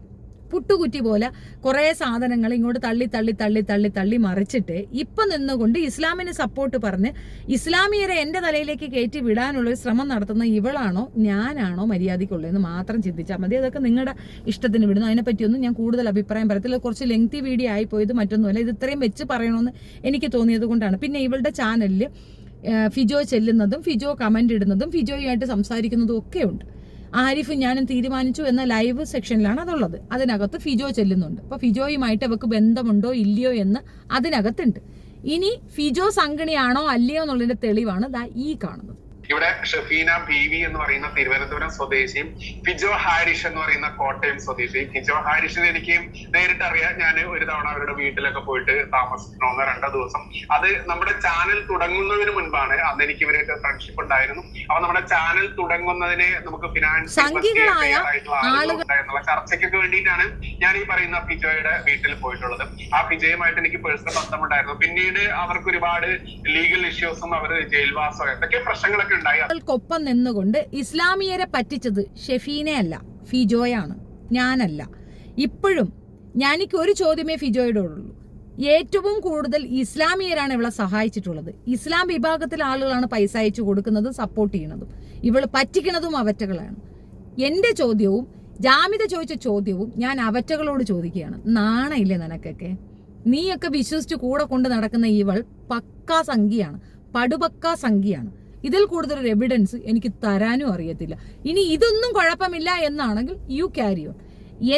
പുട്ടുകുറ്റി പോലെ കുറേ സാധനങ്ങൾ ഇങ്ങോട്ട് തള്ളി തള്ളി തള്ളി തള്ളി തള്ളി മറിച്ചിട്ട് ഇപ്പം നിന്നുകൊണ്ട് ഇസ്ലാമിന് സപ്പോർട്ട് പറഞ്ഞ് ഇസ്ലാമിയരെ എൻ്റെ തലയിലേക്ക് കയറ്റി വിടാനുള്ളൊരു ശ്രമം നടത്തുന്ന ഇവളാണോ ഞാനാണോ മര്യാദയ്ക്കുള്ളതെന്ന് മാത്രം ചിന്തിച്ചാൽ മതി. അതൊക്കെ നിങ്ങളുടെ ഇഷ്ടത്തിന് വിടുന്നു. അതിനെപ്പറ്റിയൊന്നും ഞാൻ കൂടുതൽ അഭിപ്രായം പറയത്തില്ല. കുറച്ച് ലെങ്തി വീഡിയോ ആയിപ്പോയത് മറ്റൊന്നുമല്ല, ഇത് ഇത്രയും വെച്ച് പറയണമെന്ന് എനിക്ക് തോന്നിയത് കൊണ്ടാണ്. പിന്നെ ഇവളുടെ ചാനലിൽ ഫിജോ ചെല്ലുന്നതും ഫിജോ കമൻ്റ് ഇടുന്നതും ഫിജോയുമായിട്ട് സംസാരിക്കുന്നതും ഒക്കെ ഉണ്ട്. ആരിഫ് ഞാനും തീരുമാനിച്ചു എന്ന ലൈവ് സെക്ഷനിലാണ് അതുള്ളത്. അതിനകത്ത് ഫിജോ ചെല്ലുന്നുണ്ട്. അപ്പോൾ ഫിജോയുമായിട്ട് അവർക്ക് ബന്ധമുണ്ടോ ഇല്ലയോ എന്ന് അതിനകത്തുണ്ട്. ഇനി ഫിജോ സംഘടനയാണോ അല്ലയോ എന്നുള്ളതിന്റെ തെളിവാണ് ദാ ഈ കാണുന്നത്. ഇവിടെ ഷഫീന ബീവി എന്ന് പറയുന്ന തിരുവനന്തപുരം സ്വദേശിയും ഫിജോ ഹാരിഷ് എന്ന് പറയുന്ന കോട്ടയം സ്വദേശിയും. ഫിജോ ഹാരിഷിനെ എനിക്ക് നേരിട്ട് അറിയാം. ഞാൻ ഒരു തവണ അവരുടെ വീട്ടിലൊക്കെ പോയിട്ട് താമസിക്കണം 1-2 ദിവസം. അത് നമ്മുടെ ചാനൽ തുടങ്ങുന്നതിന് മുൻപാണ്. അന്ന് എനിക്ക് ഇവരായിട്ട് ഫ്രണ്ട്ഷിപ്പ് ഉണ്ടായിരുന്നു. അപ്പൊ നമ്മുടെ ചാനൽ തുടങ്ങുന്നതിന് നമുക്ക് ഫിനാൻഷ്യൽ എന്നുള്ള ചർച്ചയ്ക്കൊക്കെ വേണ്ടിയിട്ടാണ് ഞാൻ ഈ പറയുന്ന ഫിജോയുടെ വീട്ടിൽ പോയിട്ടുള്ളത്. ആ ഫിജോയുമായിട്ട് എനിക്ക് പേഴ്സണൽ ബന്ധമുണ്ടായിരുന്നു. പിന്നീട് അവർക്ക് ഒരുപാട് ലീഗൽ ഇഷ്യൂസും അവർ ജയിൽവാസോ എന്തൊക്കെ പ്രശ്നങ്ങളൊക്കെ ൊപ്പം നിന്നുകൊണ്ട് ഇസ്ലാമിയരെ പറ്റിച്ചത് ഷെഫീനയല്ല, ഫിജോയാണ്, ഞാനല്ല. ഇപ്പോഴും എനിക്ക് ഒരു ചോദ്യമേ ഫിജോയോടുള്ളൂ. ഏറ്റവും കൂടുതൽ ഇസ്ലാമിയരാണ് ഇവളെ സഹായിച്ചിട്ടുള്ളത്. ഇസ്ലാം വിഭാഗത്തിലെ ആളുകളാണ് പൈസ അയച്ചു കൊടുക്കുന്നതും സപ്പോർട്ട് ചെയ്യുന്നതും. ഇവള് പറ്റിക്കുന്നതും അവറ്റകളാണ്. എൻ്റെ ചോദ്യവും ജാമിദ ചോദിച്ച ചോദ്യവും ഞാൻ അവറ്റകളോട് ചോദിക്കുകയാണ്. നാണയില്ലേ നിനക്കൊക്കെ? നീയൊക്കെ വിശ്വസിച്ച് കൂടെ കൊണ്ട് നടക്കുന്ന ഇവൾ പക്കാ സംഖ്യയാണ്, പടുപക്കാ സംഖ്യയാണ്. ഇതിൽ കൂടുതലൊരു എവിഡൻസ് എനിക്ക് തരാനും അറിയത്തില്ല. ഇനി ഇതൊന്നും കുഴപ്പമില്ല എന്നാണെങ്കിൽ യു ക്യാരി ഓൺ.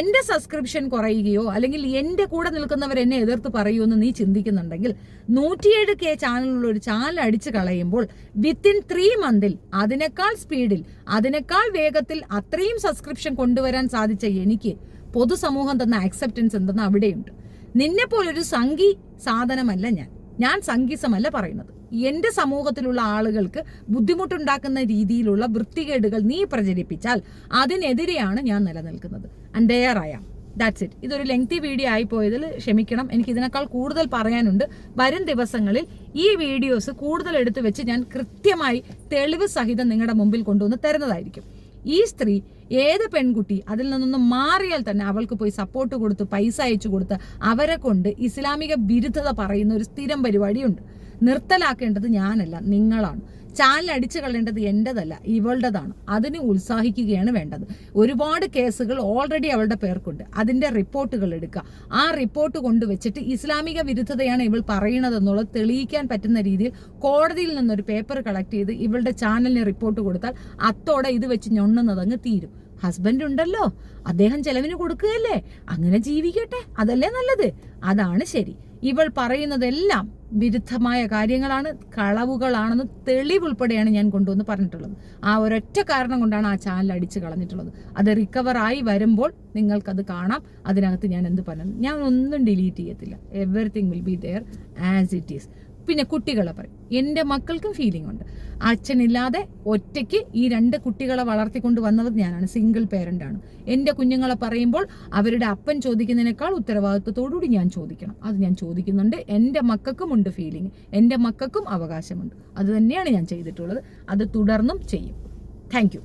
എൻ്റെ സബ്സ്ക്രിപ്ഷൻ കുറയുകയോ അല്ലെങ്കിൽ എൻ്റെ കൂടെ നിൽക്കുന്നവർ എന്നെ എതിർത്ത് പറയുമെന്ന് നീ ചിന്തിക്കുന്നുണ്ടെങ്കിൽ 107K ചാനലുള്ള ഒരു ചാനൽ അടിച്ചു കളയുമ്പോൾ വിത്തിൻ 3 മന്തിൽ അതിനേക്കാൾ സ്പീഡിൽ അതിനേക്കാൾ വേഗത്തിൽ അത്രയും സബ്സ്ക്രിപ്ഷൻ കൊണ്ടുവരാൻ സാധിച്ച എനിക്ക് പൊതുസമൂഹം തന്ന ആക്സെപ്റ്റൻസ് എന്തെന്ന് അവിടെയുണ്ട്. നിന്നെ പോലൊരു സംഘി സാധനമല്ല ഞാൻ സംഘിസമല്ല പറയുന്നത്. എൻ്റെ സമൂഹത്തിലുള്ള ആളുകൾക്ക് ബുദ്ധിമുട്ടുണ്ടാക്കുന്ന രീതിയിലുള്ള വൃത്തികേടുകൾ നീ പ്രചരിപ്പിച്ചാൽ അതിനെതിരെയാണ് ഞാൻ നിലനിൽക്കുന്നത്. And there I am. That's it. ഇതൊരു ലെങ്തി വീഡിയോ ആയിപ്പോയതിൽ ക്ഷമിക്കണം. എനിക്ക് ഇതിനേക്കാൾ കൂടുതൽ പറയാനുണ്ട്. വരും ദിവസങ്ങളിൽ ഈ വീഡിയോസ് കൂടുതൽ എടുത്തു വെച്ച് ഞാൻ കൃത്യമായി തെളിവ് സഹിതം നിങ്ങളുടെ മുമ്പിൽ കൊണ്ടുവന്ന് തരുന്നതായിരിക്കും. ഈ സ്ത്രീ ഏത് പെൺകുട്ടി അതിൽ നിന്നൊന്നും മാറിയാൽ തന്നെ അവൾക്ക് പോയി സപ്പോർട്ട് കൊടുത്ത് പൈസ അയച്ചു കൊടുത്ത് അവരെ കൊണ്ട് ഇസ്ലാമിക വിരുദ്ധത പറയുന്ന ഒരു സ്ഥിരം പരിപാടിയുണ്ട്. നിർത്തലാക്കേണ്ടത് ഞാനല്ല, നിങ്ങളാണ്. ചാനൽ അടിച്ചു കളയേണ്ടത് എൻ്റെതല്ല, ഇവളുടേതാണ്. അതിന് ഉത്സാഹിക്കുകയാണ് വേണ്ടത്. ഒരുപാട് കേസുകൾ ഓൾറെഡി അവളുടെ പേർക്കുണ്ട്. അതിൻ്റെ റിപ്പോർട്ടുകൾ എടുക്കുക. ആ റിപ്പോർട്ട് കൊണ്ടുവച്ചിട്ട് ഇസ്ലാമിക വിരുദ്ധതയാണ് ഇവൾ പറയണതെന്നുള്ളത് തെളിയിക്കാൻ പറ്റുന്ന രീതിയിൽ കോടതിയിൽ നിന്നൊരു പേപ്പർ കളക്ട് ചെയ്ത് ഇവളുടെ ചാനലിന് റിപ്പോർട്ട് കൊടുത്താൽ അത്തോടെ ഇത് വെച്ച് ഞൊണ്ണുന്നതങ്ങ് തീരും. ഹസ്ബൻഡ് ഉണ്ടല്ലോ, അദ്ദേഹം ചെലവിന് കൊടുക്കുകയല്ലേ, അങ്ങനെ ജീവിക്കട്ടെ, അതല്ലേ നല്ലത്, അതാണ് ശരി. ഇവൾ പറയുന്നതെല്ലാം വിരുദ്ധമായ കാര്യങ്ങളാണ്, കളവുകളാണെന്ന് തെളിവുൾപ്പെടെയാണ് ഞാൻ കൊണ്ടുവന്ന് പറഞ്ഞിട്ടുള്ളത്. ആ ഒരൊറ്റ കാരണം കൊണ്ടാണ് ആ ചാനൽ അടിച്ചു കളഞ്ഞിട്ടുള്ളത്. അത് റിക്കവറായി വരുമ്പോൾ നിങ്ങൾക്കത് കാണാം. അതിനകത്ത് ഞാൻ എന്ത് പറഞ്ഞു, ഞാൻ ഒന്നും ഡിലീറ്റ് ചെയ്യത്തില്ല. Everything will be there as it is. പിന്നെ കുട്ടികളെ പറയും. എൻ്റെ മക്കൾക്കും ഫീലിംഗ് ഉണ്ട്. അച്ഛനില്ലാതെ ഒറ്റയ്ക്ക് ഈ 2 കുട്ടികളെ വളർത്തിക്കൊണ്ട് വന്നത് ഞാനാണ്. സിംഗിൾ പേരൻ്റ് ആണ്. എൻ്റെ കുഞ്ഞുങ്ങളെ പറയുമ്പോൾ അവരുടെ അപ്പൻ ചോദിക്കുന്നതിനേക്കാൾ ഉത്തരവാദിത്വത്തോടുകൂടി ഞാൻ ചോദിക്കണം. അത് ഞാൻ ചോദിക്കുന്നുണ്ട്. എൻ്റെ മക്കൾക്കും ഉണ്ട് ഫീലിംഗ്, എൻ്റെ മക്കൾക്കും അവകാശമുണ്ട്. അത് തന്നെയാണ് ഞാൻ ചെയ്തിട്ടുള്ളത്. അത് തുടർന്നും ചെയ്യും. Thank you.